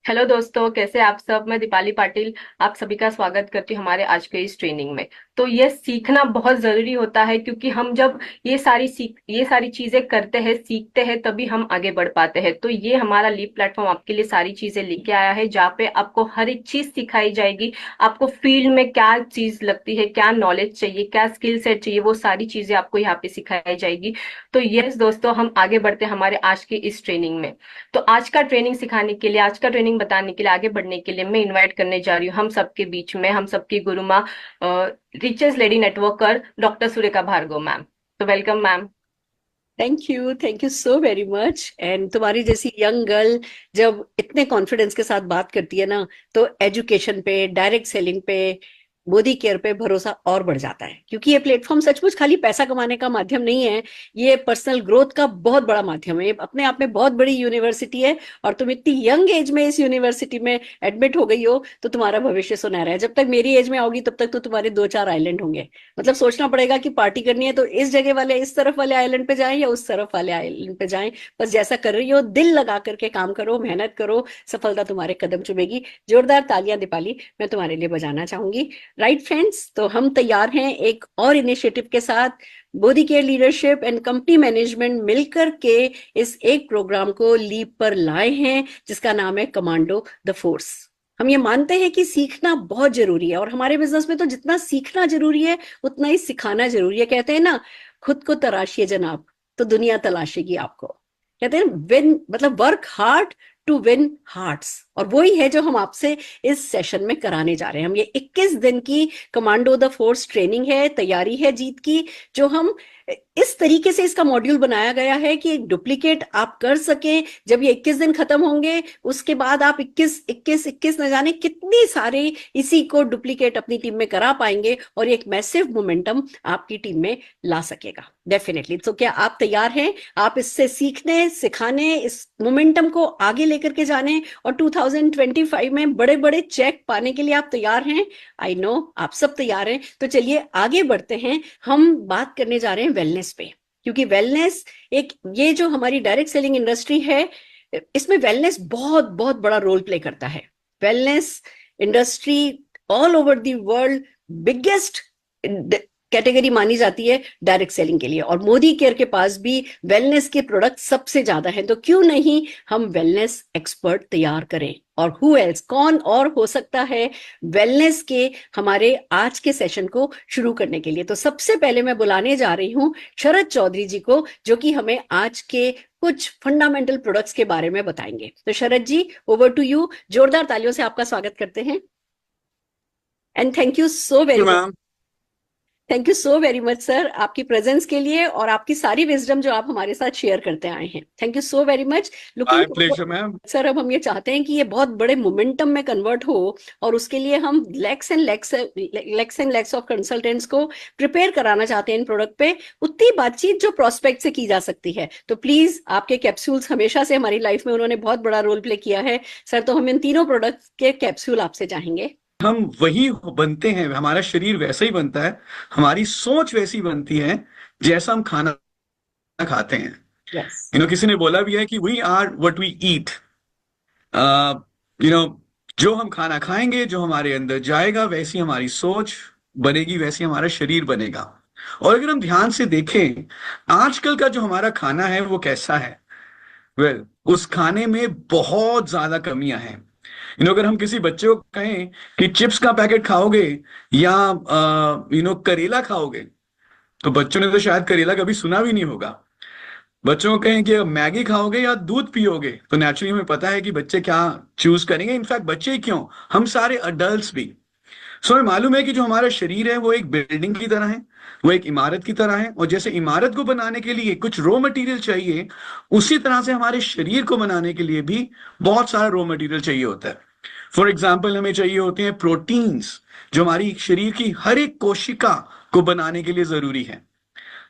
Hello दोस्तों, कैसे आप सब। मैं दीपाली पाटिल आप सभी का स्वागत करती हूँ हमारे आज के इस ट्रेनिंग में। तो ये सीखना बहुत जरूरी होता है, क्योंकि हम जब ये सारी चीजें करते हैं, सीखते हैं, तभी हम आगे बढ़ पाते हैं। तो ये हमारा लीप प्लेटफॉर्म आपके लिए सारी चीजें लेके आया है, जहाँ पे आपको हर एक चीज सिखाई जाएगी। आपको फील्ड में क्या चीज लगती है, क्या नॉलेज चाहिए, क्या स्किल सेट चाहिए, वो सारी चीजें आपको यहाँ पे सिखाई जाएगी। तो यस दोस्तों, हम आगे बढ़ते हैं हमारे आज की इस ट्रेनिंग में। तो आज का ट्रेनिंग सिखाने के लिए, आज का ट्रेनिंग बताने के लिए, आगे बढ़ने के लिए मैं इनवाइट करने जा रही हूँ हम सबके बीच में, हम सबकी गुरु माँ, richest lady networker doctor Surekha Bhargav ma'am. तो welcome ma'am. Thank you so very much. And तुम्हारी जैसी यंग गर्ल जब इतने कॉन्फिडेंस के साथ बात करती है ना, तो एजुकेशन पे, डायरेक्ट सेलिंग पे, मोदी केयर पे भरोसा और बढ़ जाता है। क्योंकि ये प्लेटफॉर्म सचमुच खाली पैसा कमाने का माध्यम नहीं है, ये पर्सनल ग्रोथ का बहुत बड़ा माध्यम है। ये अपने आप में बहुत बड़ी यूनिवर्सिटी है। और तुम इतनी यंग एज में इस यूनिवर्सिटी में एडमिट हो गई हो, तो तुम्हारा भविष्य सुनहरा है। जब तक मेरी एज में आओगी तब तक तो तुम्हारे दो चार आइलैंड होंगे। मतलब सोचना पड़ेगा कि पार्टी करनी है तो इस जगह वाले, इस तरफ वाले आइलैंड पे जाएं या उस तरफ वाले आइलैंड पे जाएं। बस जैसा कर रही हो, दिल लगा करके काम करो, मेहनत करो, सफलता तुम्हारे कदम चुमेगी। जोरदार तालियां दीपाली मैं तुम्हारे लिए बजाना चाहूंगी। राइट फ्रेंड्स, तो हम तैयार हैं एक और इनिशिएटिव के साथ। Modi care leadership and company management मिलकर के इस एक प्रोग्राम को लीप पर लाए हैं, जिसका नाम है कमांडो द फोर्स। हम ये मानते हैं कि सीखना बहुत जरूरी है, और हमारे बिजनेस में तो जितना सीखना जरूरी है उतना ही सिखाना जरूरी है। कहते हैं ना, खुद को तराशिए जनाब, तो दुनिया तलाशेगी आपको। कहते हैं विन, मतलब work hard to win hearts. और वही है जो हम आपसे इस सेशन में कराने जा रहे हैं। हम ये 21 दिन की कमांडो द फोर्स ट्रेनिंग है, तैयारी है जीत की, जो हम इस तरीके से इसका मॉड्यूल बनाया गया है कि एक डुप्लीकेट आप कर सके। जब ये 21 दिन खत्म होंगे, उसके बाद आप 21 21 21 न जाने कितनी सारे इसी को डुप्लीकेट अपनी टीम में करा पाएंगे, और एक मैसिव मोमेंटम आपकी टीम में ला सकेगा डेफिनेटली। तो क्या आप तैयार हैं? आप इससे सीखने, सिखाने, इस मोमेंटम को आगे लेकर के जाने और 2025 में बड़े बड़े चेक पाने के लिए आप तैयार हैं? आई नो आप सब तैयार हैं। तो चलिए आगे बढ़ते हैं। हम बात करने जा रहे हैं वेलनेस पे, क्योंकि वेलनेस एक, ये जो हमारी डायरेक्ट सेलिंग इंडस्ट्री है, इसमें वेलनेस बहुत बहुत बड़ा रोल प्ले करता है। Wellness industry all over the world biggest category मानी जाती है डायरेक्ट सेलिंग के लिए, और मोदी केयर के पास भी वेलनेस के प्रोडक्ट सबसे ज्यादा हैं। तो क्यों नहीं हम वेलनेस एक्सपर्ट तैयार करें? और हु एल्स, कौन और हो सकता है वेलनेस के हमारे आज के सेशन को शुरू करने के लिए? तो सबसे पहले मैं बुलाने जा रही हूं शरद चौधरी जी को, जो कि हमें आज के कुछ फंडामेंटल प्रोडक्ट्स के बारे में बताएंगे। तो शरद जी, ओवर टू यू। जोरदार तालियों से आपका स्वागत करते हैं। And thank you so very much. Ma'am. Thank you so very much sir, आपकी प्रेजेंस के लिए और आपकी सारी विजडम जो आप हमारे साथ शेयर करते आए हैं। Thank you so very much. Looking my pleasure ma'am. Sir, अब हम ये चाहते हैं कि ये बहुत बड़े मोमेंटम में कन्वर्ट हो, और उसके लिए हम लैक्स ऑफ कंसल्टेंट्स को प्रिपेयर कराना चाहते हैं इन प्रोडक्ट पे। उतनी बातचीत जो प्रोस्पेक्ट से की जा सकती है, तो प्लीज, आपके कैप्सूल्स हमेशा से हमारी लाइफ में उन्होंने बहुत बड़ा रोल प्ले किया है सर। तो हम इन तीनों प्रोडक्ट्स के कैप्सूल आपसे चाहेंगे। हम वही बनते हैं, हमारा शरीर वैसा ही बनता है, हमारी सोच वैसी बनती है जैसा हम खाना खाते हैं। यस। किसी ने बोला भी है कि we are what we eat. You know जो हम खाना खाएंगे, जो हमारे अंदर जाएगा, वैसी हमारी सोच बनेगी, वैसी हमारा शरीर बनेगा। और अगर हम ध्यान से देखें, आजकल का जो हमारा खाना है वो कैसा है? उस खाने में बहुत ज्यादा कमियां हैं। अगर हम किसी बच्चे को कहें कि चिप्स का पैकेट खाओगे या करेला खाओगे, तो बच्चों ने तो शायद करेला कभी सुना भी नहीं होगा। बच्चों को कहें कि मैगी खाओगे या दूध पियोगे, तो नेचुरली हमें पता है कि बच्चे क्या चूज करेंगे। इनफैक्ट बच्चे ही क्यों, हम सारे अडल्ट्स भी। सो हमें मालूम है कि जो हमारा शरीर है वो एक बिल्डिंग की तरह है, वो एक इमारत की तरह है। और जैसे इमारत को बनाने के लिए कुछ रॉ मटेरियल चाहिए, उसी तरह से हमारे शरीर को बनाने के लिए भी बहुत सारा रॉ मटेरियल चाहिए होता है। फॉर एग्जाम्पल, हमें चाहिए होते हैं प्रोटीन्स, जो हमारी शरीर की हर एक कोशिका को बनाने के लिए जरूरी है।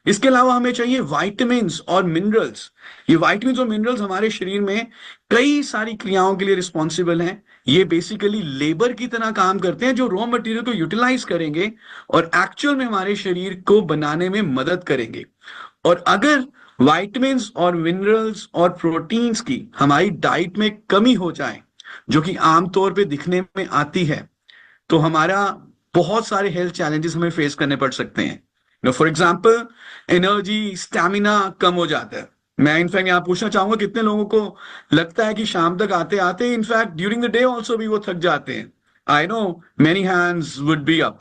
इसके अलावा हमें चाहिए वाइटामिन्स और मिनरल्स। ये वाइटामिन्स और मिनरल्स हमारे शरीर में कई सारी क्रियाओं के लिए रिस्पॉन्सिबल हैं। ये बेसिकली लेबर की तरह काम करते हैं, जो रॉ मटेरियल को यूटिलाइज करेंगे और एक्चुअल में हमारे शरीर को बनाने में मदद करेंगे। और अगर वाइटामिन्स और मिनरल्स और प्रोटीन्स की हमारी डाइट में कमी हो जाए, जो कि आमतौर पे दिखने में आती है, तो हमारा बहुत सारे हेल्थ चैलेंजेस हमें फेस करने पड़ सकते हैं। फॉर एग्जाम्पल, एनर्जी, स्टैमिना कम हो जाता है। मैं इनफैक्ट यहाँ पूछना चाहूंगा, कितने लोगों को लगता है कि शाम तक आते आते in fact during the day also भी वो थक जाते हैं? I know many hands would be up.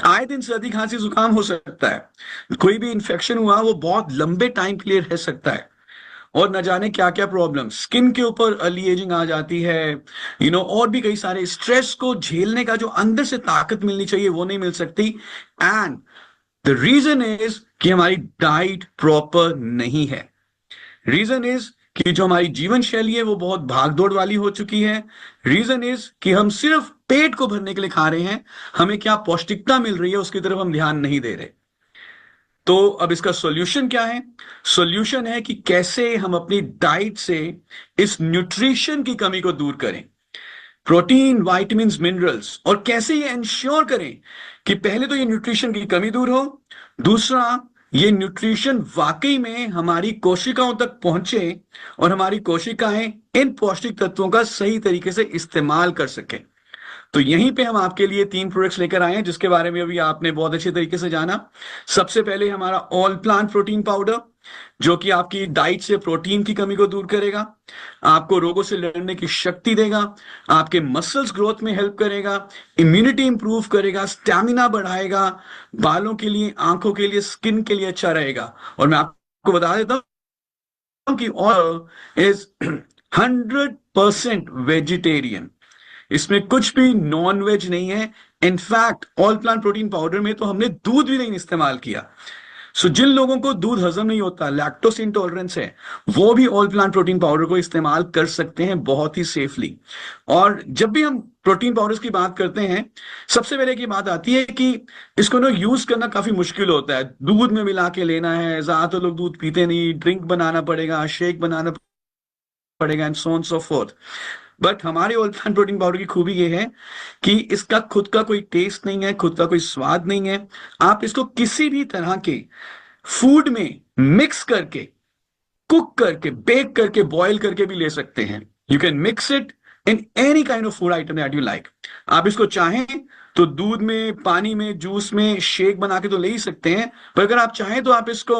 आए दिन सर्दी खांसी जुकाम हो सकता है, कोई भी इंफेक्शन हुआ वो बहुत लंबे टाइम के लिए रह सकता है, और न जाने क्या क्या प्रॉब्लम, स्किन के ऊपर अर्ली एजिंग आ जाती है, और भी कई सारे, स्ट्रेस को झेलने का जो अंदर से ताकत मिलनी चाहिए वो नहीं मिल सकती। एंड द रीजन इज कि हमारी डाइट प्रॉपर नहीं है। रीजन इज कि जो हमारी जीवन शैली है वो बहुत भागदौड़ वाली हो चुकी है। रीजन इज कि हम सिर्फ पेट को भरने के लिए खा रहे हैं, हमें क्या पौष्टिकता मिल रही है उसकी तरफ हम ध्यान नहीं दे रहे। तो अब इसका सॉल्यूशन क्या है? सॉल्यूशन है कि कैसे हम अपनी डाइट से इस न्यूट्रिशन की कमी को दूर करें, प्रोटीन, विटामिन्स, मिनरल्स, और कैसे ये इंश्योर करें कि पहले तो ये न्यूट्रिशन की कमी दूर हो, दूसरा ये न्यूट्रिशन वाकई में हमारी कोशिकाओं तक पहुंचे और हमारी कोशिकाएं इन पौष्टिक तत्वों का सही तरीके से इस्तेमाल कर सके। तो यहीं पे हम आपके लिए 3 प्रोडक्ट्स लेकर आए हैं जिसके बारे में अभी आपने बहुत अच्छे तरीके से जाना। सबसे पहले हमारा ऑल प्लांट प्रोटीन पाउडर, जो कि आपकी डाइट से प्रोटीन की कमी को दूर करेगा, आपको रोगों से लड़ने की शक्ति देगा, आपके मसल्स ग्रोथ में हेल्प करेगा, इम्यूनिटी इंप्रूव करेगा, स्टैमिना बढ़ाएगा, बालों के लिए, आंखों के लिए, स्किन के लिए अच्छा रहेगा। और मैं आपको बता देता हूं कि ऑयल इज 100% वेजिटेरियन, इसमें कुछ भी नॉन वेज नहीं है। In fact all plant protein powder में तो हमने दूध भी नहीं इस्तेमाल किया। सो जिन लोगों को दूध हजम नहीं होता, लैक्टोस इंटॉलरेंस है, वो भी ऑल प्लांट प्रोटीन पाउडर को इस्तेमाल कर सकते हैं बहुत ही सेफली। और जब भी हम प्रोटीन पाउडर्स की बात करते हैं, सबसे पहले की बात आती है कि इसको ना यूज करना काफी मुश्किल होता है, दूध में मिला के लेना है, ज्यादातर लोग दूध पीते नहीं, ड्रिंक बनाना पड़ेगा, शेक बनाना पड़ेगा, and so on so fourth. But हमारे ऑल प्लांट प्रोटीन पाउडर की खूबी ये है कि इसका खुद का कोई टेस्ट नहीं है, खुद का कोई स्वाद नहीं है। आप इसको किसी भी तरह के फूड में मिक्स करके, कुक करके, बेक करके, बॉईल करके भी ले सकते हैं। You can mix it in any kind of food item that you like. आप इसको चाहें तो दूध में, पानी में, जूस में, शेक बना के तो ले ही सकते हैं, पर अगर आप चाहें तो आप इसको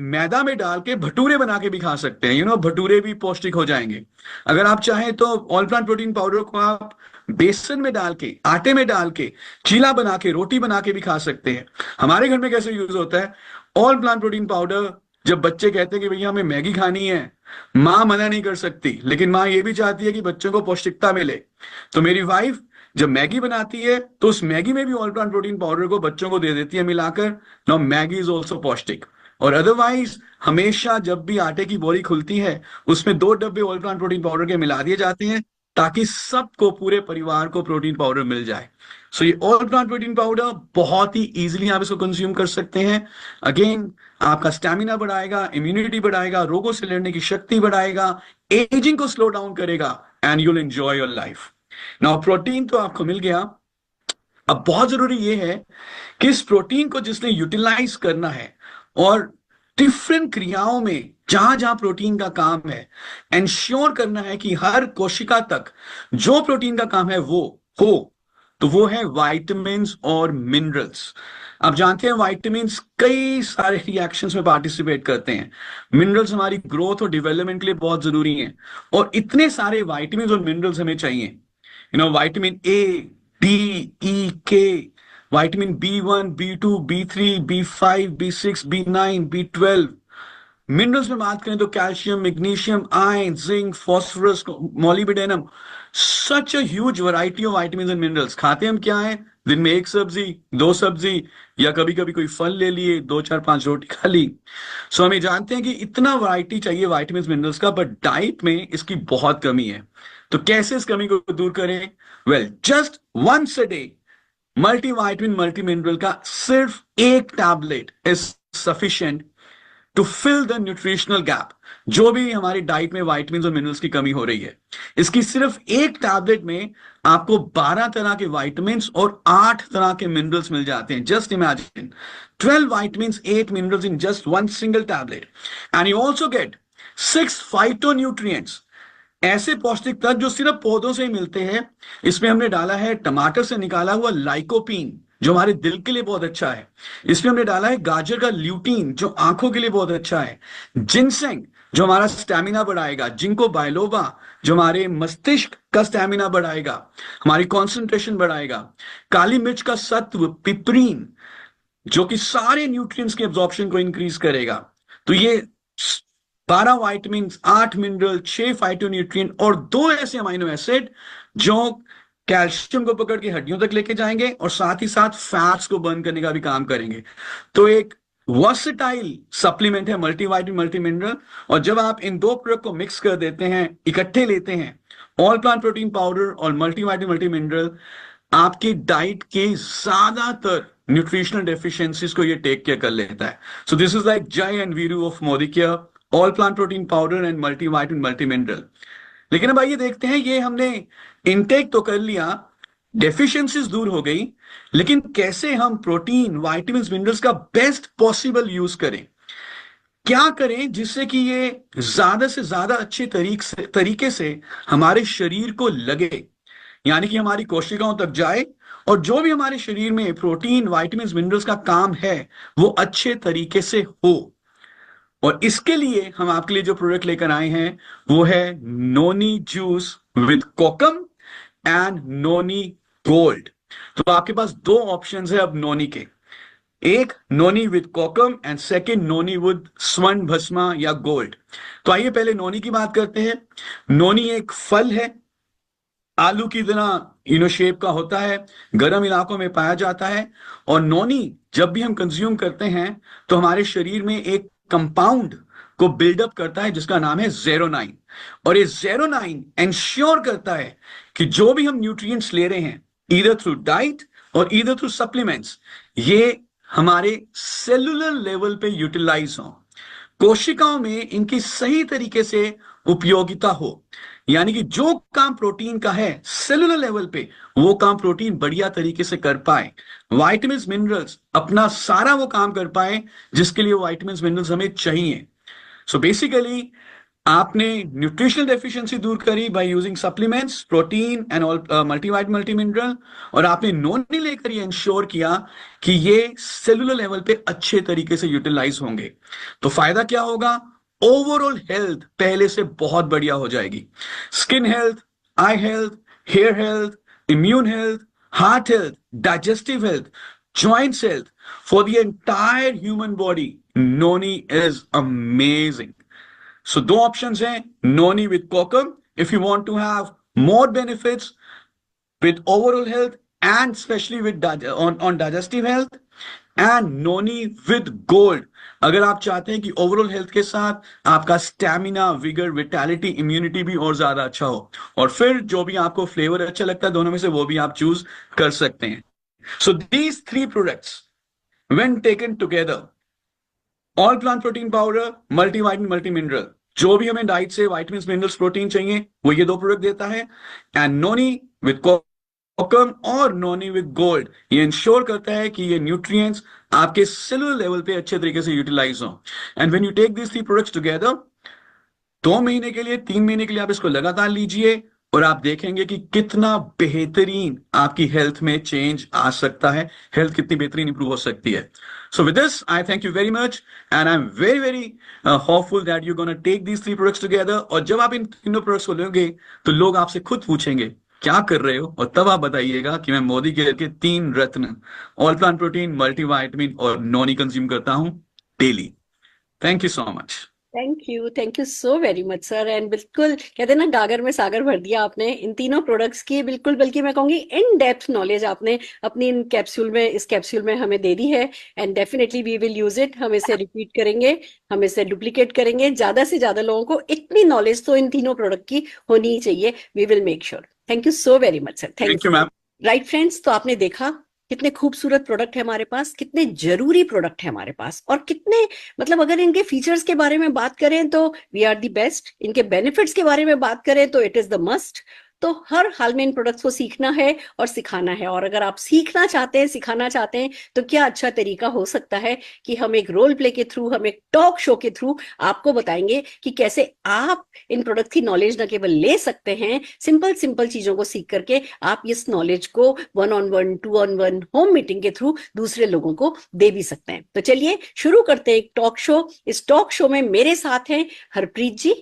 मैदा में डाल के भटूरे बना के भी खा सकते हैं। भटूरे भी पौष्टिक हो जाएंगे। अगर आप चाहें तो ऑल प्लांट प्रोटीन पाउडर को आप बेसन में डाल के, आटे में डाल के, चीला बना के, रोटी बना के भी खा सकते हैं। हमारे घर में कैसे यूज होता है ऑल प्लांट प्रोटीन पाउडर? जब बच्चे कहते हैं कि भैया हमें मैगी खानी है, माँ मना नहीं कर सकती, लेकिन माँ ये भी चाहती है कि बच्चों को पौष्टिकता मिले। तो मेरी वाइफ जब मैगी बनाती है तो उस मैगी में भी ऑल प्लांट प्रोटीन पाउडर को बच्चों को दे देती है मिलाकर। नाउ मैगी इज ऑल्सो पौष्टिक। और अदरवाइज हमेशा जब भी आटे की बोरी खुलती है उसमें 2 डब्बे ऑल प्लांट प्रोटीन पाउडर के मिला दिए जाते हैं, ताकि सबको, पूरे परिवार को प्रोटीन पाउडर मिल जाए। सो ये ऑल प्लांट प्रोटीन पाउडर बहुत ही इजीली आप इसको कंज्यूम कर सकते हैं। अगेन, आपका स्टैमिना बढ़ाएगा, इम्यूनिटी बढ़ाएगा, रोगों से लड़ने की शक्ति बढ़ाएगा, एजिंग को स्लो डाउन करेगा, and you'll enjoy your life. Now protein तो आपको मिल गया, अब बहुत जरूरी यह है कि इस प्रोटीन को जिसने यूटिलाइज करना है और डिफरेंट क्रियाओं में जहां जहां प्रोटीन का काम है, इंश्योर करना है कि हर कोशिका तक जो प्रोटीन का काम है वो हो, तो वो है विटामिन्स और मिनरल्स। आप जानते हैं विटामिन्स कई सारे रिएक्शंस में पार्टिसिपेट करते हैं, मिनरल्स हमारी ग्रोथ और डेवलपमेंट के लिए बहुत जरूरी हैं, और इतने सारे विटामिन्स और मिनरल्स हमें चाहिए। विटामिन ए, डी, ई, के, vitamin B1, B2, B3, B5, B6, B9, B12। Minerals में बात करें तो calcium, magnesium, iron, zinc, phosphorus, molybdenum, such a huge variety of vitamins and minerals. खाते हम क्या है? दिन में 1 सब्जी, 2 सब्जी, या कभी कभी कोई फल ले लिए, 2, 4, 5 रोटी खा ली। सो हम ये जानते हैं कि इतना वैरायटी चाहिए विटामिन्स मिनरल्स का, बट डाइट में इसकी बहुत कमी है। तो कैसे इस कमी को दूर करें? Well, just once a day multivitamin, multi mineral का सिर्फ 1 tablet is sufficient to fill the nutritional gap, जो भी हमारी डाइट में विटामिन्स और मिनरल्स की कमी हो रही है। इसकी सिर्फ 1 टैबलेट में आपको 12 तरह के विटामिन्स और 8 तरह के मिनरल्स मिल जाते हैं। Just imagine 12 vitamins, 8 minerals in just one single tablet. And you also get 6 phytonutrients ऐसे पौष्टिक तत्व जो सिर्फ पौधों से ही मिलते हैं। इसमें हमने डाला है टमाटर से निकाला हुआ लाइकोपीन, जो हमारे दिल के लिए बहुत अच्छा है। इसमें हमने डाला है गाजर का ल्यूटीन, जो आंखों के लिए बहुत अच्छा है। जिनसेंग, जो हमारा स्टैमिना बढ़ाएगा। जिंको बायलोबा, जो हमारे मस्तिष्क का स्टैमिना बढ़ाएगा, हमारी कंसंट्रेशन बढ़ाएगा। काली मिर्च का सत्व पिपरीन, जो कि सारे न्यूट्रिएंट्स के एब्जॉर्प्शन को इंक्रीज करेगा। तो ये 12 वाइटामिन, 8 मिनरल, 6 फाइटोन्यूट्रिएंट और 2 ऐसे अमीनो एसिड जो कैल्शियम को पकड़ के हड्डियों तक लेके जाएंगे और साथ ही साथ फैट्स को बर्न करने का भी काम करेंगे। तो एक वर्सेटाइल सप्लीमेंट है मल्टीवाइटामिन मल्टी मिनरल। और जब आप इन दो प्रोडक्ट को मिक्स कर देते हैं, इकट्ठे लेते हैं, ऑल प्लांट प्रोटीन पाउडर और मल्टीवाइटामिन मल्टी मिनरल, आपकी डाइट के ज्यादातर न्यूट्रिशनल डेफिशिएंसीज को ये टेक केयर कर लेता है। सो दिस इज लाइक जय and Veeru of Modi care, all plant protein powder and multivitamin multi mineral. लेकिन अब आइए देखते हैं, ये हमने इनटेक तो कर लिया, डेफिशिएंसीज दूर हो गई, लेकिन कैसे हम प्रोटीन, वाइटामिन, मिनरल्स का बेस्ट पॉसिबल यूज करें, क्या करें जिससे कि ये ज्यादा से ज्यादा अच्छे तरीके से हमारे शरीर को लगे, यानी कि हमारी कोशिकाओं तक जाए और जो भी हमारे शरीर में प्रोटीन, वाइटामिन, मिनरल्स का काम है वो अच्छे तरीके से हो। और इसके लिए हम आपके लिए जो प्रोडक्ट लेकर आए हैं वो है noni juice with kokum and noni gold. तो आपके पास दो ऑप्शंस है अब नोनी के, एक noni with kokum and second noni with Swarna Bhasma या गोल्ड। तो आइए पहले नोनी की बात करते हैं। नोनी एक फल है, आलू की तरह शेप का होता है, गर्म इलाकों में पाया जाता है। और नोनी जब भी हम कंज्यूम करते हैं तो हमारे शरीर में एक कंपाउंड को बिल्डअप करता है जिसका नाम है ज़ेरोनाइन। और ये ज़ेरोनाइन इंश्योर करता है कि जो भी हम न्यूट्रिएंट्स ले रहे हैं, ईदर थ्रू डाइट और ईदर थ्रू सप्लीमेंट्स, ये हमारे सेलुलर लेवल पे यूटिलाइज हो, कोशिकाओं में इनकी सही तरीके से उपयोगिता हो। यानी कि जो काम प्रोटीन का है सेलुलर लेवल पे, वो काम प्रोटीन बढ़िया तरीके से कर पाए, वाइटामिन, मिनरल्स अपना सारा वो काम कर पाए जिसके लिए वाइटामिन, मिनरल्स हमें चाहिए। सो बेसिकली आपने न्यूट्रिशनल डेफिशिएंसी दूर करी by using supplements, protein and all multivitamin multi mineral, और आपने नोनी लेकर ये इंश्योर किया कि ये सेलुलर लेवल पे अच्छे तरीके से यूटिलाइज होंगे। तो फायदा क्या होगा? ओवरऑल हेल्थ पहले से बहुत बढ़िया हो जाएगी। Skin health, eye health, hair health, immune health, heart health, digestive health, joints health, for the entire human body, noni is amazing. So दो ऑप्शंस हैं, noni with kokum if you want to have more benefits with overall health and especially with on digestive health, and noni with gold अगर आप चाहते हैं कि overall health के साथ आपका स्टैमिना, विगर, विटालिटी, इम्यूनिटी भी और ज्यादा अच्छा हो। और फिर जो भी आपको फ्लेवर अच्छा लगता है दोनों में से, वो भी आप चूज कर सकते हैं। So these three products, when taken together, all plant protein powder, multivitamin, multimineral, जो भी हमें डाइट से वाइटामिन, मिनरल्स, प्रोटीन चाहिए वो ये दो प्रोडक्ट देता है। एंड नोनी विद कोकम और नोनी विद गोल्ड ये इंश्योर करता है कि ये न्यूट्रिएंट्स आपके सेलुलर लेवल पे अच्छे तरीके से यूटिलाइज हो। And when you take this three products together, 2 महीने के लिए, 3 महीने के लिए आप इसको लगातार लीजिए और आप देखेंगे कि कितना बेहतरीन आपकी हेल्थ में चेंज आ सकता है, हेल्थ कितनी बेहतरीन इंप्रूव हो सकती है। So with this I thank you very much and I am very very hopeful that you gonna take these 3 products together. और जब आप इन तीनों प्रोडक्ट्स को लोगे तो लोग आपसे खुद पूछेंगे क्या कर रहे हो, और तब आप बताइएगा कि मैं मोदी केयर के 3 रत्न, ऑल प्लांट प्रोटीन, मल्टीवाइटामिन और नोनी कंज्यूम करता हूं daily. Thank you so much. Thank you so very much sir. And बिल्कुल कहते हैं ना, गागर में सागर भर दिया आपने इन तीनों प्रोडक्ट्स की। बिल्कुल, बल्कि मैं कहूंगी इन डेप्थ नॉलेज आपने अपनी इस कैप्सूल में हमें दे दी है। And definitely we will use it, हम इसे रिपीट करेंगे, हम इसे डुप्लीकेट करेंगे। ज्यादा से ज्यादा लोगों को इतनी नॉलेज तो इन तीनों प्रोडक्ट की होनी ही चाहिए। We will make sure. Thank you so very much sir. Thank you ma'am. Right friends, तो आपने देखा कितने खूबसूरत प्रोडक्ट है हमारे पास, कितने जरूरी प्रोडक्ट है हमारे पास, और कितने मतलब अगर इनके फीचर्स के बारे में बात करें तो वी आर दी बेस्ट, इनके बेनिफिट्स के बारे में बात करें तो इट इज द मस्ट। तो हर हाल में इन प्रोडक्ट्स को सीखना है और सिखाना है। और अगर आप सीखना चाहते हैं, सिखाना चाहते हैं, तो क्या अच्छा तरीका हो सकता है कि हम एक रोल प्ले के थ्रू, हम एक टॉक शो के थ्रू आपको बताएंगे कि कैसे आप इन प्रोडक्ट की नॉलेज न केवल ले सकते हैं, सिंपल सिंपल चीजों को सीख करके आप इस नॉलेज को 1-on-1, 2-on-1 होम मीटिंग के थ्रू दूसरे लोगों को दे भी सकते हैं। तो चलिए शुरू करते हैं एक टॉक शो। इस टॉक शो में मेरे साथ हैं हरप्रीत जी।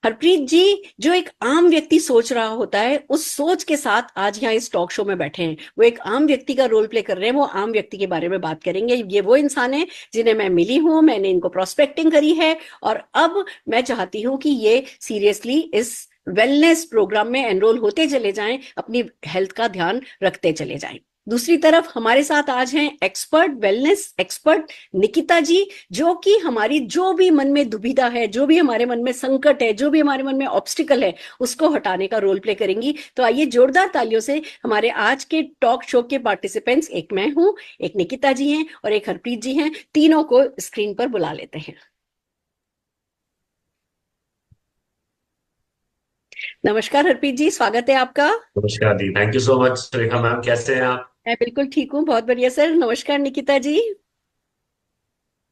हरप्रीत जी जो एक आम व्यक्ति सोच रहा होता है, उस सोच के साथ आज यहाँ इस टॉक शो में बैठे हैं। वो एक आम व्यक्ति का रोल प्ले कर रहे हैं, वो आम व्यक्ति के बारे में बात करेंगे। ये वो इंसान है जिन्हें मैं मिली हूं, मैंने इनको प्रोस्पेक्टिंग करी है, और अब मैं चाहती हूं कि ये सीरियसली इस वेलनेस प्रोग्राम में एनरोल होते चले जाएं, अपनी हेल्थ का ध्यान रखते चले जाएं। दूसरी तरफ हमारे साथ आज हैं एक्सपर्ट, वेलनेस एक्सपर्ट निकिता जी, जो कि हमारी जो भी मन में दुविधा है, जो भी हमारे मन में संकट है, जो भी हमारे मन में ऑब्स्टिकल है, उसको हटाने का रोल प्ले करेंगी। तो आइए जोरदार तालियों से हमारे आज के टॉक शो के पार्टिसिपेंट्स, एक मैं हूं, एक निकिता जी हैं और एक हरप्रीत जी हैं, तीनों को स्क्रीन पर बुला लेते हैं। नमस्कार हरप्रीत जी, स्वागत है आपका। नमस्कार दी, thank you so much Rekha ma'am. कैसे हैं आप? मैं बिल्कुल ठीक हूँ, बहुत बढ़िया सर। नमस्कार निकिता जी।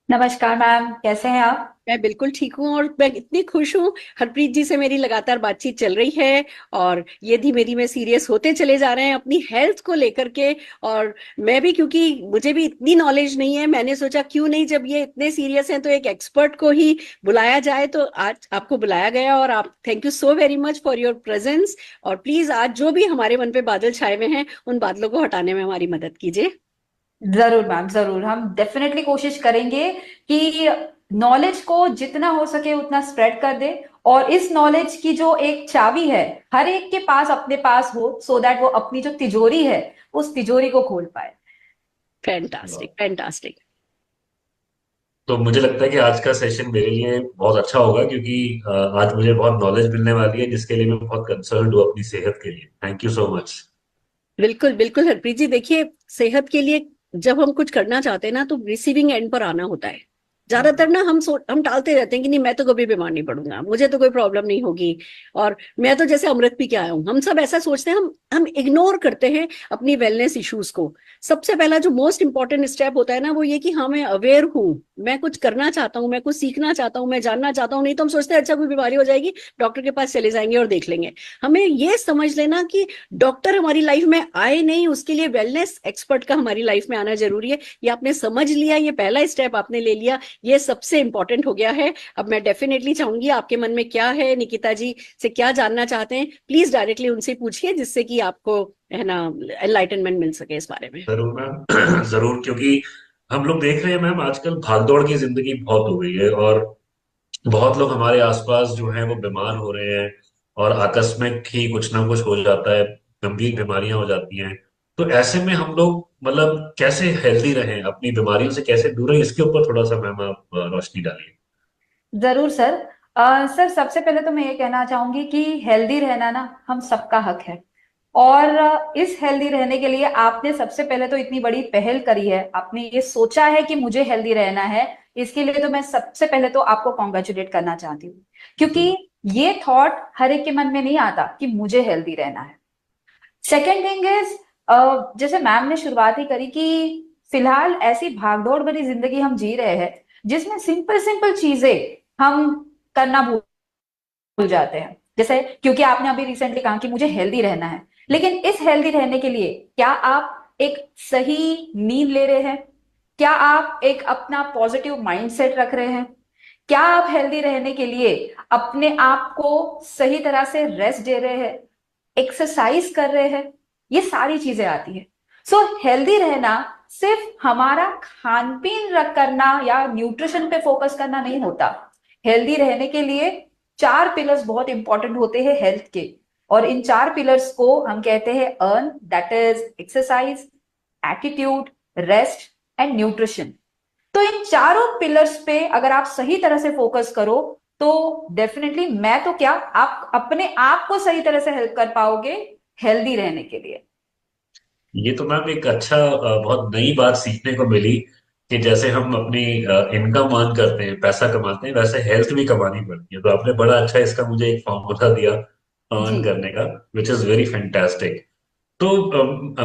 नमस्कार मैम, कैसे हैं आप? मैं बिल्कुल ठीक हूँ और मैं इतनी खुश हूँ, हरप्रीत जी से मेरी लगातार बातचीत चल रही है और ये धीमे धीमे सीरियस होते चले जा रहे हैं अपनी हेल्थ को लेकर के। और मैं भी, क्योंकि मुझे भी इतनी नॉलेज नहीं है, मैंने सोचा क्यों नहीं, जब ये इतने सीरियस हैं तो एक एक्सपर्ट को ही बुलाया जाए। तो आज आपको बुलाया गया और आप, thank you so very much for your presence. और प्लीज आज जो भी हमारे मन पे बादल छाए हुए हैं, उन बादलों को हटाने में हमारी मदद कीजिए। जरूर मैम, जरूर। हम डेफिनेटली कोशिश करेंगे कि नॉलेज को जितना हो सके उतना स्प्रेड कर दे, और इस नॉलेज की जो एक चाबी है हर एक के पास अपने पास हो, सो दैट वो अपनी जो तिजोरी है उस तिजोरी को खोल पाए। Fantastic, fantastic. तो मुझे लगता है कि आज का सेशन मेरे लिए बहुत अच्छा होगा, क्योंकि आज मुझे बहुत नॉलेज मिलने वाली है, जिसके लिए मैं बहुत कंसर्न हूँ अपनी सेहत के लिए। Thank you so much. बिल्कुल बिल्कुल हरप्रीत जी, देखिए सेहत के लिए जब हम कुछ करना चाहते हैं ना, तो रिसीविंग एंड पर आना होता है। ज्यादातर ना हम टालते रहते हैं कि नहीं, मैं तो कभी बीमार नहीं पड़ूंगा, मुझे तो कोई प्रॉब्लम नहीं होगी, और मैं तो जैसे अमृत पी के आया हूं। हम सब ऐसा सोचते हैं, हम इग्नोर करते हैं अपनी वेलनेस इश्यूज को। सबसे पहला जो मोस्ट इंपॉर्टेंट स्टेप होता है ना, वो ये कि हाँ मैं अवेयर हूँ, मैं कुछ करना चाहता हूँ, मैं कुछ सीखना चाहता हूँ, मैं जानना चाहता हूँ। नहीं तो हम सोचते हैं अच्छा कोई बीमारी हो जाएगी, डॉक्टर के पास चले जाएंगे और देख लेंगे। हमें ये समझ लेना कि डॉक्टर हमारी लाइफ में आए नहीं, उसके लिए वेलनेस एक्सपर्ट का हमारी लाइफ में आना जरूरी है। ये आपने समझ लिया, ये पहला स्टेप आपने ले लिया, ये सबसे इंपॉर्टेंट हो गया है। अब मैं डेफिनेटली चाहूंगी आपके मन में क्या है, निकिता जी से क्या जानना चाहते हैं, प्लीज डायरेक्टली उनसे पूछिए, जिससे कि आपको है ना एनलाइटनमेंट मिल सके इस बारे में। जरूर मैम जरूर, क्योंकि हम लोग देख रहे हैं मैम, आजकल भागदौड़ की जिंदगी बहुत हो गई है, और बहुत लोग हमारे आसपास जो हैं वो बीमार हो रहे हैं, और आकस्मिक ही कुछ ना कुछ हो जाता है, गंभीर बीमारियां हो जाती हैं। तो ऐसे में हम लोग मतलब कैसे हेल्दी रहें, अपनी बीमारियों से कैसे दूर रहें, इसके ऊपर थोड़ा सा मैम आप रोशनी डालिए। जरूर सर। सर, सबसे पहले तो मैं ये कहना चाहूंगी कि हेल्दी रहना ना हम सबका हक है, और इस हेल्दी रहने के लिए आपने सबसे पहले तो इतनी बड़ी पहल करी है, आपने ये सोचा है कि मुझे हेल्दी रहना है। इसके लिए तो मैं सबसे पहले तो आपको कॉन्ग्रेचुलेट करना चाहती हूँ, क्योंकि ये थॉट हर एक के मन में नहीं आता कि मुझे हेल्दी रहना है। सेकेंड थिंग इज, जैसे मैम ने शुरुआत ही करी कि फिलहाल ऐसी भागदौड़ भरी जिंदगी हम जी रहे हैं, जिसमें सिंपल सिंपल चीजें हम करना भूल जाते हैं। जैसे, क्योंकि आपने अभी रिसेंटली कहा कि मुझे हेल्दी रहना है, लेकिन इस हेल्दी रहने के लिए क्या आप एक सही नींद ले रहे हैं? क्या आप एक अपना पॉजिटिव माइंडसेट रख रहे हैं? क्या आप हेल्दी रहने के लिए अपने आप को सही तरह से रेस्ट दे रहे हैं, एक्सरसाइज कर रहे हैं? ये सारी चीजें आती है। सो हेल्दी रहना सिर्फ हमारा खान पीन रख करना या न्यूट्रिशन पे फोकस करना नहीं होता। हेल्दी रहने के लिए 4 पिलर्स बहुत इंपॉर्टेंट होते हैं हेल्थ के, और इन 4 पिलर्स को हम कहते हैं earn, that is exercise, attitude, rest and nutrition. तो इन चारों पिलर्स पे अगर आप सही तरह से फोकस करो, तो डेफिनेटली मैं तो क्या, आप अपने आप को सही तरह से हेल्प कर पाओगे हेल्दी रहने के लिए। ये तो मैम एक अच्छा बहुत नई बात सीखने को मिली, कि जैसे हम अपनी इनकम अर्न करते हैं, पैसा कमाते हैं, वैसे हेल्थ भी कमानी पड़ती है। तो आपने बड़ा अच्छा इसका मुझे एक फॉर्मूला दिया, जी अर्न करने का, विच इज वेरी फैंटास्टिक। तो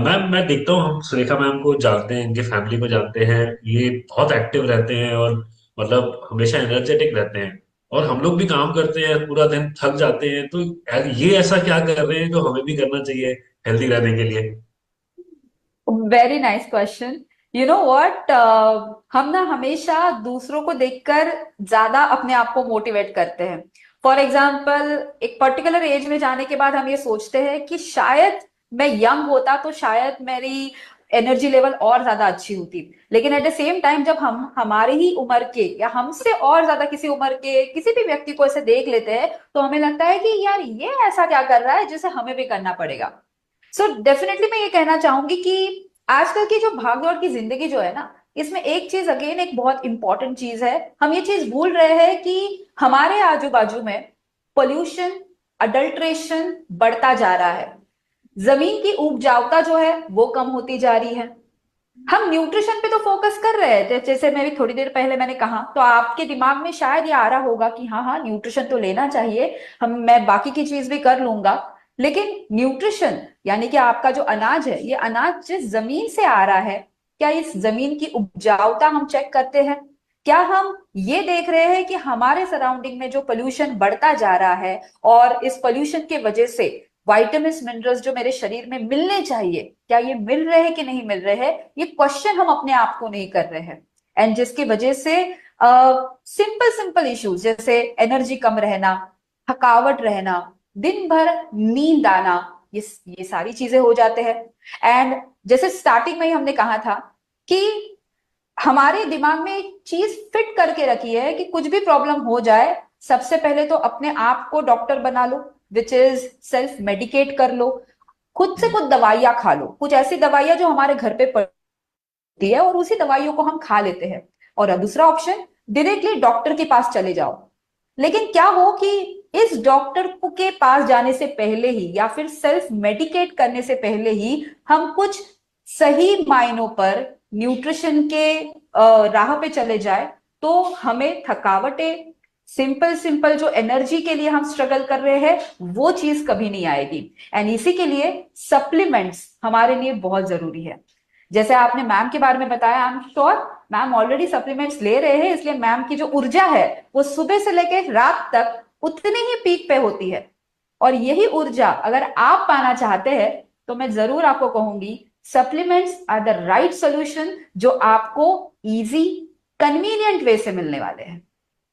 मैम मैं देखता हूँ, हम सुरेखा मैम को जानते हैं, इनके फैमिली को जानते हैं, ये बहुत एक्टिव रहते हैं और मतलब हमेशा एनर्जेटिक रहते हैं। और हम लोग भी काम करते हैं पूरा दिन, थक जाते हैं, तो ये ऐसा क्या कर रहे हैं जो हमें भी करना चाहिए हेल्दी रहने के लिए? Very nice question. You know what, हम ना हमेशा दूसरों को देखकर ज्यादा अपने आप को मोटिवेट करते हैं। फॉर एग्जाम्पल, एक पर्टिकुलर एज में जाने के बाद हम ये सोचते हैं कि शायद मैं यंग होता तो शायद मेरी एनर्जी लेवल और ज्यादा अच्छी होती। लेकिन एट द सेम टाइम जब हम हमारे ही उम्र के या हमसे और ज्यादा किसी उम्र के किसी भी व्यक्ति को ऐसे देख लेते हैं, तो हमें लगता है कि यार ये ऐसा क्या कर रहा है जिसे हमें भी करना पड़ेगा। सो डेफिनेटली मैं ये कहना चाहूंगी कि आजकल की जो भागदौड़ की जिंदगी जो है ना, इसमें एक चीज अगेन एक बहुत इंपॉर्टेंट चीज है, हम ये चीज भूल रहे हैं कि हमारे आजू बाजू में पोल्यूशन, अडल्ट्रेशन बढ़ता जा रहा है। जमीन की उपजाऊता जो है वो कम होती जा रही है। हम न्यूट्रिशन पे तो फोकस कर रहे थे, जैसे मैं भी थोड़ी देर पहले मैंने कहा, तो आपके दिमाग में शायद ये आ रहा होगा कि हाँ हाँ न्यूट्रिशन तो लेना चाहिए, हम मैं बाकी की चीज भी कर लूंगा। लेकिन न्यूट्रिशन यानी कि आपका जो अनाज है, ये अनाज जिस जमीन से आ रहा है, क्या इस जमीन की उपजाऊता हम चेक करते हैं? क्या हम ये देख रहे हैं कि हमारे सराउंडिंग में जो पोल्यूशन बढ़ता जा रहा है और इस पोल्यूशन के वजह से वाइटामिन्स मिनरल्स जो मेरे शरीर में मिलने चाहिए, क्या ये मिल रहे हैं कि नहीं मिल रहे हैं? ये क्वेश्चन हम अपने आप को नहीं कर रहे हैं। एंड जिसकी वजह से सिंपल सिंपल इश्यूज जैसे एनर्जी कम रहना, थकावट रहना, दिन भर नींद आना, ये सारी चीजें हो जाते हैं। एंड जैसे स्टार्टिंग में ही हमने कहा था कि हमारे दिमाग में एक चीज फिट करके रखी है कि कुछ भी प्रॉब्लम हो जाए, सबसे पहले तो अपने आप को डॉक्टर बना लो, विच इज सेल्फ मेडिकेट कर लो, खुद से कुछ दवाइयां खा लो, कुछ ऐसी दवाइयां जो हमारे घर पे पड़ती है और उसी दवाइयों को हम खा लेते हैं। और दूसरा ऑप्शन, डायरेक्टली डॉक्टर के पास चले जाओ। लेकिन क्या हो कि इस डॉक्टर के पास जाने से पहले ही या फिर सेल्फ मेडिकेट करने से पहले ही हम कुछ सही मायनों पर न्यूट्रिशन के राह पे चले जाए, तो हमें थकावटें, सिंपल सिंपल जो एनर्जी के लिए हम स्ट्रगल कर रहे हैं, वो चीज कभी नहीं आएगी। एंड इसी के लिए सप्लीमेंट्स हमारे लिए बहुत जरूरी है। जैसे आपने मैम के बारे में बताया, I am sure ma'am already supplements ले रहे हैं, इसलिए मैम की जो ऊर्जा है वो सुबह से लेकर रात तक उतनी ही पीक पे होती है। और यही ऊर्जा अगर आप पाना चाहते हैं, तो मैं जरूर आपको कहूंगी supplements are the right solution, जो आपको इजी कन्वीनियंट वे से मिलने वाले हैं।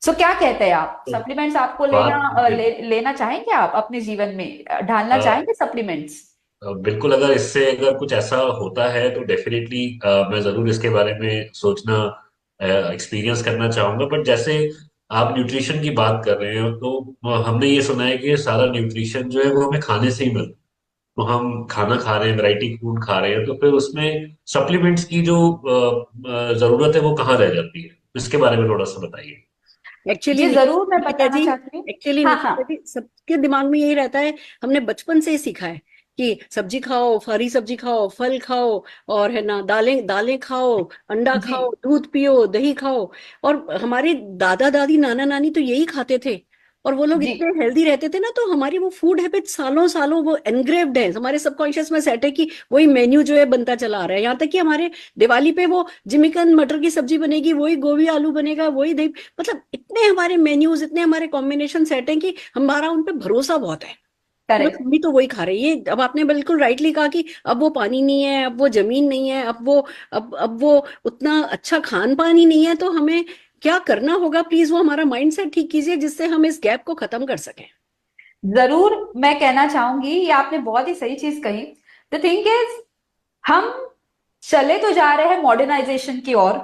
सो क्या कहते हैं आप, तो सप्लीमेंट्स आपको बात लेना चाहेंगे, आप अपने जीवन में ढालना अ, चाहेंगे सप्लीमेंट्स? बिल्कुल, अगर इससे अगर कुछ ऐसा होता है तो डेफिनेटली मैं जरूर इसके बारे में सोचना, एक्सपीरियंस करना चाहूंगा। बट जैसे आप न्यूट्रिशन की बात कर रहे हो, तो हमने ये सुना है कि सारा न्यूट्रिशन जो है वो हमें खाने से ही मिलता है। तो हम खाना खा रहे हैं, वैरायटी फूड खा रहे हैं, तो फिर उसमें सप्लीमेंट्स की जो जरूरत है वो कहाँ रह जाती है? इसके बारे में थोड़ा सा बताइए। एक्चुअली जी जरूर मैं निकिता बताना जी, चाहती हूँ। एक्चुअली हाँ निकिता हाँ। जी, सबके दिमाग में यही रहता है। हमने बचपन से ही सीखा है कि सब्जी खाओ, हरी सब्जी खाओ, फल खाओ, और है ना, दालें दालें खाओ, अंडा जी खाओ, दूध पियो, दही खाओ। और हमारे दादा दादी नाना नानी तो यही खाते थे, और वो लोग जी इतने हेल्दी रहते थे ना। तो हमारी वो फूड हैबिट सालों सालों वो एनग्रेव्ड है, हमारे सबकॉन्शियस में सेट है कि वही मेन्यू जो है बनता चला आ रहा है। यहाँ तक कि हमारे दिवाली पे वो जिमिकन मटर की सब्जी बनेगी, वही गोभी आलू बनेगा, वही दही। मतलब इतने हमारे मेन्यूज, इतने हमारे कॉम्बिनेशन सेट हैं कि हमारा उन पे भरोसा बहुत है कि बस करेक्ट। हम भी तो वही खा रहे हैं। ये अब आपने बिल्कुल राइटली कहा कि अब वो पानी नहीं है, अब वो जमीन नहीं है, अब वो उतना अच्छा खान पान ही नहीं है। तो हमें क्या करना होगा? प्लीज वो हमारा माइंड सेट ठीक कीजिए, जिससे हम इस गैप को खत्म कर सकें। जरूर मैं कहना चाहूंगी, ये आपने बहुत ही सही चीज कही। द थिंग इज, हम चले तो जा रहे हैं मॉडर्नाइजेशन की ओर।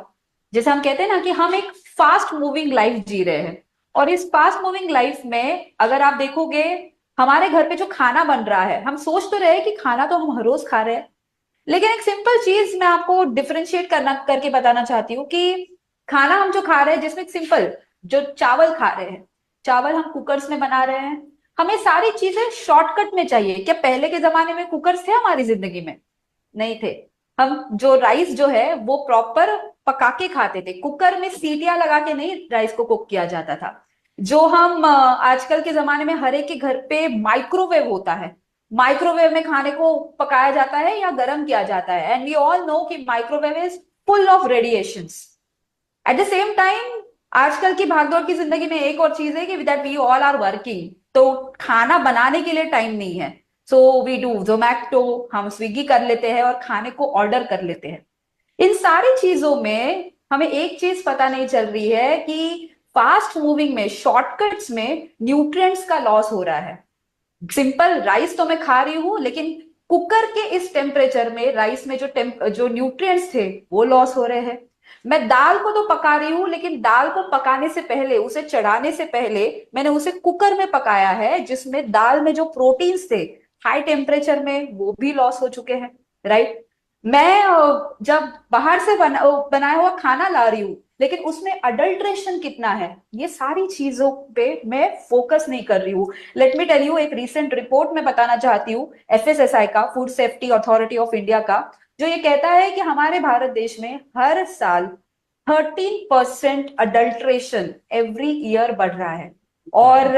जैसे हम कहते हैं ना कि हम एक फास्ट मूविंग लाइफ जी रहे हैं, और इस फास्ट मूविंग लाइफ में अगर आप देखोगे, हमारे घर पे जो खाना बन रहा है, हम सोच तो रहे हैं कि खाना तो हम हर रोज खा रहे हैं। लेकिन एक सिंपल चीज मैं आपको डिफरेंशिएट करना करके बताना चाहती हूँ कि खाना हम जो खा रहे हैं, जिसमें एक सिंपल जो चावल खा रहे हैं, चावल हम कुकर्स में बना रहे हैं। हमें सारी चीजें शॉर्टकट में चाहिए। क्या पहले के जमाने में कुकर्स थे हमारी जिंदगी में? नहीं थे। हम जो राइस जो है वो प्रॉपर पका के खाते थे, कुकर में सीटियां लगा के नहीं राइस को कुक किया जाता था। जो हम आजकल के जमाने में हर एक के घर पे माइक्रोवेव होता है, माइक्रोवेव में खाने को पकाया जाता है या गर्म किया जाता है, एंड वी ऑल नो कि microwave is full of radiations. At the same time आजकल की भागदौड़ की जिंदगी में एक और चीज है कि that we all are working, तो खाना बनाने के लिए टाइम नहीं है। सो वी डू जोमैटो, हम स्विगी कर लेते हैं और खाने को ऑर्डर कर लेते हैं। इन सारी चीजों में हमें एक चीज पता नहीं चल रही है कि फास्ट मूविंग में, शॉर्टकट्स में न्यूट्रिएंट्स का लॉस हो रहा है। सिंपल राइस तो मैं खा रही हूं, लेकिन कुकर के इस टेम्परेचर में राइस में जो न्यूट्रिएंट्स थे वो लॉस हो रहे हैं। मैं दाल को तो पका रही हूँ, लेकिन दाल को पकाने से पहले, उसे चढ़ाने से पहले मैंने उसे कुकर में पकाया है, जिसमें दाल में जो प्रोटीन्स थे हाई टेम्परेचर में वो भी लॉस हो चुके हैं, राइट। मैं जब बाहर से बनाया हुआ खाना ला रही हूँ, लेकिन उसमें अडल्ट्रेशन कितना है, ये सारी चीजों पे मैं फोकस नहीं कर रही हूँ। लेट मी टेल यू, एक रीसेंट रिपोर्ट में बताना चाहती हूँ एफएसएसआई का, food safety authority of India का, जो ये कहता है कि हमारे भारत देश में हर साल 13% अडल्ट्रेशन एवरी ईयर बढ़ रहा है। और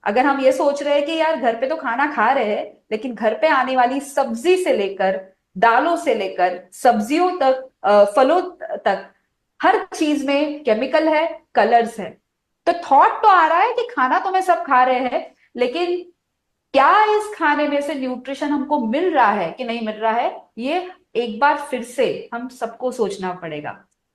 अगर हम ये सोच रहे हैं कि यार घर पे तो खाना खा रहे हैं, लेकिन घर पे आने वाली सब्जी से लेकर, दालों से लेकर सब्जियों तक, फलों तक, हर चीज में केमिकल है, कलर्स है। तो थॉट तो आ रहा है कि खाना तो मैं सब खा रहे हैं, लेकिन क्या इस खाने में से न्यूट्रिशन हमको मिल रहा है कि नहीं मिल रहा है, ये एक बार फिर से हम सबको सोचना पड़ेगा।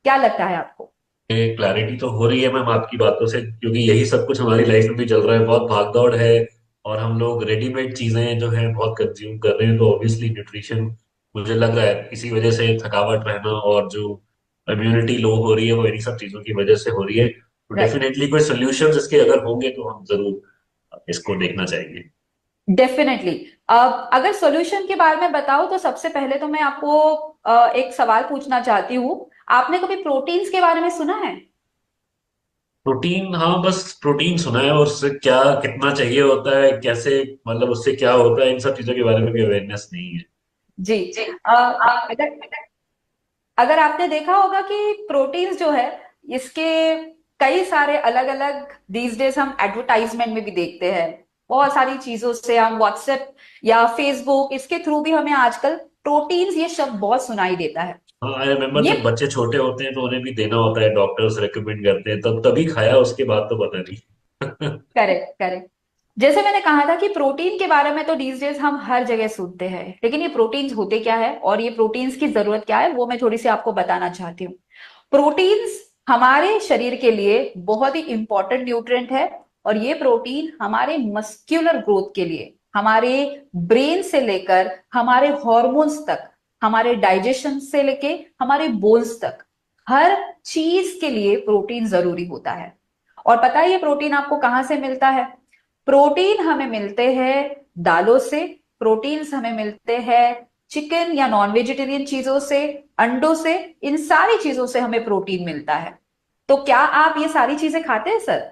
क्या लगता है आपको? क्लैरिटी तो हो रही है मैम आपकी बातों से, क्योंकि यही सब कुछ हमारी लाइफ में भी चल रहा है, बहुत भागदौड़ है और हम लोग रेडीमेड चीजें जो है बहुत कंज्यूम कर रहे हैं, तो ऑब्वियसली न्यूट्रिशन, मुझे लग रहा है इसी वजह से थकावट रहना और जो इम्यूनिटी लो हो रही है वो इन्हीं सब चीजों की वजह से हो रही है। तो राइट। डेफिनेटली कोई सोल्यूशन इसके अगर होंगे तो हम जरूर इसको देखना चाहेंगे। डेफिनेटली। अगर सॉल्यूशन के बारे में बताओ तो सबसे पहले तो मैं आपको एक सवाल पूछना चाहती हूँ। आपने कभी प्रोटीन्स के बारे में सुना है? प्रोटीन, हाँ बस प्रोटीन सुना है, और उससे क्या कितना चाहिए होता है, कैसे मतलब उससे क्या होता है, इन सब चीजों के बारे में भी अवेयरनेस नहीं है। जी। अगर अगर आपने देखा होगा कि प्रोटीन्स जो है, इसके कई सारे अलग अलग दीज डेज हम एडवर्टाइजमेंट में भी देखते हैं। बहुत सारी चीजों से हम व्हाट्सएप या फेसबुक, इसके थ्रू भी हमें आजकल प्रोटीन्स ये शब्द बहुत सुनाई देता है। हाँ आई रिमेम्बर, ये जब बच्चे छोटे होते हैं तो उन्हें भी देना होता है, डॉक्टर्स रेकमेंड करते हैं, तब तभी खाया, उसके बाद तो पता नहीं। Correct, correct. जैसे मैंने कहा था कि प्रोटीन के बारे में तो डीज डेज हम हर जगह सुनते हैं, लेकिन ये प्रोटीन्स होते क्या है और ये प्रोटीन्स की जरूरत क्या है, वो मैं थोड़ी सी आपको बताना चाहती हूँ। प्रोटीन्स हमारे शरीर के लिए बहुत ही इंपॉर्टेंट न्यूट्रिएंट है, और ये प्रोटीन हमारे मस्क्यूलर ग्रोथ के लिए, हमारे ब्रेन से लेकर हमारे हॉर्मोन्स तक, हमारे डाइजेशन से लेके हमारे बोन्स तक, हर चीज के लिए प्रोटीन जरूरी होता है। और पता है ये प्रोटीन आपको कहाँ से मिलता है? प्रोटीन हमें मिलते हैं दालों से, प्रोटीन्स हमें मिलते हैं चिकन या नॉन वेजिटेरियन चीजों से, अंडों से, इन सारी चीजों से हमें प्रोटीन मिलता है। तो क्या आप ये सारी चीजें खाते हैं सर?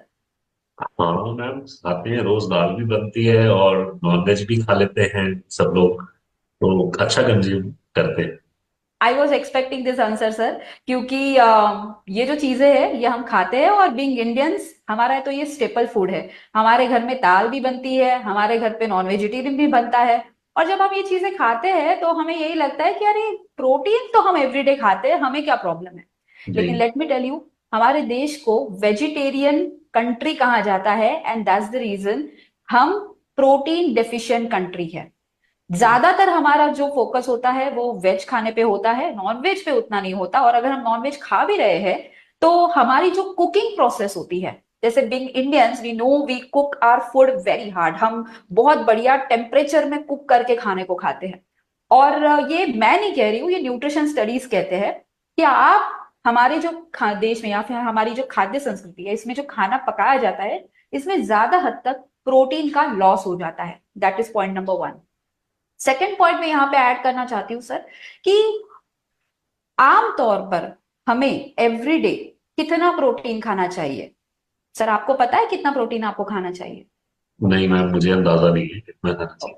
हाँ मैम, खाते हैं, रोज दाल भी बनती है और नॉनवेज भी खा लेते हैं सब लोग, तो अच्छा कंज्यूम करते हैं। I was expecting this answer sir, क्योंकि ये जो चीजें हैं ये हम खाते हैं, और बीइंग इंडियंस हमारा तो ये स्टेपल फूड है। हमारे घर में दाल भी बनती है, हमारे घर पे नॉन वेजिटेरियन भी बनता है, और जब हम ये चीजें खाते हैं तो हमें यही लगता है कि अरे प्रोटीन तो हम एवरीडे खाते हैं, हमें क्या प्रॉब्लम है। जी। लेकिन लेट मी टेल यू, हमारे देश को वेजिटेरियन कंट्री कहा जाता है, एंड दैट्स द रीजन हम प्रोटीन डेफिशिएंट कंट्री है। ज्यादातर हमारा जो फोकस होता है वो वेज खाने पे होता है, नॉन वेज पे उतना नहीं होता। और अगर हम नॉन वेज खा भी रहे हैं तो हमारी जो कुकिंग प्रोसेस होती है, जैसे being Indians we know we cook our food very hard, हम बहुत बढ़िया टेम्परेचर में कुक करके खाने को खाते हैं। और ये मैं नहीं कह रही हूँ, ये न्यूट्रिशन स्टडीज कहते हैं कि आप हमारे जो देश में या फिर हमारी जो खाद्य संस्कृति है, इसमें जो खाना पकाया जाता है, इसमें ज्यादा हद तक प्रोटीन का लॉस हो जाता है। That is point number one. Second point में यहां पे ऐड करना चाहती हूँ सर, कि आमतौर पर हमें एवरीडे कितना प्रोटीन खाना चाहिए? सर आपको पता है कितना प्रोटीन आपको खाना चाहिए? नहीं मैम, मुझे अंदाजा नहीं है कितना खाना चाहिए।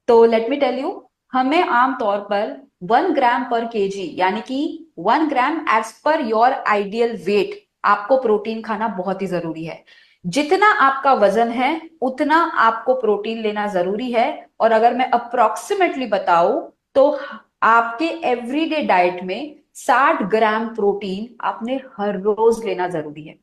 तो लेट मी टेल यू, हमें आमतौर पर 1 ग्राम पर केजी, यानी कि 1 gram as per your ideal weight, आपको प्रोटीन खाना बहुत ही जरूरी है। जितना आपका वजन है उतना आपको प्रोटीन लेना जरूरी है। और अगर मैं अप्रोक्सीमेटली बताऊं तो आपके एवरीडे डाइट में 60 ग्राम प्रोटीन आपने हर रोज लेना जरूरी है।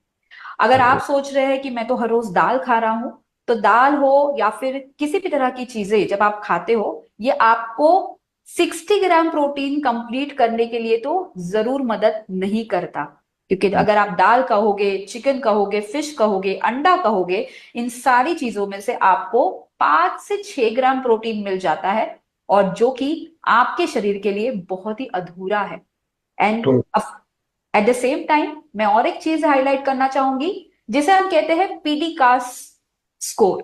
अगर आप सोच रहे हैं कि मैं तो हर रोज दाल खा रहा हूं, तो दाल हो या फिर किसी भी तरह की चीजें जब आप खाते हो, ये आपको 60 ग्राम प्रोटीन कंप्लीट करने के लिए तो जरूर मदद नहीं करता। क्योंकि अगर आप दाल कहोगे, चिकन कहोगे, फिश कहोगे, अंडा कहोगे, इन सारी चीजों में से आपको 5 से 6 ग्राम प्रोटीन मिल जाता है, और जो कि आपके शरीर के लिए बहुत ही अधूरा है। एंड तो एट द सेम टाइम मैं और एक चीज हाईलाइट करना चाहूंगी, जिसे हम कहते हैं PDCAAS score.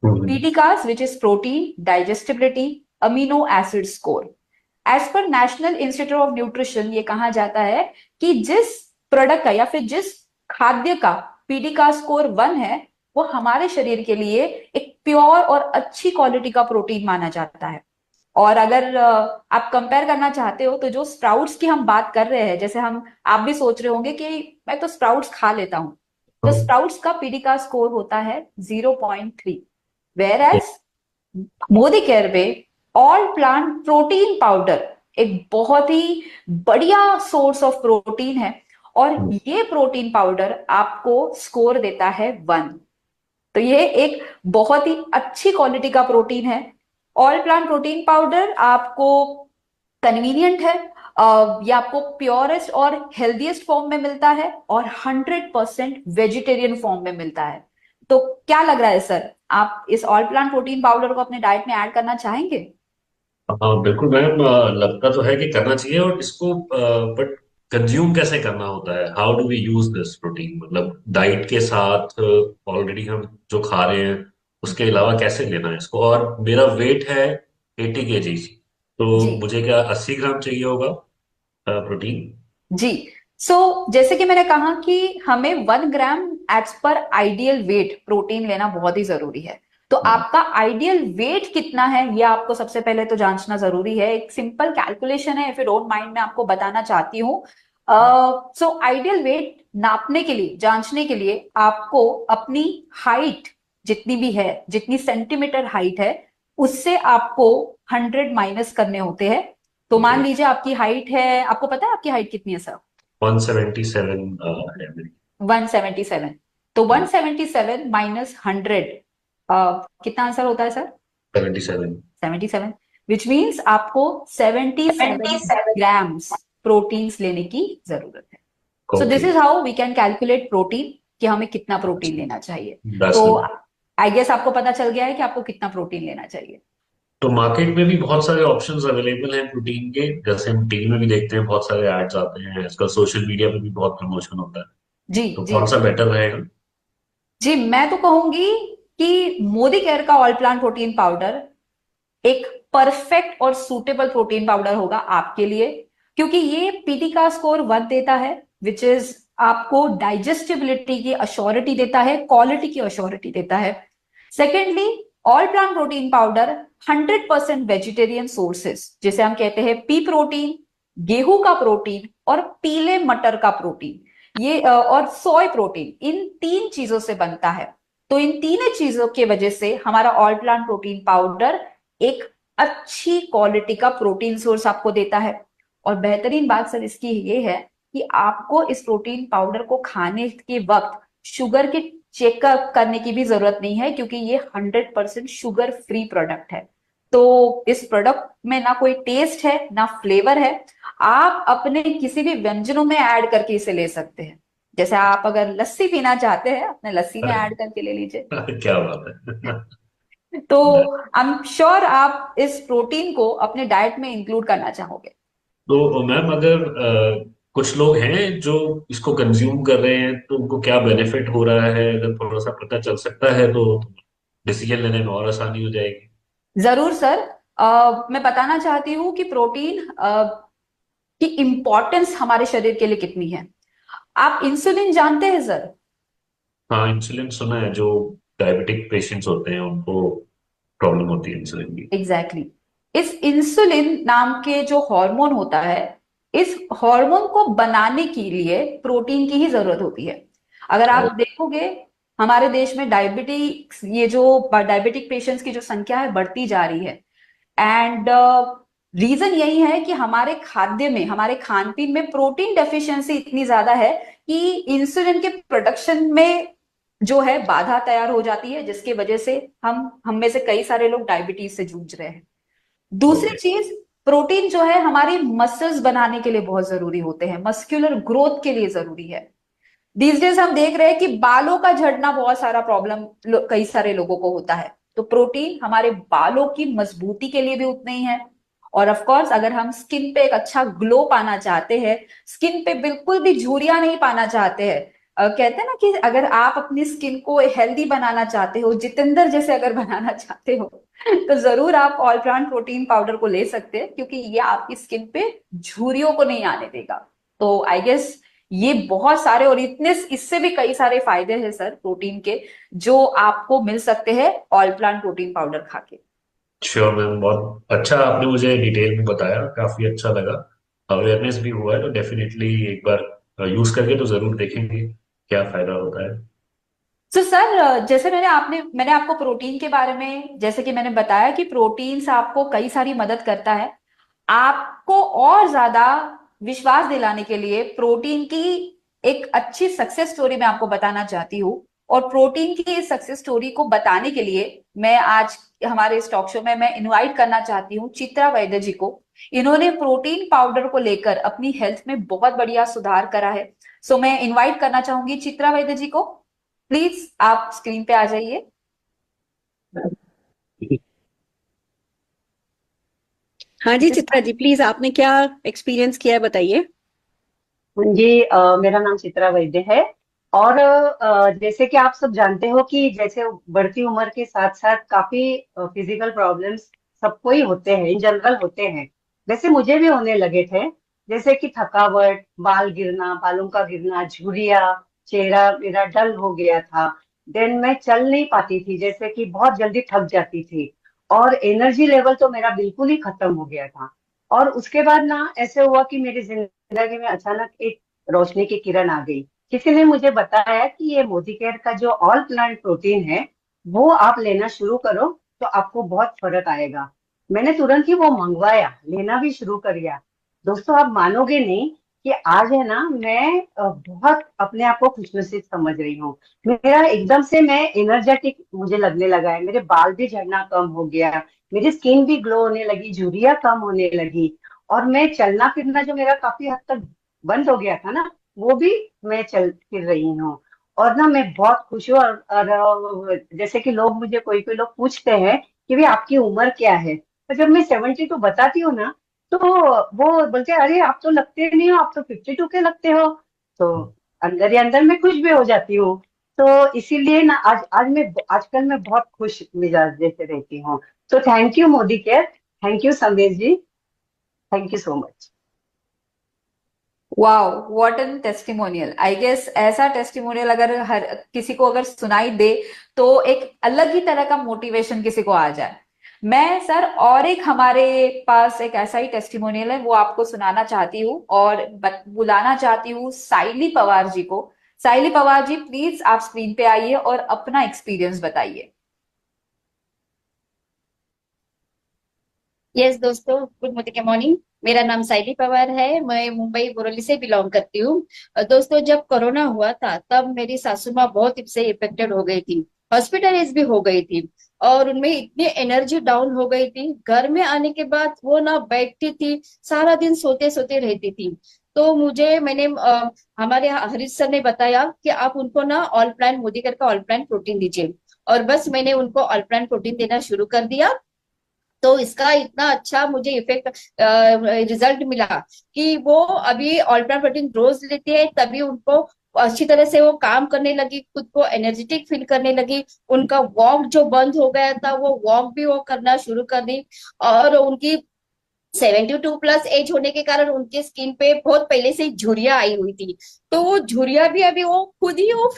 Hmm, PDCAAS which is protein digestibility amino acid score. As per National Institute of Nutrition ये कहा जाता है कि जिस प्रोडक्ट का या फिर जिस खाद्य का पीडीकास स्कोर 1 है, वो हमारे शरीर के लिए एक प्योर और अच्छी क्वालिटी का प्रोटीन माना जाता है। और अगर आप कंपेयर करना चाहते हो, तो जो स्प्राउट्स की हम बात कर रहे हैं, जैसे हम आप भी सोच रहे होंगे कि मैं तो स्प्राउट्स खा लेता हूं, तो हम्म, स्प्राउट्स का पीडी का स्कोर होता है 0.3। वेयर एज मोदी केयर में ऑल प्लांट प्रोटीन पाउडर एक बहुत ही बढ़िया सोर्स ऑफ प्रोटीन है, और हम्म, ये प्रोटीन पाउडर आपको स्कोर देता है 1। तो ये एक बहुत ही अच्छी क्वालिटी का प्रोटीन है। ऑल प्लांट प्रोटीन पाउडर आपको कन्वीनियंट है, ये आपको प्योरेस्ट और हेल्दीएस्ट फॉर्म में मिलता है, और 100% वेजिटेरियन फॉर्म में मिलता है। तो क्या लग रहा है सर, आप इस ऑल प्लांट प्रोटीन पाउडर को अपने डाइट में ऐड करना चाहेंगे? हाँ बिल्कुल मैम, लगता तो है कि करना चाहिए। और इसको बट कंज्यूम कैसे करना होता है? How do we use this protein? मतलब डाइट के साथ ऑलरेडी हम जो खा रहे हैं उसके अलावा कैसे लेना है इसको? और मेरा वेट है 80 kg, तो जी मुझे क्या 80 ग्राम चाहिए होगा प्रोटीन? जी। जैसे कि मैंने कहा कि हमें 1 gram as per ideal weight protein लेना बहुत ही जरूरी है। तो आपका आइडियल वेट कितना है, ये आपको सबसे पहले तो जांचना जरूरी है। एक सिंपल कैलकुलेशन है, इफ यू डोंट माइंड, मैं आपको बताना चाहती हूँ। आइडियल वेट नापने के लिए, जांचने के लिए, आपको अपनी हाइट जितनी भी है, जितनी सेंटीमीटर हाइट है, उससे आपको 100 माइनस करने होते हैं। तो मान लीजिए आपकी हाइट है, आपको पता है आपकी हाइट कितनी है सर? 177 है मेरी। 177। तो 177 माइनस 100, कितना आंसर होता है सर? 77। 77। विच मीन्स आपको 77 ग्राम्स प्रोटीन्स लेने की जरूरत है। So this okay, is how we can calculate protein, कि हमें कितना प्रोटीन लेना चाहिए। दैट्स तो गुड। आई गेस आपको पता चल गया है कि आपको कितना प्रोटीन लेना चाहिए। तो मार्केट में भी बहुत सारे ऑप्शंस अवेलेबल हैं प्रोटीन के, जैसे हम टीवी में भी देखते हैं, बहुत सारे एड्स आते हैं आजकल, सोशल मीडिया पे भी बहुत प्रमोशन होता है। जी तो जी कौन सा जी बेटर रहेगा? जी। मैं तो कहूंगी कि मोदी केयर का ऑल प्लांट प्रोटीन पाउडर एक परफेक्ट और सूटेबल प्रोटीन पाउडर होगा आपके लिए, क्योंकि ये पीटी का स्कोर 1 देता है, विच इज आपको डाइजेस्टिबिलिटी की अश्योरिटी देता है, क्वालिटी की अश्योरिटी देता है। Secondly, all plant protein powder 100% vegetarian sources, जिसे हम कहते हैं पी प्रोटीन, गेहूं का प्रोटीन और पीले मटर का प्रोटीन, ये और सोय प्रोटीन, इन 3 चीजों से बनता है। तो इन तीनों चीजों की वजह से हमारा ऑल प्लांट प्रोटीन पाउडर एक अच्छी क्वालिटी का प्रोटीन सोर्स आपको देता है। और बेहतरीन बात सर इसकी ये है कि आपको इस प्रोटीन पाउडर को खाने के वक्त शुगर के चेकअप करने की भी जरूरत नहीं है, क्योंकि ये 100% शुगर फ्री प्रोडक्ट है। तो इस प्रोडक्ट में ना कोई टेस्ट है ना फ्लेवर है। आप अपने किसी भी व्यंजनों में ऐड करके इसे ले सकते हैं। जैसे आप अगर लस्सी पीना चाहते हैं, अपने लस्सी में ऐड करके ले लीजिए। क्या बात है! तो आई एम श्योर आप इस प्रोटीन को अपने डाइट में इंक्लूड करना चाहोगे। तो मैम, अगर कुछ लोग हैं जो इसको कंज्यूम कर रहे हैं, तो उनको क्या बेनिफिट हो रहा है? अगर थोड़ा सा पता चल सकता है तो डिसीजन लेने में और आसानी हो जाएगी। जरूर सर। मैं बताना चाहती हूँ कि प्रोटीन की इंपॉर्टेंस हमारे शरीर के लिए कितनी है। आप इंसुलिन जानते हैं सर? हाँ, इंसुलिन सुना है। जो डायबिटिक पेशेंट्स होते हैं उनको प्रॉब्लम होती है इंसुलिन की। Exactly exactly। इस इंसुलिन नाम के जो हार्मोन होता है, इस हार्मोन को बनाने के लिए प्रोटीन की ही जरूरत होती है। अगर आप देखोगे, हमारे देश में डायबिटिक पेशेंट्स की जो संख्या है बढ़ती जा रही है। एंड रीजन यही है कि हमारे खाद्य में, हमारे खान पीन में प्रोटीन डेफिशिएंसी इतनी ज्यादा है कि इंसुलिन के प्रोडक्शन में जो है बाधा तैयार हो जाती है, जिसकी वजह से हम में से कई सारे लोग डायबिटीज से जूझ रहे हैं। दूसरी ओके। चीज, प्रोटीन जो है हमारी मसल्स बनाने के लिए बहुत जरूरी होते हैं, मस्कुलर ग्रोथ के लिए जरूरी है। दीज डेज हम देख रहे हैं कि बालों का झड़ना बहुत सारा प्रॉब्लम कई सारे लोगों को होता है, तो प्रोटीन हमारे बालों की मजबूती के लिए भी उतना ही है। और ऑफ कोर्स अगर हम स्किन पे एक अच्छा ग्लो पाना चाहते हैं, स्किन पे बिल्कुल भी झुर्रियां नहीं पाना चाहते हैं, कहते हैं ना कि अगर आप अपनी स्किन को हेल्दी बनाना चाहते हो, जितेंद्र जैसे अगर बनाना चाहते हो, तो जरूर आप ऑल प्लांट प्रोटीन पाउडर को ले सकते हैं, क्योंकि ये आपकी स्किन पे झुर्रियों को नहीं आने देगा। तो आई गेस ये बहुत सारे और इतने इससे भी कई सारे फायदे हैं सर प्रोटीन के, जो आपको मिल सकते हैं ऑल प्लांट प्रोटीन पाउडर खा के। श्योर मैम, बहुत अच्छा आपने मुझे डिटेल में बताया, काफी अच्छा लगा। अवेयरनेस भी हुआ है, तो डेफिनेटली एक बार यूज करके तो जरूर देखेंगे क्या फायदा होता है। तो सर जैसे मैंने आपको प्रोटीन के बारे में, जैसे कि मैंने बताया कि प्रोटीन से आपको कई सारी मदद करता है। आपको और ज्यादा विश्वास दिलाने के लिए प्रोटीन की एक अच्छी सक्सेस स्टोरी मैं आपको बताना चाहती हूँ। और प्रोटीन की इस सक्सेस स्टोरी को बताने के लिए मैं आज हमारे इस टॉक शो में मैं इनवाइट करना चाहती हूँ चित्रा वैद्य जी को। इन्होंने प्रोटीन पाउडर को लेकर अपनी हेल्थ में बहुत बढ़िया सुधार करा है। सो मैं इनवाइट करना चाहूंगी चित्रा वैद्य जी को। प्लीज आप स्क्रीन पे आ जाइए। हाँ जी चित्रा जी, प्लीज आपने क्या एक्सपीरियंस किया है बताइए। हाँ जी, मेरा नाम चित्रा वैद्य है। और जैसे कि आप सब जानते हो कि जैसे बढ़ती उम्र के साथ साथ काफी फिजिकल प्रॉब्लम्स सबको ही होते हैं, इन जनरल होते हैं। वैसे मुझे भी होने लगे थे, जैसे कि थकावट, बाल गिरना, बालों का गिरना, झुर्रियां, चेहरा मेरा डल हो गया था। देन मैं चल नहीं पाती थी, जैसे कि बहुत जल्दी थक जाती थी। और एनर्जी लेवल तो मेरा बिल्कुल ही खत्म हो गया था। और उसके बाद ना ऐसे हुआ कि मेरी जिंदगी में अचानक एक रोशनी की किरण आ गई। किसी ने मुझे बताया कि ये मोदी केयर का जो ऑल प्लांट प्रोटीन है वो आप लेना शुरू करो, तो आपको बहुत फर्क आएगा। मैंने तुरंत ही वो मंगवाया, लेना भी शुरू कर दिया। दोस्तों आप मानोगे नहीं कि आज है ना, मैं बहुत अपने आप को खुशनसीब समझ रही हूँ। मेरा एकदम से मैं एनर्जेटिक मुझे लगने लगा है, मेरे बाल भी झड़ना कम हो गया, मेरी स्किन भी ग्लो होने लगी, झुर्रियां कम होने लगी। और मैं चलना फिरना जो मेरा काफी हद तक बंद हो गया था ना, वो भी मैं चल फिर रही हूँ। और ना मैं बहुत खुश हूँ। और जैसे कि लोग मुझे, कोई कोई लोग पूछते हैं कि भाई आपकी उम्र क्या है, तो जब मैं 72 बताती हूँ ना, तो वो बोलते हैं अरे आप तो लगते नहीं हो, आप तो 52 के लगते हो। तो अंदर ही अंदर मैं खुश भी हो जाती हूँ। तो इसीलिए ना आजकल मैं बहुत खुश मिजाज जैसे रहती हूँ। तो thank you Modicare, thank you Sandesh ji, thank you so much. Wow, what a testimonial. I guess ऐसा टेस्टिमोनियल अगर हर किसी को अगर सुनाई दे, तो एक अलग ही तरह का मोटिवेशन किसी को आ जाए। मैं सर और एक हमारे पास एक ऐसा ही टेस्टिमोनियल है, वो आपको सुनाना चाहती हूँ और बुलाना चाहती हूँ साइली पवार जी को। साइली पवार जी प्लीज आप स्क्रीन पे आइए और अपना एक्सपीरियंस बताइए। यस दोस्तों, गुड मॉर्निंग। मेरा नाम साइली पवार है, मैं मुंबई बोरोली से बिलोंग करती हूँ। दोस्तों, जब कोरोना हुआ था तब मेरी सासू माँ बहुत इससे इफेक्टेड हो गई थी, हॉस्पिटलाइज भी हो गई थी, और उनमें इतनी एनर्जी डाउन हो गई थी। घर में आने के बाद वो ना बैठती थी, सारा दिन सोते सोते रहती थी। तो मैंने हमारे हरीश सर ने बताया कि आप उनको ना ऑल प्लांट मोदीकर का ऑल प्लांट प्रोटीन दीजिए, और बस मैंने उनको ऑल प्लांट प्रोटीन देना शुरू कर दिया। तो इसका इतना अच्छा मुझे इफेक्ट रिजल्ट मिला कि वो अभी अल्ट्रा प्रोटीन रोज लेते हैं, तभी उनको अच्छी तरह से वो काम करने लगी, खुद को एनर्जेटिक फील करने लगी। उनका वॉक जो बंद हो गया था वो वॉक भी वो करना शुरू कर दी। और उनकी 72+ एज होने के कारण उनके स्किन पे बहुत पहले से झुर्रियां आई हुई थी। तो वो झुर्रियां भी अभी वो खुद ही वो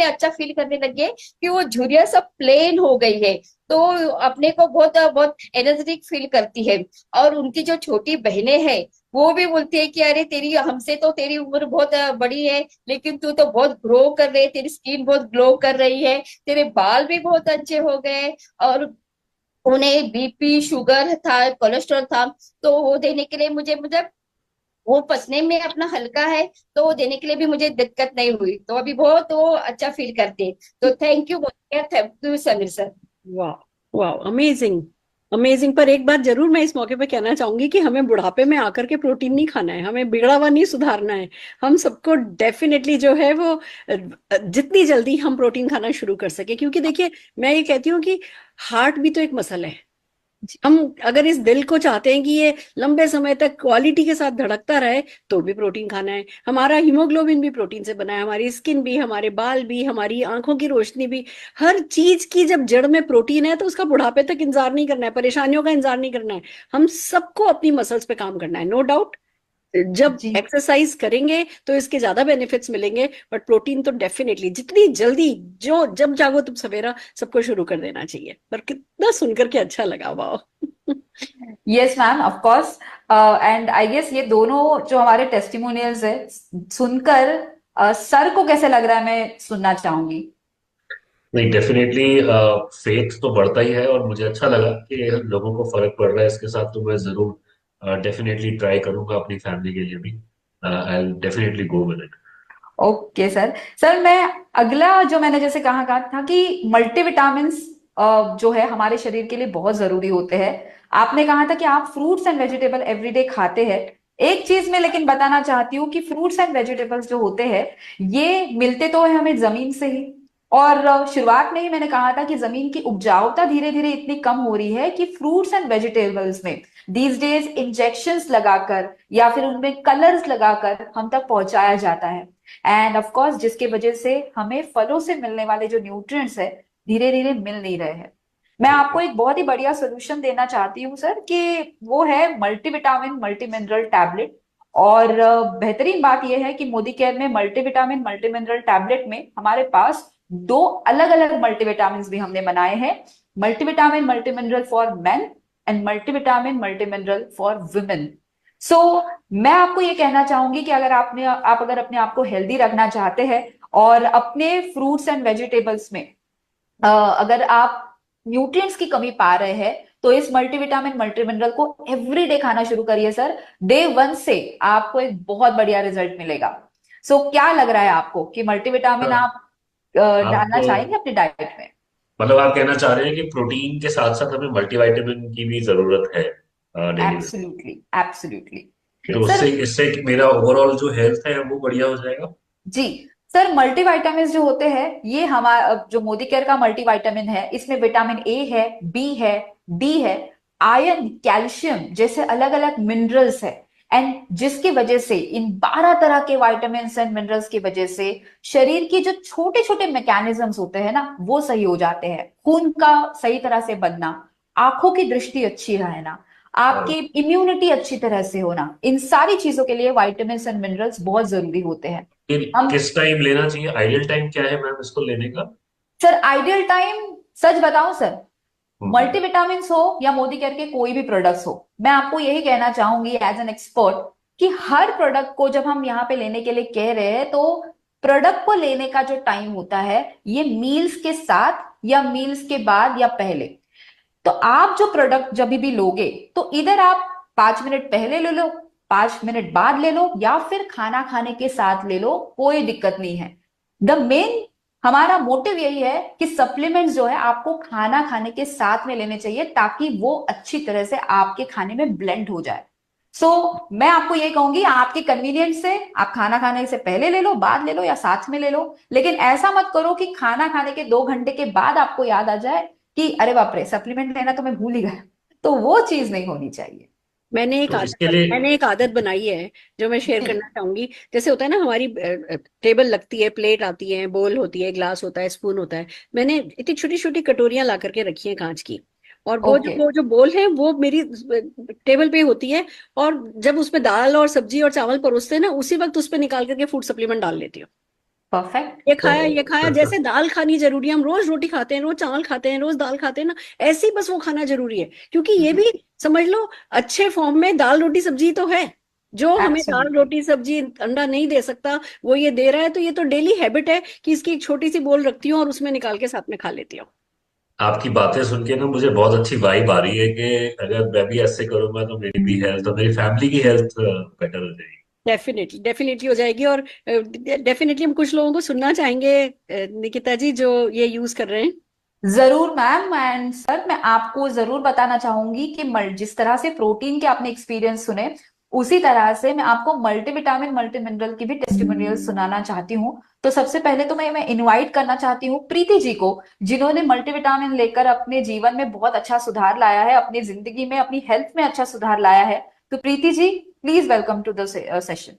अच्छा फील करने लगे कि वो झुर्रियां सब प्लेन हो गई है। तो अपने को बहुत बहुत एनर्जेटिक फील करती है। और उनकी जो छोटी बहनें हैं वो भी बोलती है कि अरे तेरी हमसे तो तेरी उम्र बहुत बड़ी है, लेकिन तू तो बहुत ग्रो कर रही है, तेरी स्किन बहुत ग्लो कर रही है, तेरे बाल भी बहुत अच्छे हो गए। और उन्हें बीपी शुगर था, कोलेस्ट्रॉल था, तो वो देने के लिए मुझे मुझे वो पचने में अपना हल्का है, तो वो देने के लिए भी मुझे दिक्कत नहीं हुई, तो अभी बहुत वो अच्छा फील करते हैं। तो थैंक यू समीर सर। वाह, वाह, अमेजिंग, अमेजिंग। पर एक बात जरूर मैं इस मौके पे कहना चाहूंगी कि हमें बुढ़ापे में आकर के प्रोटीन नहीं खाना है, हमें बिगड़ा हुआ नहीं सुधारना है। हम सबको डेफिनेटली जो है वो जितनी जल्दी हम प्रोटीन खाना शुरू कर सके, क्योंकि देखिए मैं ये कहती हूँ कि हार्ट भी तो एक मसल है। हम अगर इस दिल को चाहते हैं कि ये लंबे समय तक क्वालिटी के साथ धड़कता रहे, तो भी प्रोटीन खाना है। हमारा हीमोग्लोबिन भी प्रोटीन से बना है, हमारी स्किन भी, हमारे बाल भी, हमारी आंखों की रोशनी भी, हर चीज की जब जड़ में प्रोटीन है तो उसका बुढ़ापे तक इंतजार नहीं करना है, परेशानियों का इंतजार नहीं करना है। हम सबको अपनी मसल्स पे काम करना है, नो डाउट। जब जी एक्सरसाइज करेंगे तो इसके ज्यादा बेनिफिट्स मिलेंगे, बट प्रोटीन तो डेफिनेटली जितनी जल्दी, जो जब जागो तुम सवेरा, सबको शुरू कर देना चाहिए। पर कितना सुनकर के अच्छा लगा, वाह। Yes ma'am, of course. And I guess ये दोनों जो हमारे टेस्टिमोनियल्स है सुनकर सर को कैसे लग रहा है मैं सुनना चाहूंगी। नहीं, डेफिनेटली फेथ तो बढ़ता ही है, और मुझे अच्छा लगा कि लोगों को फर्क पड़ रहा है इसके साथ। तो मैं जरूर डेफिनेटली ट्राई करूंगा अपनी फैमिली के लिए भी। I definitely go with it. Okay sir. Sir मैं अगला जो मैंने जैसे कहा था कि मल्टीविटामिन्स जो है हमारे शरीर के लिए बहुत जरूरी होते हैं। आपने कहा था कि आप फ्रूट्स एंड वेजिटेबल एवरीडे खाते हैं। एक चीज मैं लेकिन बताना चाहती हूँ कि फ्रूट्स एंड वेजिटेबल्स जो होते हैं ये मिलते तो है हमें जमीन से ही। और शुरुआत में ही मैंने कहा था कि जमीन की उपजाऊता धीरे धीरे इतनी कम हो रही है कि फ्रूट्स एंड वेजिटेबल्स में दीज डेज इंजेक्शंस लगाकर या फिर उनमें कलर्स लगाकर हम तक पहुंचाया जाता है। एंड ऑफ कोर्स जिसकी वजह से हमें फलों से मिलने वाले जो न्यूट्रिएंट्स है धीरे धीरे मिल नहीं रहे हैं। मैं आपको एक बहुत ही बढ़िया सोल्यूशन देना चाहती हूँ सर कि वो है मल्टीविटामिन मल्टी मिनरल टैबलेट। और बेहतरीन बात यह है कि मोदी केयर में मल्टीविटामिन मल्टी मिनरल टैबलेट में हमारे पास दो अलग अलग मल्टीविटामिन भी हमने बनाए हैं। Multivitamin multi mineral for men and multivitamin multi mineral for women. So मैं आपको ये कहना चाहूंगी कि आप अगर अपने आप को हेल्दी रखना चाहते हैं और अपने फ्रूट्स एंड वेजिटेबल्स में अगर आप न्यूट्रिएंट्स की कमी पा रहे हैं तो इस मल्टीविटामिन मल्टी मिनरल को एवरी डे खाना शुरू करिए सर। डे 1 से आपको एक बहुत बढ़िया रिजल्ट मिलेगा। सो क्या लग रहा है आपको कि मल्टीविटामिन आप आप डालना चाहेंगे अपनी डाइट में? मतलब आप कहना चाह रहे हैं कि प्रोटीन के साथ साथ हमें मल्टीविटामिन की भी जरूरत है डेली में? एब्सोल्युटली एब्सोल्युटली तो सर। उससे इससे मेरा ओवरऑल जो हेल्थ है वो बढ़िया हो जाएगा। जी सर, मल्टीविटामिन जो होते हैं ये हमारा जो मोदी केयर का मल्टीविटामिन है इसमें विटामिन ए है, बी है, डी है, आयरन, कैल्शियम जैसे अलग अलग मिनरल्स है। एंड जिसकी वजह से इन 12 तरह के विटामिन एंड मिनरल्स की वजह से शरीर के जो छोटे छोटे मैकेनिज्म्स होते हैं ना वो सही हो जाते हैं। खून का सही तरह से बनना, आंखों की दृष्टि अच्छी रहना, आपकी इम्यूनिटी अच्छी तरह से होना, इन सारी चीजों के लिए विटामिन एंड मिनरल्स बहुत जरूरी होते हैं। फिर हम किस टाइम लेना चाहिए? आइडियल टाइम क्या है मैम इसको लेने का? सर आइडियल टाइम सच बताऊं सर, हम्म। मल्टीविटामिन हो या मोदी केयर के कोई भी प्रोडक्ट्स हो, मैं आपको यही कहना चाहूंगी एज एन एक्सपर्ट कि हर प्रोडक्ट को जब हम यहाँ पे लेने के लिए कह रहे हैं तो प्रोडक्ट को लेने का जो टाइम होता है ये मील्स के साथ या मील्स के बाद या पहले। तो आप जो प्रोडक्ट जब भी लोगे तो इधर आप 5 मिनट पहले ले लो, 5 मिनट बाद ले लो या फिर खाना खाने के साथ ले लो, कोई दिक्कत नहीं है। द मेन हमारा मोटिव यही है कि सप्लीमेंट्स जो है आपको खाना खाने के साथ में लेने चाहिए ताकि वो अच्छी तरह से आपके खाने में ब्लेंड हो जाए। सो मैं आपको ये कहूंगी आपके कन्वीनियंस से आप खाना खाने से पहले ले लो, बाद ले लो या साथ में ले लो, लेकिन ऐसा मत करो कि खाना खाने के 2 घंटे के बाद आपको याद आ जाए कि अरे बाप रे सप्लीमेंट लेना तो मैं भूल ही गया। तो वो चीज नहीं होनी चाहिए। तो इसके लिए मैंने एक आदत बनाई है जो मैं शेयर जी करना चाहूंगी। जैसे होता है ना, हमारी टेबल लगती है, प्लेट आती है, बोल होती है, ग्लास होता है, स्पून होता है। मैंने इतनी छोटी छोटी कटोरियां ला करके रखी हैं कांच की, और ओके वो जो बोल है वो मेरी टेबल पे होती है। और जब उसमें दाल और सब्जी और चावल परोसते हैं ना, उसी वक्त उस पे निकाल करके फूड सप्लीमेंट डाल लेती हूँ। परफेक्ट। ये खाया, जैसे दाल खानी जरूरी है, हम रोज रोटी खाते हैं, रोज चावल खाते हैं, रोज दाल खाते हैं ना, ऐसे ही बस वो खाना जरूरी है। क्योंकि ये भी समझ लो अच्छे फॉर्म में दाल रोटी सब्जी तो है, जो हमें दाल एब्सोल्युटली। रोटी सब्जी अंडा नहीं दे सकता वो ये दे रहा है, तो ये तो डेली हैबिट है कि इसकी एक छोटी सी बोल रखती हूँ और उसमें निकाल के साथ में खा लेती हूँ। आपकी बातें सुन के ना मुझे बहुत अच्छी वाइब आ रही है कि अगर मैं भी ऐसे करूंगा तो मेरी भी हेल्थ और मेरी फैमिली की हेल्थ बेटर हो जाएगी। डेफिनेटली डेफिनेटली हो जाएगी। और डेफिनेटली हम कुछ लोगों को सुनना चाहेंगे, निकिता जी, जो ये यूज कर रहे हैं। जरूर मैम। एंड सर मैं आपको जरूर बताना चाहूंगी कि जिस तरह से प्रोटीन के आपने एक्सपीरियंस सुने, उसी तरह से मैं आपको मल्टीविटामिन मल्टी मिनरल की भी टेस्टिमोनियल सुनाना चाहती हूँ। तो सबसे पहले तो मैं इनवाइट करना चाहती हूँ प्रीति जी को, जिन्होंने मल्टीविटामिन लेकर अपने जीवन में बहुत अच्छा सुधार लाया है, अपनी जिंदगी में अपनी हेल्थ में अच्छा सुधार लाया है। तो Preeti ji, please welcome to the session.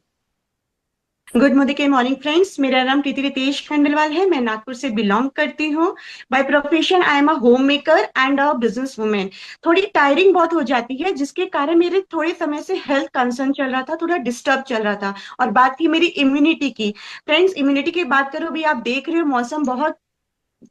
Good morning friends. मेरा नाम प्रीति रितेश खंडेलवाल है। मैं नागपुर से बिलोंग करती हूँ। By profession I am a home maker and a business women. थोड़ी टायरिंग बहुत हो जाती है, जिसके कारण मेरे थोड़े समय से हेल्थ कंसर्न चल रहा था, थोड़ा डिस्टर्ब चल रहा था। और बात थी मेरी इम्यूनिटी की। फ्रेंड्स, इम्यूनिटी की बात करो, भी आप देख रहे हो मौसम बहुत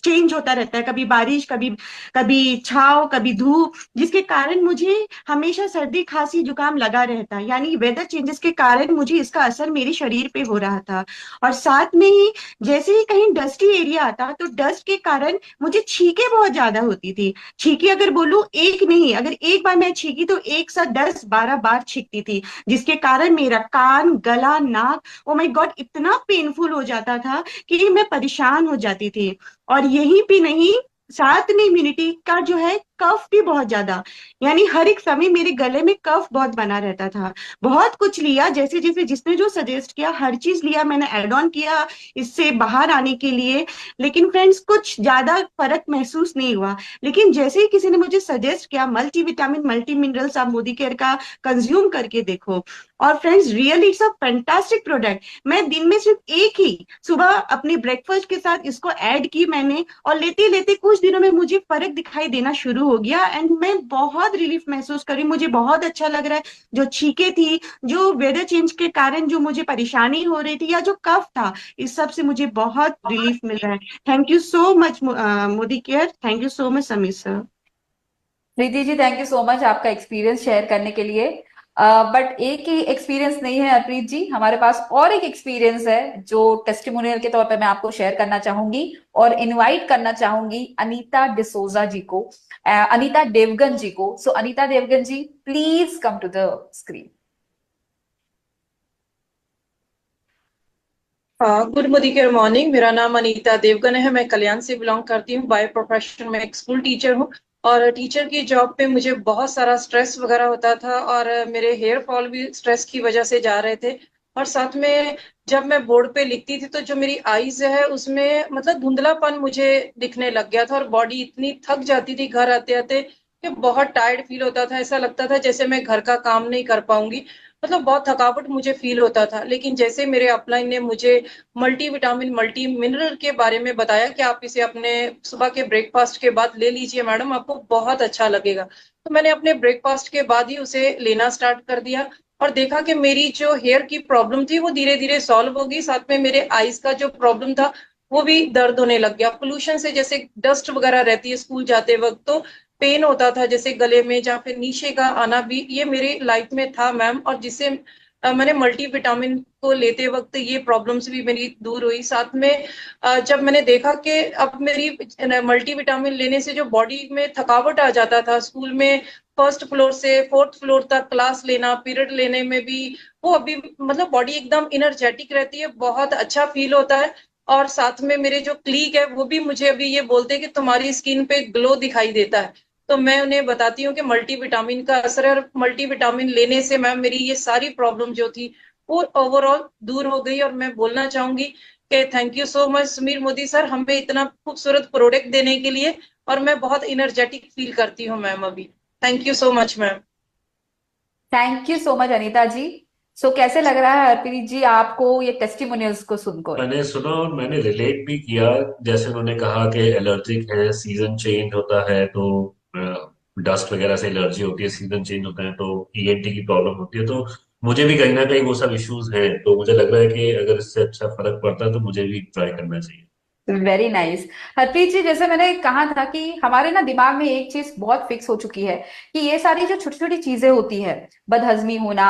चेंज होता रहता है, कभी बारिश, कभी कभी छाव, कभी धूप, जिसके कारण मुझे हमेशा सर्दी खांसी जुकाम लगा रहता है। यानी वेदर चेंजेस के कारण मुझे इसका असर मेरे शरीर पे हो रहा था। और साथ में ही जैसे ही कहीं डस्टी एरिया आता तो डस्ट के कारण मुझे छींके बहुत ज्यादा होती थी। छींके अगर बोलूं, एक नहीं, अगर एक बार मैं छींकी तो एक साथ 10-12 बार छींकती थी, जिसके कारण मेरा कान, गला, नाक, ओ माय गॉड, इतना पेनफुल हो जाता था कि मैं परेशान हो जाती थी। और यही भी नहीं, साथ में इम्यूनिटी का जो है कफ भी बहुत ज्यादा, यानी हर एक समय मेरे गले में कफ बहुत बना रहता था। बहुत कुछ लिया, जैसे जैसे जिसने जो सजेस्ट किया हर चीज लिया, मैंने एड ऑन किया इससे बाहर आने के लिए। लेकिन फ्रेंड्स, कुछ ज्यादा फर्क महसूस नहीं हुआ। लेकिन जैसे ही किसी ने मुझे सजेस्ट किया मल्टी विटामिन मल्टी मिनरल्स, आप मोदी केयर का कंज्यूम करके देखो। और friends, really it's a fantastic product. मैं दिन में सिर्फ एक ही सुबह अपने ब्रेकफास्ट के साथ इसको ऐड की मैंने, और लेते लेते कुछ दिनों में मुझे फर्क दिखाई देना शुरू हो गया एंड मैं बहुत रिलीफ महसूस करी। मुझे बहुत अच्छा लग रहा है। जो छींके थी, जो वेदर चेंज के कारण जो मुझे परेशानी हो रही थी, या जो कफ था, इस सब से मुझे बहुत रिलीफ मिल रहा है। Thank you so much Modicare. Thank you so much Sameer sir. Preeti ji, thank you so much आपका एक्सपीरियंस शेयर करने के लिए। बट एक ही एक्सपीरियंस नहीं है हरप्रीत जी, हमारे पास और एक एक्सपीरियंस है जो टेस्टिमोनियल के तौर पे मैं आपको शेयर करना चाहूंगी और इनवाइट करना चाहूंगी अनीता डिसोजा जी को, अनीता देवगन जी को। So Anita Devgan ji, please come to the screen. Good morning. मेरा नाम अनीता देवगन है। मैं कल्याण से बिलोंग करती हूँ। बाय प्रोफेशन में एक स्कूल टीचर हूँ। और टीचर की जॉब पे मुझे बहुत सारा स्ट्रेस वगैरह होता था, और मेरे हेयर फॉल भी स्ट्रेस की वजह से जा रहे थे। और साथ में जब मैं बोर्ड पे लिखती थी तो जो मेरी आईज है उसमें मतलब धुंधलापन मुझे दिखने लग गया था, और बॉडी इतनी थक जाती थी घर आते आते कि बहुत टायर्ड फील होता था। ऐसा लगता था जैसे मैं घर का काम नहीं कर पाऊंगी, मतलब बहुत थकावट मुझे फील होता था। लेकिन जैसे मेरे अपलाइन ने मुझे मल्टी विटामिन मल्टी मिनरल के बारे में बताया कि आप इसे अपने सुबह के ब्रेकफास्ट के बाद ले लीजिए मैडम, आपको बहुत अच्छा लगेगा, तो मैंने अपने ब्रेकफास्ट के बाद ही उसे लेना स्टार्ट कर दिया। और देखा कि मेरी जो हेयर की प्रॉब्लम थी वो धीरे धीरे सॉल्व होगी। साथ में मेरे आईज का जो प्रॉब्लम था वो भी दर्द होने लग गया। पोल्यूशन से, जैसे डस्ट वगैरह रहती है स्कूल जाते वक्त, तो पेन होता था जैसे गले में, या फिर नीचे का आना भी, ये मेरी लाइफ में था मैम। और जिससे मैंने मल्टी विटामिन को लेते वक्त ये प्रॉब्लम्स भी मेरी दूर हुई। साथ में जब मैंने देखा कि अब मेरी मल्टी विटामिन लेने से जो बॉडी में थकावट आ जाता था, स्कूल में फर्स्ट फ्लोर से फोर्थ फ्लोर तक क्लास लेना, पीरियड लेने में भी, वो अभी मतलब बॉडी एकदम इनर्जेटिक रहती है, बहुत अच्छा फील होता है। और साथ में मेरे जो क्लीग है वो भी मुझे अभी ये बोलते हैं कि तुम्हारी स्किन पे ग्लो दिखाई देता है। तो मैं उन्हें बताती हूँ कि मल्टीविटामिन का असर है, और मल्टीविटामिन लेने से मैम मेरी ये सारी प्रॉब्लम जो थी वो ओवरऑल दूर हो गई। और मैं बोलना चाहूंगी कि thank you so much Sumeer Modi sir, हमें इतना खूबसूरत प्रोडक्ट देने के लिए। और मैं बहुत इनर्जेटिक फील करती हूँ मैम अभी। Thank you so much ma'am. Thank you so much Anita ji. So कैसे लग रहा है हरप्रीत जी आपको ये टेस्टिमोनियल्स को सुनकर? मैंने सुना और मैंने रिलेट भी किया। जैसे उन्होंने कहा कि एलर्जिक है, सीजन चेंज होता है तो डस्ट वगैरह से एलर्जी होती है, सीजन चेंज होता है तो ईएनटी की प्रॉब्लम होती है, तो मुझे भी कहीं ना कहीं वो सब इश्यूज हैं। तो मुझे लग रहा है कि अगर इससे अच्छा फर्क पड़ता है तो मुझे भी ट्राई करना चाहिए। Very nice. हरप्रीत जी, जैसे मैंने कहा था कि हमारे ना दिमाग में एक चीज बहुत फिक्स हो चुकी है कि ये सारी जो छोटी छोटी चीजें होती है, बदहजमी होना,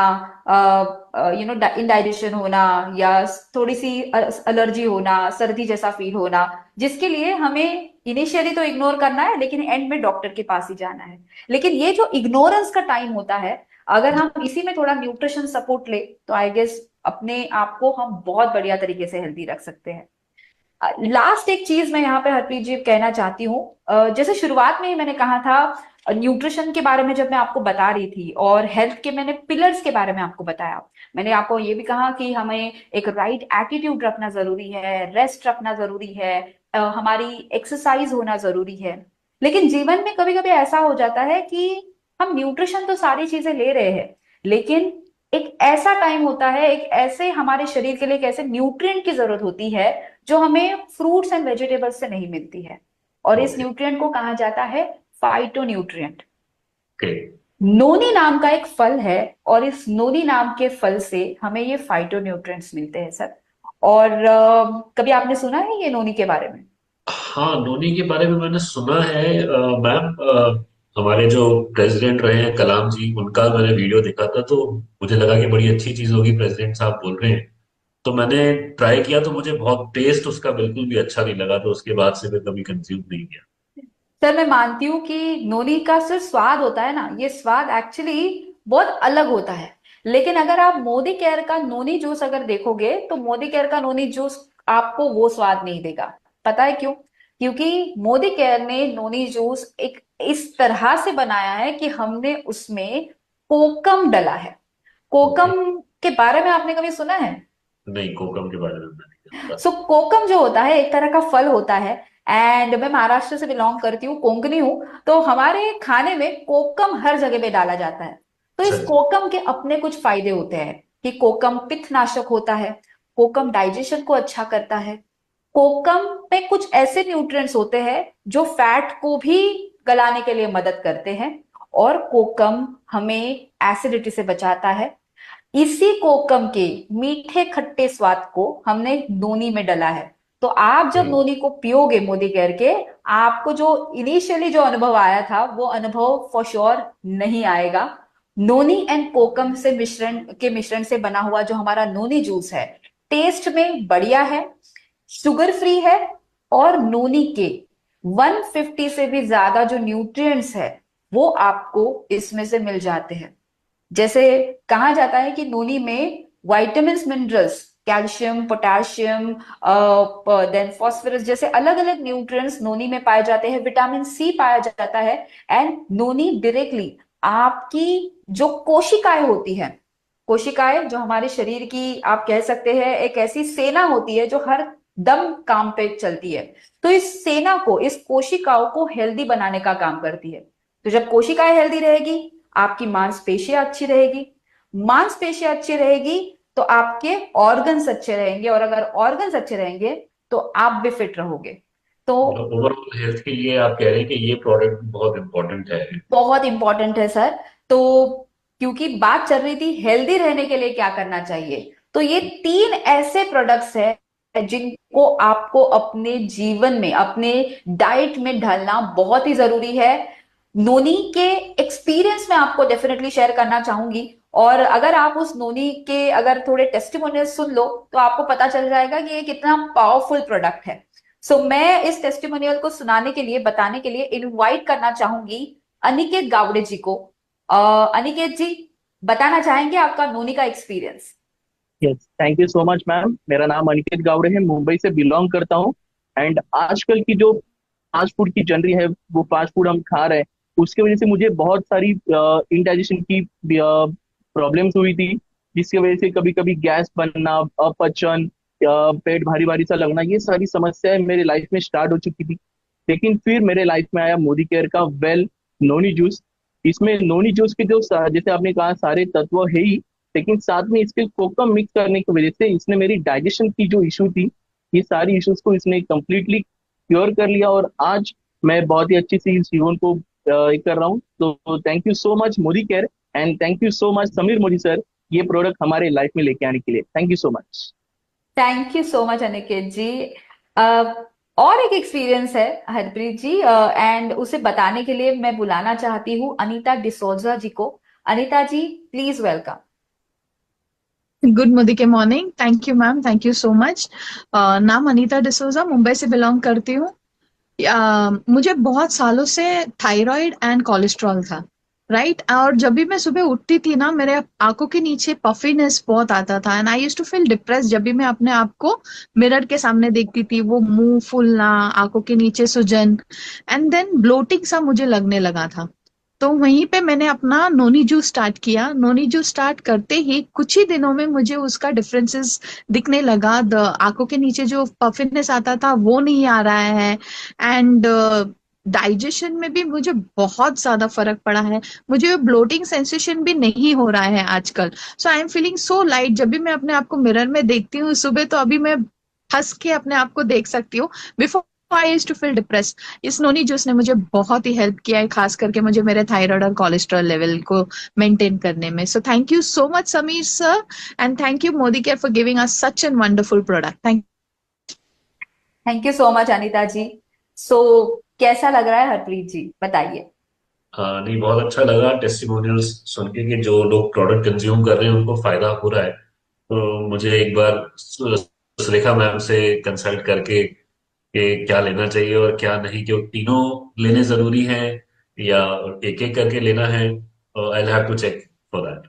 इंडाइजेशन होना या थोड़ी सी एलर्जी होना, सर्दी जैसा फील होना, जिसके लिए हमें इनिशियली तो इग्नोर करना है लेकिन एंड में डॉक्टर के पास ही जाना है। लेकिन ये जो इग्नोरेंस का टाइम होता है, अगर हम इसी में थोड़ा न्यूट्रिशन सपोर्ट ले तो आई गेस अपने आप को हम बहुत बढ़िया तरीके से हेल्दी रख सकते हैं। लास्ट एक चीज मैं यहाँ पे हरप्रीत जी कहना चाहती हूँ। जैसे शुरुआत में ही मैंने कहा था न्यूट्रिशन के बारे में, जब मैं आपको बता रही थी, और हेल्थ के मैंने पिलर्स के बारे में आपको बताया। मैंने आपको ये भी कहा कि हमें एक राइट एटीट्यूड रखना जरूरी है, रेस्ट रखना जरूरी है, हमारी एक्सरसाइज होना जरूरी है। लेकिन जीवन में कभी कभी ऐसा हो जाता है कि हम न्यूट्रिशन तो सारी चीजें ले रहे हैं, लेकिन एक ऐसा टाइम होता है, एक ऐसे हमारे शरीर के लिए एक ऐसे न्यूट्रिएंट की जरूरत होती है जो हमें फ्रूट्स एंड वेजिटेबल्स से नहीं मिलती है, और इस न्यूट्रिएंट को कहा जाता है फाइटो न्यूट्रिएंट। नोनी नाम का एक फल है, और इस नोनी नाम के फल से हमें ये फाइटो न्यूट्रिएंट्स मिलते हैं सर। और कभी आपने सुना है ये नोनी के बारे में? हाँ, नोनी के बारे में मैंने सुना है मैम। हमारे जो प्रेसिडेंट रहे हैं कलाम जी, उनका मैंने वीडियो देखा था, तो मुझे लगा कि बड़ी अच्छी चीज होगी, प्रेसिडेंट साहब बोल रहे हैं। तो मैंने ट्राई किया, तो मुझे बहुत टेस्ट उसका बिल्कुल भी अच्छा नहीं लगा, तो उसके बाद से मैं कभी कंज्यूम नहीं किया। सर मैं मानती हूँ कि नोनी का सिर्फ स्वाद होता है ना, ये स्वाद एक्चुअली बहुत अलग होता है। लेकिन अगर आप मोदी केयर का नोनी जूस अगर देखोगे तो मोदी केयर का नोनी जूस आपको वो स्वाद नहीं देगा। पता है क्यों? क्योंकि मोदी केयर ने नोनी जूस एक इस तरह से बनाया है कि हमने उसमें कोकम डला है। ओके। कोकम के बारे में आपने कभी सुना है? नहीं, कोकम के बारे में मैं नहीं जानता। सो कोकम जो होता है एक तरह का फल होता है, एंड मैं महाराष्ट्र से बिलोंग करती हूँ, कोंकणी हूँ, तो हमारे खाने में कोकम हर जगह पे डाला जाता है। तो अच्छा इस जी। कोकम के अपने कुछ फायदे होते हैं कि कोकम पित्त नाशक होता है, कोकम डाइजेशन को अच्छा करता है, कोकम में कुछ ऐसे न्यूट्रिएंट्स होते हैं जो फैट को भी गलाने के लिए मदद करते हैं, और कोकम हमें एसिडिटी से बचाता है। इसी कोकम के मीठे खट्टे स्वाद को हमने नोनी में डला है। तो आप जब नोनी को पियोगे मोदी केयर के, आपको जो इनिशियली जो अनुभव आया था वो अनुभव फॉर श्योर नहीं आएगा। नोनी एंड कोकम से मिश्रण से बना हुआ जो हमारा नोनी जूस है, टेस्ट में बढ़िया है, शुगर फ्री है, और नोनी के 150 से भी ज्यादा जो न्यूट्रिएंट्स है वो आपको इसमें से मिल जाते हैं। जैसे कहा जाता है कि नोनी में vitamins, minerals, calcium, potassium, then phosphorus जैसे अलग अलग न्यूट्रिएंट्स नोनी में पाए जाते हैं, विटामिन सी पाया जाता है। एंड नोनी डायरेक्टली आपकी जो कोशिकाएं होती हैं, कोशिकाएं जो हमारे शरीर की आप कह सकते हैं एक ऐसी सेना होती है जो हर दम काम पे चलती है, तो इस सेना को, इस कोशिकाओं को हेल्दी बनाने का काम करती है। तो जब कोशिकाएं हेल्दी रहेगी, आपकी मांसपेशियां अच्छी रहेगी, मांसपेशियां अच्छी रहेगी तो आपके ऑर्गन्स अच्छे रहेंगे, और अगर ऑर्गन्स अच्छे रहेंगे तो आप भी फिट रहोगे। तो ओवरऑल हेल्थ के लिए आप कह रहे हैं कि ये प्रोडक्ट बहुत इंपॉर्टेंट है। बहुत इंपॉर्टेंट है सर। तो क्योंकि बात चल रही थी हेल्दी रहने के लिए क्या करना चाहिए, तो ये 3 ऐसे प्रोडक्ट्स है जिनको आपको अपने जीवन में, अपने डाइट में ढालना बहुत ही जरूरी है। नोनी के एक्सपीरियंस में आपको डेफिनेटली शेयर करना चाहूंगी, और अगर आप उस नोनी के अगर थोड़े टेस्टिमोनियल सुन लो तो आपको पता चल जाएगा कि ये कितना पावरफुल प्रोडक्ट है। सो मैं इस टेस्टिमोनियल को सुनाने के लिए, बताने के लिए इनवाइट करना चाहूंगी अनिकेत गावड़े जी को। अनिकेत जी, बताना चाहेंगे आपका नोनी का experience? Yes, thank you so much ma'am. मेरा नाम अनिकेत गावड़े है, मुंबई से बिलोंग करता हूँ। एंड आजकल की जो फास्ट फूड की जनरी है, वो फास्ट फूड हम खा रहे हैं, उसकी वजह से मुझे बहुत सारी इंडाइजेशन की प्रॉब्लम्स हुई थी, जिसकी वजह से कभी कभी गैस बनना, अपचन, पेट भारी भारी सा लगना, ये सारी समस्याएं मेरे लाइफ में स्टार्ट हो चुकी थी। लेकिन फिर मेरे लाइफ में आया मोदी केयर का वेल नोनी जूस। इसमें नोनी जूस के जो जैसे आपने कहा सारे तत्व है ही, लेकिन साथ में इसके कोकम मिक्स करने की वजह से इसने मेरी डाइजेशन की जो इशू थी, ये सारी इश्यूज को इसने कंप्लीटली क्योर कर लिया, और आज मैं बहुत ही अच्छी सी इस जीवन को कर रहा हूँ। तो thank you so much Modicare, and thank you so much Sameer Modi sir, ये प्रोडक्ट हमारे लाइफ में लेके आने के लिए। Thank you so much. Thank you so much Aniket ji. और एक एक्सपीरियंस है हरप्रीत जी, एंड उसे बताने के लिए मैं बुलाना चाहती हूँ अनीता डिसोजा जी को। Anita ji, please welcome. Good Modi morning. Thank you ma'am, thank you so much. नाम अनीता डिसोजा, मुंबई से बिलोंग करती हूँ। मुझे बहुत सालों से थायराइड एंड कोलेस्ट्रॉल था, राइट। और जब भी मैं सुबह उठती थी ना, मेरे आंखों के नीचे पफीनेस बहुत आता था and I use to feel depress. जब भी मैं अपने आप को मिरर के सामने देखती थी, वो मुंह फूलना, आंखों के नीचे सूजन एंड देन ब्लोटिंग सा मुझे लगने लगा था। तो वहीं पे मैंने अपना नोनी जूस स्टार्ट किया। नोनी जूस स्टार्ट करते ही कुछ ही दिनों में मुझे उसका डिफरेंसेस दिखने लगा। आंखों के नीचे जो पफिनेस आता था वो नहीं आ रहा है एंड डाइजेशन में भी मुझे बहुत ज्यादा फर्क पड़ा है। मुझे ब्लोटिंग सेंसेशन भी नहीं हो रहा है आजकल। So I am feeling so light. जब भी मैं अपने आप को मिरर में देखती हूँ सुबह, तो अभी मैं हंस के अपने आप को देख सकती हूँ। Before I used to feel depress. इस नोनी जूस ने मुझे बहुत ही हेल्प किया है, खास करके मुझे मेरे थायराइड और कोलेस्ट्रॉल लेवल को मेंटेन करने में। So thank you so much Sameer sir, and thank you Modicare for giving us such an wonderful product. Thank you so much Anita ji. So कैसा लग रहा है हरप्रीत जी, बताइए। नहीं, बहुत अच्छा लगा टेस्टिमोनियल्स सुन के कि जो लोग प्रोडक्ट कंज्यूम कर रहे हैं उनको फायदा हो रहा है। तो मुझे एक बार सुलेखा मैम से कंसल्ट करके कि क्या लेना चाहिए और क्या नहीं, कि वो तीनों लेने जरूरी हैं या एक एक करके लेना है। I have to check for that.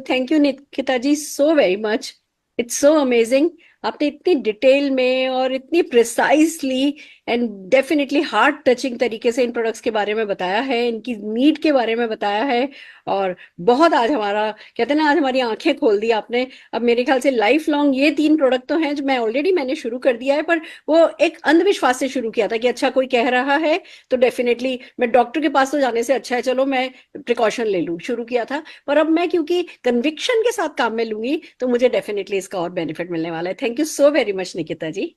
Thank you Nikita ji so very much. It's so amazing. आपने इतनी डिटेल में और इतनी precisely and definitely heart touching तरीके से इन प्रोडक्ट्स के बारे में बताया है, इनकी नीड के बारे में बताया है। और बहुत आज हमारा कहते हैं ना, आज हमारी आंखें खोल दी आपने। अब मेरे ख्याल से लाइफ लॉन्ग ये 3 प्रोडक्ट तो हैं जो मैंने शुरू कर दिया है, पर वो एक अंधविश्वास से शुरू किया था कि अच्छा कोई कह रहा है तो डेफिनेटली मैं डॉक्टर के पास तो जाने से अच्छा है चलो मैं प्रिकॉशन ले लूं, शुरू किया था। पर अब मैं क्योंकि कन्विक्शन के साथ काम में लूंगी तो मुझे डेफिनेटली इसका और बेनिफिट मिलने वाला है। Thank you so very much Nikita ji.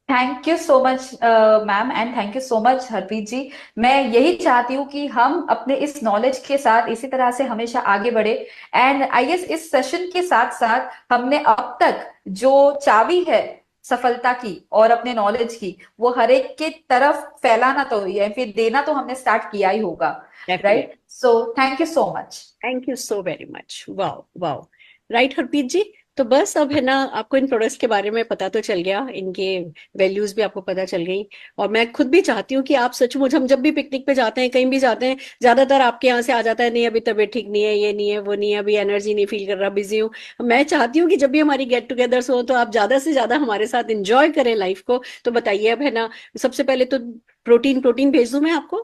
Thank you so much ma'am, and thank you so much Harpreet ji. मैं यही चाहती हूँ कि हम अपने इस नॉलेज के साथ इसी तरह से हमेशा आगे बढ़े। एंड आई गेस इस सेशन के साथ साथ हमने अब तक जो चाबी है सफलता की और अपने नॉलेज की, वो हर एक के तरफ फैलाना तो या फिर देना तो हमने स्टार्ट किया ही होगा, right. So thank you so much. Thank you so very much. Wow wow. Right Harpreet ji. तो बस अब है ना, आपको इन प्रोडक्ट्स के बारे में पता तो चल गया, इनके वैल्यूज भी आपको पता चल गई। और मैं खुद भी चाहती हूँ कि आप सचमुच, हम जब भी पिकनिक पे जाते हैं, कहीं भी जाते हैं, ज्यादातर आपके यहाँ से आ जाता है नहीं अभी तबीयत ठीक नहीं है, ये नहीं है, वो नहीं है, अभी एनर्जी नहीं फील कर रहा, बिजी हूँ। मैं चाहती हूँ कि जब भी हमारी गेट टुगेदर्स हो तो आप ज्यादा से ज्यादा हमारे साथ इंजॉय करें लाइफ को। तो बताइए अब है ना, सबसे पहले तो प्रोटीन प्रोटीन भेज दूं मैं आपको।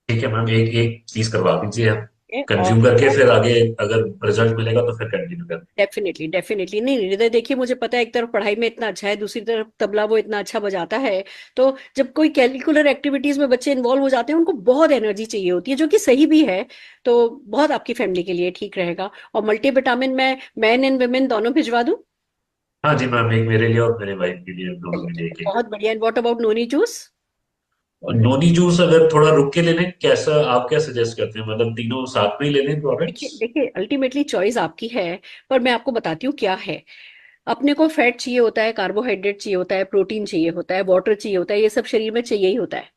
ठीक है मैम, एक एक चीज करवा दीजिए आप और कंज्यूम करके, फिर आगे अगर रिजल्ट मिलेगा तो फिर कंटिन्यू कर। Definitely definitely. नहीं हृदय, देखिए मुझे पता है एक तरफ पढ़ाई में इतना अच्छा है, दूसरी तरफ तबला वो इतना अच्छा बजाता है। तो जब कोई कैरिकुलर एक्टिविटीज में बच्चे इन्वॉल्व हो जाते हैं, उनको बहुत एनर्जी चाहिए होती है, जो कि सही भी है। तो बहुत आपकी फैमिली के लिए ठीक रहेगा। और मल्टीविटामिन मैं मैन एंड वुमेन दोनों भिजवा दूं? हाँ जी मैम, एक मेरे लिए और मेरे वाइफ के लिए, दोनों के लिए एक एक। बहुत बढ़िया। And what about noni juice? और नोनी जूस अगर थोड़ा रुक के ले लें, कैसा आप क्या सजेस्ट करते हैं, मतलब तीनों साथ में ही ले लें प्रोडक्ट्स? देखिए देखिए, अल्टीमेटली चॉइस आपकी है, पर मैं आपको बताती हूँ क्या है। अपने को फैट चाहिए होता है, कार्बोहाइड्रेट चाहिए होता है, प्रोटीन चाहिए होता है, वाटर चाहिए होता है, ये सब शरीर में चाहिए ही होता है।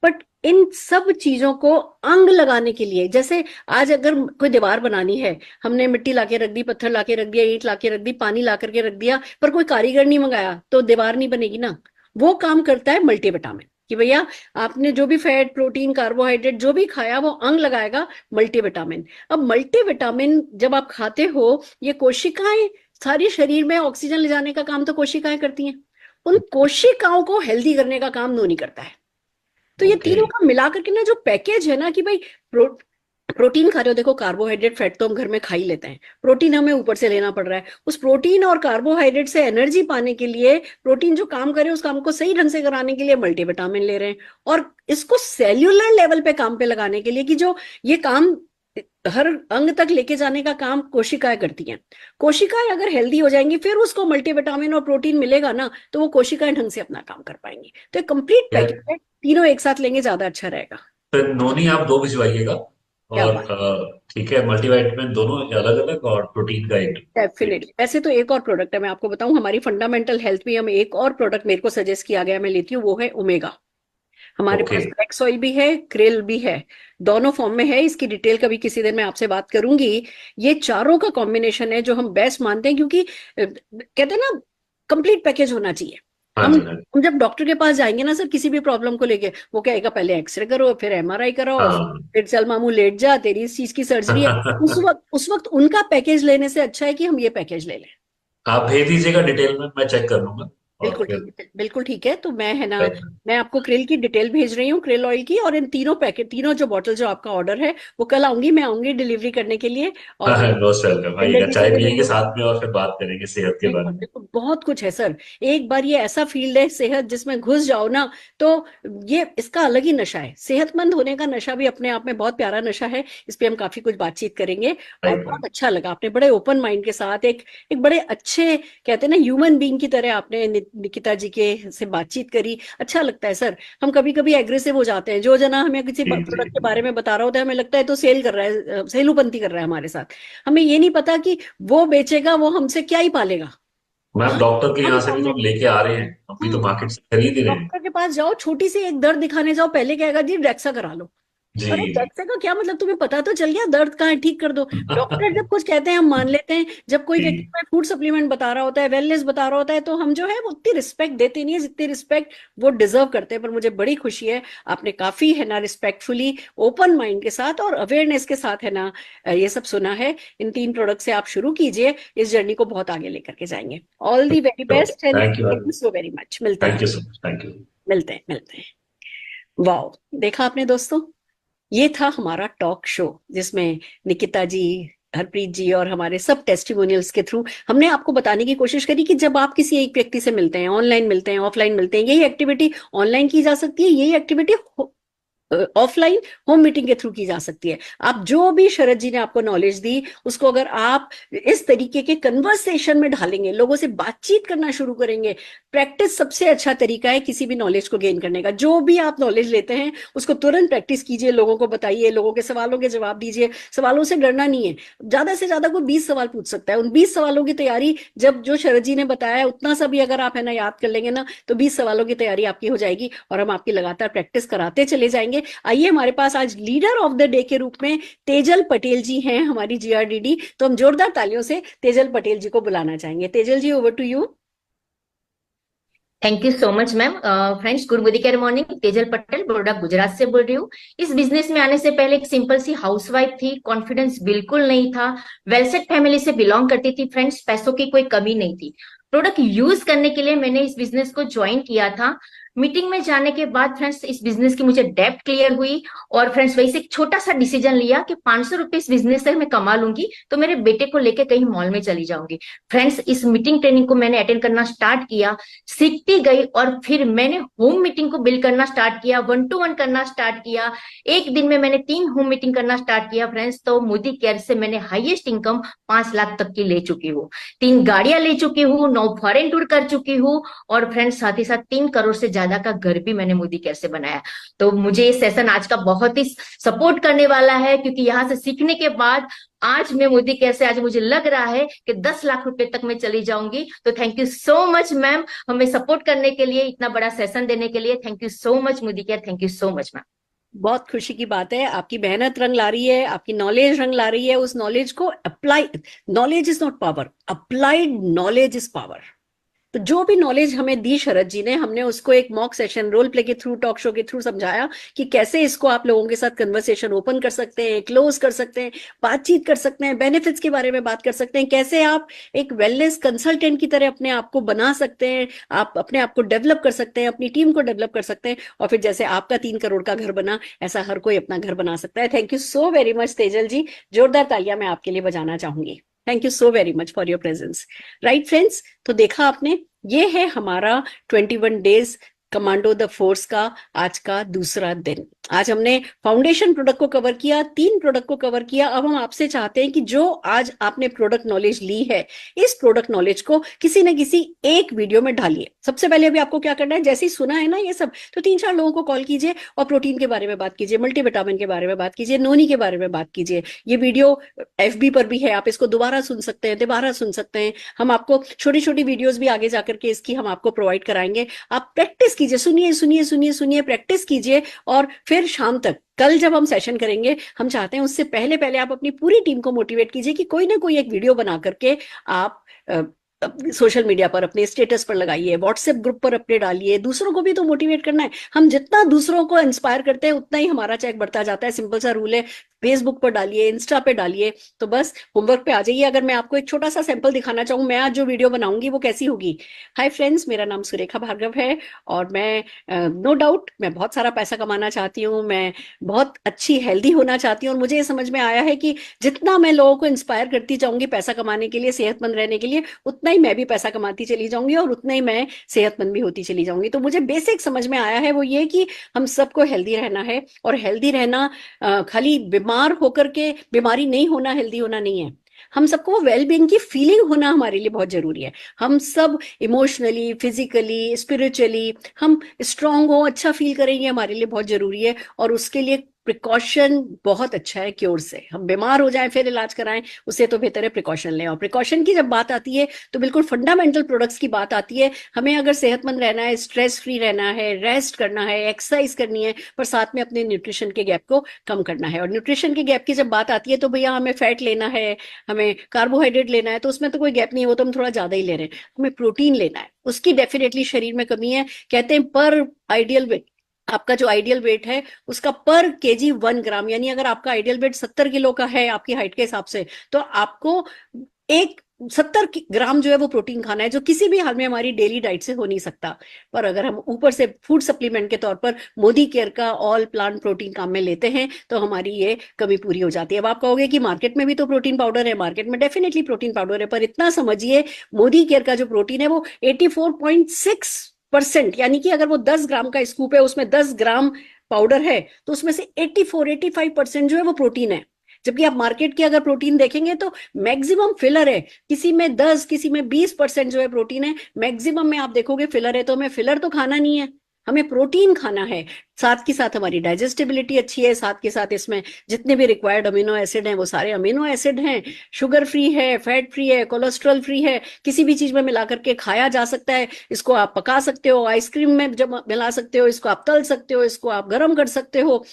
बट इन सब चीजों को अंग लगाने के लिए, जैसे आज अगर कोई दीवार बनानी है, हमने मिट्टी लाके रख दी, पत्थर लाके रख दिया, ईंट लाके रख दी, पानी ला करके रख दिया, पर कोई कारीगर नहीं मंगाया तो दीवार नहीं बनेगी ना। वो काम करता है मल्टीविटामिन कि भैया आपने जो भी फैट प्रोटीन कार्बोहाइड्रेट जो भी खाया वो अंग लगाएगा मल्टीविटामिन। अब मल्टीविटामिन जब आप खाते हो, ये कोशिकाएं, सारी शरीर में ऑक्सीजन ले जाने का काम तो कोशिकाएं करती हैं, उन कोशिकाओं को हेल्दी करने का काम नोनी करता है। तो ये तीनों का मिला करके ना जो पैकेज है ना कि भाई प्रोटीन खा रहे हो, देखो कार्बोहाइड्रेट फैट तो हम घर में खा ही लेते हैं, प्रोटीन हमें ऊपर से लेना पड़ रहा है। उस प्रोटीन और कार्बोहाइड्रेट से एनर्जी पाने के लिए, प्रोटीन जो काम करे उस काम को सही ढंग से कराने के लिए मल्टीविटामिन ले रहे हैं। और इसको सेल्यूलर लेवल पे काम पे लगाने के लिए, कि जो ये काम हर अंग तक लेके जाने का काम कोशिकाएं करती हैं। कोशिकाएं अगर हेल्दी हो जाएंगी, फिर उसको मल्टीविटामिन और प्रोटीन मिलेगा ना, तो वो कोशिकाएं ढंग से अपना काम कर पाएंगी। तो एक कंप्लीट पैकेज है, तीनों एक साथ लेंगे ज्यादा अच्छा रहेगा। फिर नोनी आप 2 भिजवाइएगा, क्या और बात। ठीक है, मल्टीवाइटमिन दोनों अलग अलग, और प्रोटीन का एक। डेफिनेटली। वैसे तो एक और प्रोडक्ट है, मैं आपको बताऊं, हमारी फंडामेंटल हेल्थ में हम एक और प्रोडक्ट मेरे को सजेस्ट किया गया, मैं लेती हूँ, वो है ओमेगा। हमारे ओके। पास फ्लेक्स ऑयल भी है, क्रिल भी है, दोनों फॉर्म में है। इसकी डिटेल कभी किसी दिन मैं आपसे बात करूंगी। ये चारों का कॉम्बिनेशन है जो हम बेस्ट मानते हैं, क्योंकि कहते हैं ना, कंप्लीट पैकेज होना चाहिए। हाँ हम जी, हाँ जी। हम जब डॉक्टर के पास जाएंगे ना सर, किसी भी प्रॉब्लम को लेके, वो कहेगा पहले एक्सरे करो, फिर एमआरआई कराओ, हाँ। फिर चल मामू लेट जा, तेरी इस चीज की सर्जरी है। उस वक्त उनका पैकेज लेने से अच्छा है कि हम ये पैकेज ले लें। आप भेज दीजिएगा डिटेल में, मैं चेक कर लूंगा और बिल्कुल फिर। ठीक है, बिल्कुल ठीक है। तो मैं है ना, राइट। मैं आपको क्रिल की डिटेल भेज रही हूँ, क्रिल ऑयल की, और इन तीनों पैकेट, तीनों जो बॉटल जो आपका ऑर्डर है, वो कल आऊंगी, मैं आऊंगी डिलीवरी करने के लिए। और हाँ, मोस्ट वेलकम आइएगा, जिंदगी से चाय रिलेटेड पियेंगे साथ में और फिर बात करेंगे सेहत के बारे बिल्कुल में। बिल्कुल बहुत कुछ है सर। एक बार ये ऐसा फील्ड है सेहत, जिसमें घुस जाओ ना, तो ये इसका अलग ही नशा है। सेहतमंद होने का नशा भी अपने आप में बहुत प्यारा नशा है। इस पे हम काफी कुछ बातचीत करेंगे। और राइट। बहुत अच्छा लगा, आपने बड़े ओपन माइंड के साथ एक बड़े अच्छे, कहते हैं ना, ह्यूमन बीइंग की तरह आपने निकिता जी के से बातचीत करी। अच्छा लगता है सर। हम कभी कभी एग्रेसिव हो जाते हैं, जो जना हमें किसी जी जी। प्रोडक्ट के बारे में बता रहा होता है, हमें लगता है तो सेल कर रहा है, सेलूपंती कर रहा है हमारे साथ। हमें ये नहीं पता कि वो बेचेगा, वो हमसे क्या ही पालेगा। मैम डॉक्टर के हम यहाँ से भी तो सामने, हम लेके आ रहे हैं, हम भी तो मार्केट से खरीद ही रहे हैं। डॉक्टर के पास जाओ, छोटी सी एक दर्द दिखाने जाओ, पहले कहेगा जी डेक्सा करा लो। जी अरे जी। डेक्सा का क्या मतलब, तुम्हें पता तो चल गया दर्द कहाँ है, ठीक कर दो। डॉक्टर जब कुछ कहते हैं हम मान लेते हैं। जब कोई व्यक्ति जी। हमें फूड सप्लीमेंट बता रहा होता है, वेलनेस बता रहा होता है, तो हम जो है वो उतनी रिस्पेक्ट देते नहीं है जितनी रिस्पेक्ट वो डिजर्व करते हैं। पर मुझे बड़ी खुशी है, आपने काफी है ना रिस्पेक्टफुली, ओपन माइंड के साथ और अवेयरनेस के साथ है ना ये सब सुना है। इन 3 प्रोडक्ट से आप शुरू कीजिए, इस जर्नी को बहुत आगे लेकर के जाएंगे। All the very best and thank you thank ma'am. You so very much. मिलते हैं, thank you so much. Thank you. मिलते हैं, मिलते हैं। वाह, देखा आपने दोस्तों, ये था हमारा टॉक शो, जिसमें निकिता जी, हरप्रीत जी और हमारे सब टेस्टिमोनियल्स के थ्रू हमने आपको बताने की कोशिश करी कि जब आप किसी एक व्यक्ति से मिलते हैं, ऑनलाइन मिलते हैं, ऑफलाइन मिलते हैं, यही एक्टिविटी ऑनलाइन की जा सकती है, यही एक्टिविटी ऑफलाइन होम मीटिंग के थ्रू की जा सकती है। आप जो भी शरद जी ने आपको नॉलेज दी, उसको अगर आप इस तरीके के कन्वर्सेशन में ढालेंगे, लोगों से बातचीत करना शुरू करेंगे, प्रैक्टिस सबसे अच्छा तरीका है किसी भी नॉलेज को गेन करने का। जो भी आप नॉलेज लेते हैं उसको तुरंत प्रैक्टिस कीजिए, लोगों को बताइए, लोगों के सवालों के जवाब दीजिए। सवालों से डरना नहीं है, ज्यादा से ज्यादा कोई 20 सवाल पूछ सकता है। उन 20 सवालों की तैयारी, जब जो शरद जी ने बताया उतना सा भी अगर आप है ना याद कर लेंगे ना, तो 20 सवालों की तैयारी आपकी हो जाएगी और हम आपकी लगातार प्रैक्टिस कराते चले जाएंगे। आइए, हमारे पास आज लीडर ऑफ द डे के रूप में तेजल पटेल जी हैं, हमारी जीआरडीडी। तो हम जोरदार तालियों से तेजल पटेल जी को बुलाना चाहेंगे। Tejal ji, over to you. Thank you so much ma'am. Friends, good Modicare morning. Tejal Patel, Baroda Gujarat से बोल रही हूँ। इस बिजनेस में आने से पहले एक सिंपल सी हाउसवाइफ थी, कॉन्फिडेंस बिल्कुल नहीं था, वेलसेट फैमिली से बिलोंग करती थी। फ्रेंड्स, पैसों की कोई कमी नहीं थी। प्रोडक्ट यूज करने के लिए मैंने इस बिजनेस को ज्वाइन किया था। मीटिंग में जाने के बाद फ्रेंड्स, इस बिजनेस की मुझे डेब्ट क्लियर हुई और फ्रेंड्स वही से एक छोटा सा डिसीजन लिया कि 500 रुपए इस बिजनेस से मैं कमा लूंगी तो मेरे बेटे को लेके कहीं मॉल में चली जाऊंगी। फ्रेंड्स, इस मीटिंग ट्रेनिंग को मैंने अटेंड करना स्टार्ट किया, सीखती गई और फिर मैंने होम मीटिंग को बिल्ड करना स्टार्ट किया, 1 to 1 करना स्टार्ट किया। एक दिन में मैंने 3 होम मीटिंग करना स्टार्ट किया फ्रेंड्स। तो मोदी केयर से मैंने हाईएस्ट इनकम 5 लाख तक की ले चुकी हूँ, 3 गाड़ियां ले चुकी हूँ, 9 फॉरेन टूर कर चुकी हूँ और फ्रेंड्स साथ ही साथ 3 करोड़ से ज्यादा का घर भी मैंने मोदी केयर से बनाया। तो मुझे ये सेशन आज का बहुत ही सपोर्ट करने वाला है, क्योंकि यहाँ से सीखने के बाद आज मैं मोदी केयर से, आज मुझे लग रहा है कि 10 लाख रुपए तक मैं चली जाऊंगी। तो thank you so much ma'am, हमें सपोर्ट करने के लिए, इतना बड़ा सेशन देने के लिए। Thank you so much Modicare, thank you so much ma'am. बहुत खुशी की बात है, आपकी मेहनत रंग ला रही है, आपकी नॉलेज रंग ला रही है। उस नॉलेज को apply, knowledge is not power, applied knowledge is power. तो जो भी नॉलेज हमें दी शरद जी ने, हमने उसको एक मॉक सेशन, रोल प्ले के थ्रू, टॉक शो के थ्रू समझाया कि कैसे इसको आप लोगों के साथ कन्वर्सेशन ओपन कर सकते हैं, क्लोज कर सकते हैं, बातचीत कर सकते हैं, बेनिफिट्स के बारे में बात कर सकते हैं, कैसे आप एक वेलनेस कंसल्टेंट की तरह अपने आप को बना सकते हैं, आप अपने आप को डेवलप कर सकते हैं, अपनी टीम को डेवलप कर सकते हैं। और फिर जैसे आपका 3 करोड़ का घर बना, ऐसा हर कोई अपना घर बना सकता है। Thank you so very much Tejal ji, जोरदार तालियां मैं आपके लिए बजाना चाहूंगी। Thank you so very much for your presence. Right friends, तो देखा आपने, ये है हमारा 21 डेज कमांडो द फोर्स का आज का दूसरा दिन। आज हमने फाउंडेशन प्रोडक्ट को कवर किया, 3 प्रोडक्ट को कवर किया। अब हम आपसे चाहते हैं कि जो आज आपने प्रोडक्ट नॉलेज ली है, इस प्रोडक्ट नॉलेज को किसी न किसी एक वीडियो में ढालिए। सबसे पहले अभी आपको क्या करना है, जैसे ही सुना है ना ये सब, तो 3-4 लोगों को कॉल कीजिए और प्रोटीन के बारे में बात कीजिए, मल्टीविटामिन के बारे में बात कीजिए, नोनी के बारे में बात कीजिए। ये वीडियो FB पर भी है, आप इसको दोबारा सुन सकते हैं, दोबारा सुन सकते हैं। हम आपको छोटी छोटी वीडियोज भी आगे जाकर के इसकी हम आपको प्रोवाइड कराएंगे। आप प्रैक्टिस कीजिए, सुनिए सुनिए सुनिए सुनिए, प्रैक्टिस कीजिए, और फिर शाम तक, कल जब हम सेशन करेंगे, हम चाहते हैं उससे पहले पहले आप अपनी पूरी टीम को मोटिवेट कीजिए कि कोई ना कोई एक वीडियो बना करके आप सोशल मीडिया पर अपने स्टेटस पर लगाइए, व्हाट्सएप ग्रुप पर अपने डालिए, दूसरों को भी तो मोटिवेट करना है। हम जितना दूसरों को इंस्पायर करते हैं उतना ही हमारा चेक बढ़ता जाता है, सिंपल सा रूल है। फेसबुक पर डालिए, इंस्टा पे डालिए। तो बस होमवर्क पे आ जाइए। अगर मैं आपको एक छोटा सा सैंपल दिखाना चाहूँ, मैं आज जो वीडियो बनाऊंगी वो कैसी होगी। हाय फ्रेंड्स, मेरा नाम सुरेखा भार्गव है, और मैं नो डाउट मैं बहुत सारा पैसा कमाना चाहती हूँ, मैं बहुत अच्छी हेल्दी होना चाहती हूँ, और मुझे ये समझ में आया है कि जितना मैं लोगों को इंस्पायर करती जाऊंगी पैसा कमाने के लिए, सेहतमंद रहने के लिए, उतना ही मैं भी पैसा कमाती चली जाऊंगी और उतना ही मैं सेहतमंद भी होती चली जाऊंगी। तो मुझे बेसिक समझ में आया है वो ये कि हम सबको हेल्दी रहना है, और हेल्दी रहना खाली बीमार होकर के बीमारी नहीं होना हेल्दी होना नहीं है। हम सबको वेलबींग की फीलिंग होना हमारे लिए बहुत जरूरी है। हम सब इमोशनली, फिजिकली, स्पिरिचुअली हम स्ट्रांग हो, अच्छा फील करेंगे, हमारे लिए बहुत जरूरी है। और उसके लिए प्रिकॉशन बहुत अच्छा है क्योर से। हम बीमार हो जाएं फिर इलाज कराएं, उससे तो बेहतर है प्रिकॉशन लें। और प्रिकॉशन की जब बात आती है तो बिल्कुल फंडामेंटल प्रोडक्ट्स की बात आती है। हमें अगर सेहतमंद रहना है, स्ट्रेस फ्री रहना है, रेस्ट करना है, एक्सरसाइज करनी है, पर साथ में अपने न्यूट्रिशन के गैप को कम करना है। और न्यूट्रिशन के गैप की जब बात आती है तो भैया हमें फैट लेना है, हमें कार्बोहाइड्रेट लेना है, तो उसमें तो कोई गैप नहीं है, वो तो हम थोड़ा ज्यादा ही ले रहे हैं। हमें प्रोटीन लेना है, उसकी डेफिनेटली शरीर में कमी है। कहते हैं पर आइडियल वेट, आपका जो आइडियल वेट है उसका पर केजी 1 ग्राम, यानी अगर आपका आइडियल वेट 70 किलो का है आपकी हाइट के हिसाब से, तो आपको एक 70 ग्राम जो है वो प्रोटीन खाना है, जो किसी भी हाल में हमारी डेली डाइट से हो नहीं सकता। पर अगर हम ऊपर से फूड सप्लीमेंट के तौर पर मोदी केयर का ऑल प्लांट प्रोटीन काम में लेते हैं तो हमारी ये कमी पूरी हो जाती है। अब आप कहोगे कि मार्केट में भी तो प्रोटीन पाउडर है, मार्केट में डेफिनेटली प्रोटीन पाउडर है, पर इतना समझिए मोदी केयर का जो प्रोटीन है वो 84.6%, यानी कि अगर वो 10 ग्राम का स्कूप है उसमें 10 ग्राम पाउडर है तो उसमें से 84-85% जो है वो प्रोटीन है। जबकि आप मार्केट की अगर प्रोटीन देखेंगे तो मैक्सिमम फिलर है, किसी में 10 किसी में 20% जो है प्रोटीन है, मैक्सिमम में आप देखोगे फिलर है। तो हमें फिलर तो खाना नहीं है, हमें प्रोटीन खाना है। साथ के साथ हमारी डाइजेस्टिबिलिटी अच्छी है, साथ के साथ इसमें जितने भी रिक्वायर्ड अमीनो एसिड हैं वो सारे अमीनो एसिड हैं, शुगर फ्री है, फैट फ्री है, कोलेस्ट्रॉल फ्री है, किसी भी चीज में मिला करके खाया जा सकता है। इसको आप पका सकते हो, आइसक्रीम में जब मिला सकते हो, इसको आप तल सकते हो, इसको आप गर्म कर सकते हो।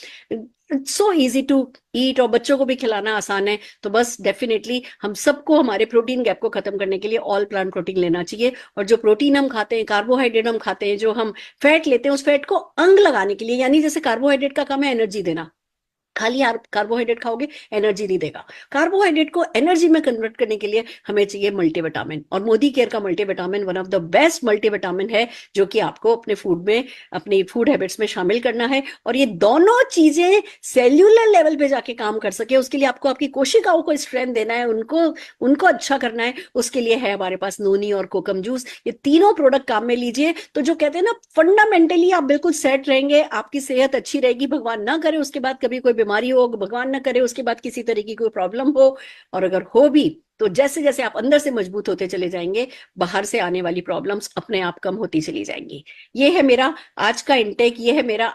It's so easy to eat, और बच्चों को भी खिलाना आसान है। तो बस डेफिनेटली हम सबको हमारे प्रोटीन गैप को खत्म करने के लिए ऑल प्लांट प्रोटीन लेना चाहिए। और जो प्रोटीन हम खाते हैं, कार्बोहाइड्रेट हम खाते हैं, जो हम फैट लेते हैं, उस फैट को अंग लगाने के लिए, यानी जैसे कार्बोहाइड्रेट का काम है एनर्जी देना, खाली आप कार्बोहाइड्रेट खाओगे एनर्जी नहीं देगा। कार्बोहाइड्रेट को एनर्जी में कन्वर्ट करने के लिए हमें चाहिए मल्टीविटामिन, और मोदी केयर का multivitamin one of the best multivitamin है जो कि आपको अपने फूड में, अपनी फूड हैबिट्स में शामिल करना है। और ये दोनों चीजें सेल्यूलर लेवल पे जाके काम कर सके उसके लिए आपको आपकी कोशिकाओं को स्ट्रेंथ देना है, उनको अच्छा करना है। उसके लिए है हमारे पास नोनी और कोकम जूस। ये तीनों प्रोडक्ट काम में लीजिए तो जो कहते हैं ना, फंडामेंटली आप बिल्कुल सेट रहेंगे, आपकी सेहत अच्छी रहेगी। भगवान ना करे उसके बाद कभी कोई बीमारी हो, भगवान ना करे उसके बाद किसी तरह की कोई प्रॉब्लम हो, और अगर हो भी तो जैसे जैसे आप अंदर से मजबूत होते चले जाएंगे, बाहर से आने वाली प्रॉब्लम्स अपने आप कम होती चली जाएंगी। ये है मेरा आज का इंटेक, ये है मेरा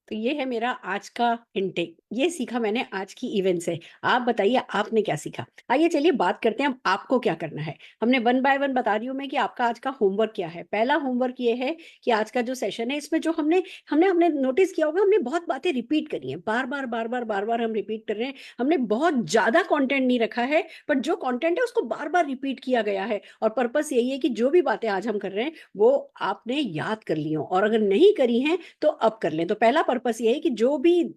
तो ये है मेरा आज का इनटेक, ये सीखा मैंने आज की इवेंट से। आप बताइए आपने क्या सीखा। आइए चलिए बात करते हैं अब आपको क्या करना है। हमने 1 बाय 1 बता रही हूँ मैं कि आपका आज का होमवर्क क्या है। पहला होमवर्क ये है कि आज का जो सेशन है इसमें जो हमने नोटिस किया होगा, हमने बहुत बातें रिपीट करी है, बार बार हम रिपीट कर रहे हैं। हमने बहुत ज्यादा कंटेंट नहीं रखा है, पर जो कंटेंट है उसको बार बार रिपीट किया गया है। और पर्पस यही है कि जो भी बातें आज हम कर रहे हैं वो आपने याद कर ली हो, और अगर नहीं करी हैं तो अब कर लें। तो पहला पर्पस ये है कि जो भी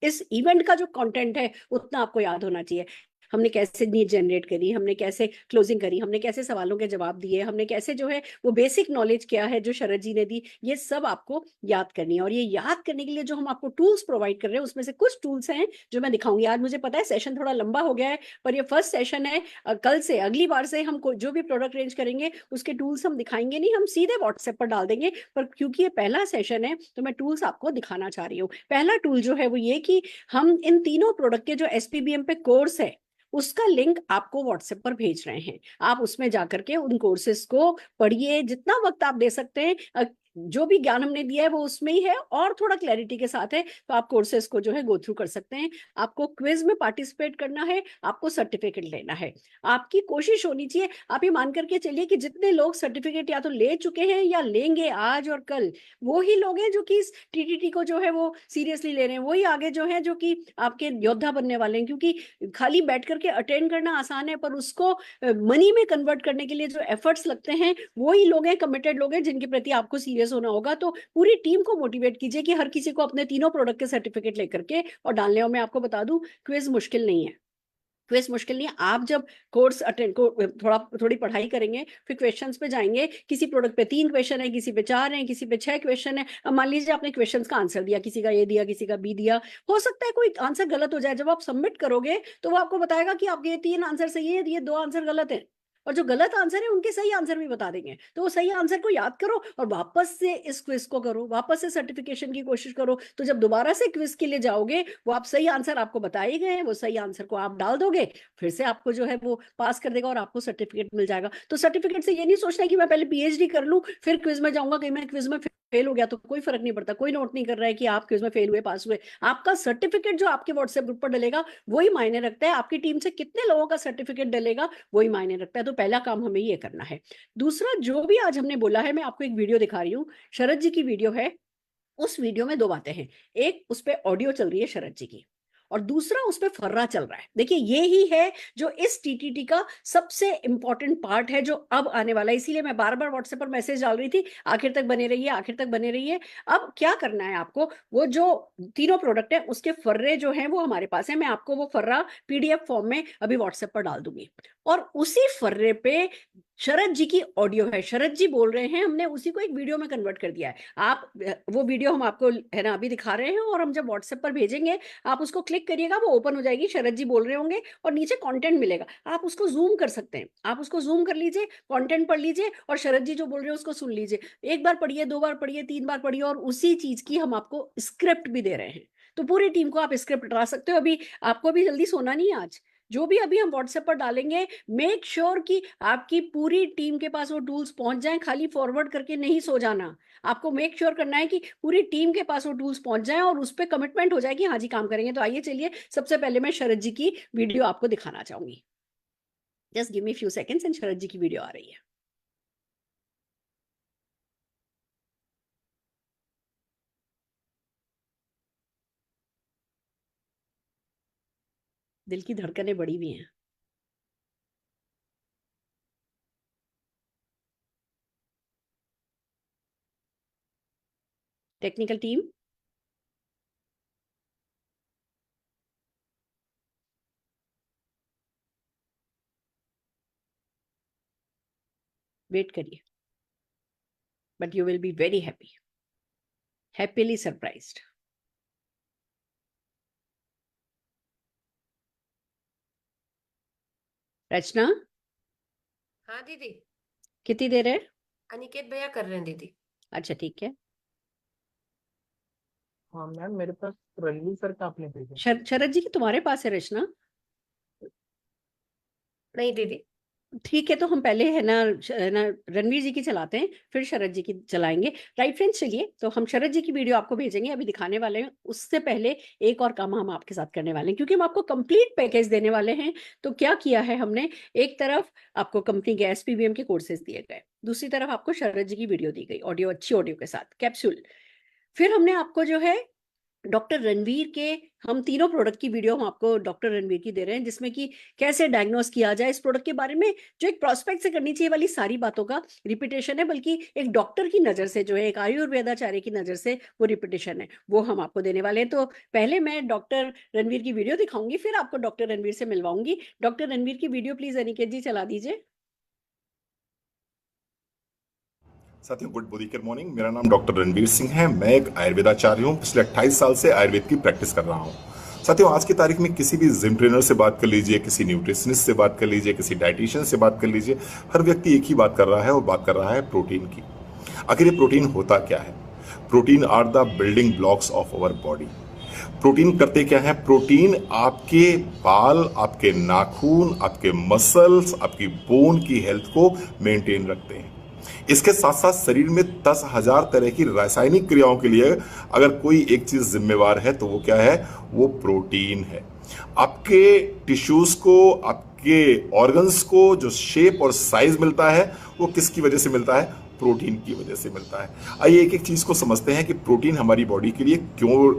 इस इवेंट का जो कंटेंट है उतना आपको याद होना चाहिए। हमने कैसे नीड जनरेट करी, हमने कैसे क्लोजिंग करी, हमने कैसे सवालों के जवाब दिए, हमने कैसे जो है वो बेसिक नॉलेज क्या है जो शरद जी ने दी, ये सब आपको याद करनी है। और ये याद करने के लिए जो हम आपको टूल्स प्रोवाइड कर रहे हैं उसमें से कुछ टूल्स हैं जो मैं दिखाऊंगी। आज मुझे पता है सेशन थोड़ा लंबा हो गया है, पर ये फर्स्ट सेशन है। कल से, अगली बार से हम जो भी प्रोडक्ट रेंज करेंगे उसके टूल्स हम दिखाएंगे नहीं, हम सीधे व्हाट्सएप पर डाल देंगे। पर क्योंकि ये पहला सेशन है तो मैं टूल्स आपको दिखाना चाह रही हूँ। पहला टूल जो है वो ये कि हम इन तीनों प्रोडक्ट के जो SPBM पे कोर्स है उसका लिंक आपको व्हाट्सएप पर भेज रहे हैं। आप उसमें जाकर के उन कोर्सेज को पढ़िए, जितना वक्त आप दे सकते हैं। जो भी ज्ञान हमने दिया है वो उसमें ही है और थोड़ा क्लैरिटी के साथ है, तो आप कोर्सेज को जो है गो थ्रू कर सकते हैं। आपको क्विज में पार्टिसिपेट करना है, आपको सर्टिफिकेट लेना है। आपकी कोशिश होनी चाहिए, आप ये मान करके चलिए कि जितने लोग सर्टिफिकेट या तो ले चुके हैं या लेंगे आज और कल, वो ही लोग हैं जो कि इस टीटीटी को जो है वो सीरियसली ले रहे हैं, वही आगे जो है जो कि आपके योद्धा बनने वाले हैं। क्योंकि खाली बैठ करके अटेंड करना आसान है, पर उसको मनी में कन्वर्ट करने के लिए जो एफर्ट्स लगते हैं वही लोग हैं, कमिटेड लोग हैं, जिनके प्रति आपको सीरियस होना होगा। तो पूरी टीम को मोटिवेट कीजिए कि हर किसी को अपने तीनों प्रोडक्ट के सर्टिफिकेट लेकर के और डालने। और मैं आपको बता दूं, क्विज मुश्किल नहीं है, क्विज मुश्किल नहीं है। आप जब कोर्स अटेंड थोड़ी पढ़ाई करेंगे, फिर क्वेश्चंस पे जाएंगे, किसी प्रोडक्ट पे 3 क्वेश्चन है, किसी पे 4 है, किसी पे 6 क्वेश्चन है। अब मान लीजिए आपने क्वेश्चंस का आंसर दिया, किसी का ए दिया, किसी का बी दिया, हो सकता है कोई आंसर गलत हो जाए। जब आप सबमिट करोगे तो वो आपको बताएगा कि आपके ये 3 आंसर सही है, ये 2 आंसर गलत है, और जो गलत आंसर है उनके सही आंसर भी बता देंगे। तो वो सही आंसर को याद करो और वापस से इस क्विज को करो, वापस से सर्टिफिकेशन की कोशिश करो। तो जब दोबारा से क्विज के लिए जाओगे, वो आप सही आंसर आपको बताए गए हैं, वो सही आंसर को आप डाल दोगे, फिर से आपको जो है वो पास कर देगा और आपको सर्टिफिकेट मिल जाएगा। तो सर्टिफिकेट से ये नहीं सोचना कि मैं पहले पीएचडी कर लूं फिर क्विज में जाऊंगा, कहीं मैं क्विज में फेल हो गया तो कोई फर्क नहीं पड़ता, कोई नोट नहीं कर रहा है कि आप क्विज में फेल हुए पास हुए। आपका सर्टिफिकेट जो आपके व्हाट्सएप ग्रुप पर डलेगा वही मायने रखता है, आपकी टीम से कितने लोगों का सर्टिफिकेट डलेगा वही मायने रखता है। तो पहला काम हमें ये करना है। दूसरा, जो भी आज हमने बोला है, मैं आपको एक वीडियो दिखा रही हूँ, शरद जी की वीडियो है। उस वीडियो में 2 बातें हैं, एक उस पर ऑडियो चल रही है शरद जी की, और दूसरा उस पे फर्रा चल रहा है। देखिए, ये ही है जो इस टीटीटी का सबसे इंपॉर्टेंट पार्ट है, जो अब आने वाला है। इसीलिए मैं बार बार व्हाट्सएप पर मैसेज डाल रही थी, आखिर तक बने रहिए, आखिर तक बने रहिए। अब क्या करना है आपको, वो जो तीनों प्रोडक्ट है उसके फर्रे जो हैं वो हमारे पास है। मैं आपको वो फर्रा पीडीएफ फॉर्म में अभी व्हाट्सएप पर डाल दूंगी, और उसी फर्रे पे शरद जी की ऑडियो है, शरद जी बोल रहे हैं, हमने उसी को एक वीडियो में कन्वर्ट कर दिया है। आप वो वीडियो हम आपको है ना अभी दिखा रहे हैं, और हम जब व्हाट्सएप पर भेजेंगे आप उसको क्लिक करिएगा, वो ओपन हो जाएगी, शरद जी बोल रहे होंगे और नीचे कंटेंट मिलेगा। आप उसको जूम कर सकते हैं, आप उसको जूम कर लीजिए, कंटेंट पढ़ लीजिए और शरद जी जो बोल रहे हैं उसको सुन लीजिए। 1 बार पढ़िए, 2 बार पढ़िए, 3 बार पढ़िए, और उसी चीज की हम आपको स्क्रिप्ट भी दे रहे हैं। तो पूरी टीम को आप स्क्रिप्ट डाल सकते हो। अभी आपको भी जल्दी सोना नहीं है आज, जो भी अभी हम व्हाट्सएप पर डालेंगे, मेक श्योर कि आपकी पूरी टीम के पास वो टूल्स पहुंच जाएं। खाली फॉरवर्ड करके नहीं सो जाना, आपको मेक श्योर करना है कि पूरी टीम के पास वो टूल्स पहुंच जाएं और उस पर कमिटमेंट हो जाए कि हाँ जी काम करेंगे। तो आइए चलिए, सबसे पहले मैं शरद जी की वीडियो आपको दिखाना चाहूंगी। Just give me few seconds and Sharad ji की वीडियो आ रही है। दिल की धड़कनें बड़ी हुई हैं। टेक्निकल टीम, वेट करिए, but you will be very happy, happily surprised. Rachna, हाँ दीदी, कितनी देर है? अनिकेत भैया कर रहे हैं दीदी। अच्छा ठीक है। हाँ मैम, मेरे पास रणवीर सर का आपने भेजा। शरद जी की तुम्हारे पास है रचना? नहीं दीदी। ठीक है, तो हम पहले है ना रणवीर जी की चलाते हैं, फिर शरद जी की चलाएंगे। राइट फ्रेंड्स, चलिए तो हम शरद जी की वीडियो आपको भेजेंगे, अभी दिखाने वाले हैं। उससे पहले एक और काम हम आपके साथ करने वाले हैं, क्योंकि हम आपको कंप्लीट पैकेज देने वाले हैं। तो क्या किया है हमने, एक तरफ आपको कंपनी के एसपीबीएम के कोर्सेज दिए गए, दूसरी तरफ आपको शरद जी की वीडियो दी गई, ऑडियो, अच्छी ऑडियो के साथ कैप्सूल। फिर हमने आपको जो है डॉक्टर रणवीर के, हम तीनों प्रोडक्ट की वीडियो हम आपको डॉक्टर रणवीर की दे रहे हैं, जिसमें कि कैसे डायग्नोस किया जाए इस प्रोडक्ट के बारे में, जो एक प्रोस्पेक्ट से करनी चाहिए वाली सारी बातों का रिपीटेशन है, बल्कि एक डॉक्टर की नजर से जो है, एक आयुर्वेदाचार्य की नजर से वो रिपीटेशन है, वो हम आपको देने वाले हैं। तो पहले मैं डॉक्टर रणवीर की वीडियो दिखाऊंगी, फिर आपको डॉक्टर रणवीर से मिलवाऊंगी। डॉक्टर रणवीर की वीडियो प्लीज अनिकेत जी चला दीजिए। साथियों, गुड गुड मॉर्निंग। मेरा नाम डॉक्टर रणवीर सिंह है। मैं एक आयुर्वेदाचार्य हूँ। पिछले 28 साल से आयुर्वेद की प्रैक्टिस कर रहा हूँ। साथियों, आज की तारीख में किसी भी जिम ट्रेनर से बात कर लीजिए, किसी न्यूट्रिशनिस्ट से बात कर लीजिए, किसी डाइटिशियन से बात कर लीजिए, हर व्यक्ति एक ही बात कर रहा है, और बात कर रहा है प्रोटीन की। आखिर ये प्रोटीन होता क्या है? Protein are the building blocks of our body. Protein करते क्या है? प्रोटीन आपके बाल, आपके नाखून, आपके मसल्स, आपकी बोन की हेल्थ को मेंटेन रखते हैं। इसके साथ साथ शरीर में 10,000 तरह की रासायनिक क्रियाओं के लिए अगर कोई एक चीज जिम्मेवार है तो वो क्या है, वो प्रोटीन है। आपके टिश्यूज को, आपके ऑर्गन्स को जो शेप और साइज मिलता है वो किसकी वजह से मिलता है, प्रोटीन की वजह से मिलता है। आइए एक एक चीज को समझते हैं कि प्रोटीन हमारी बॉडी के लिए क्यों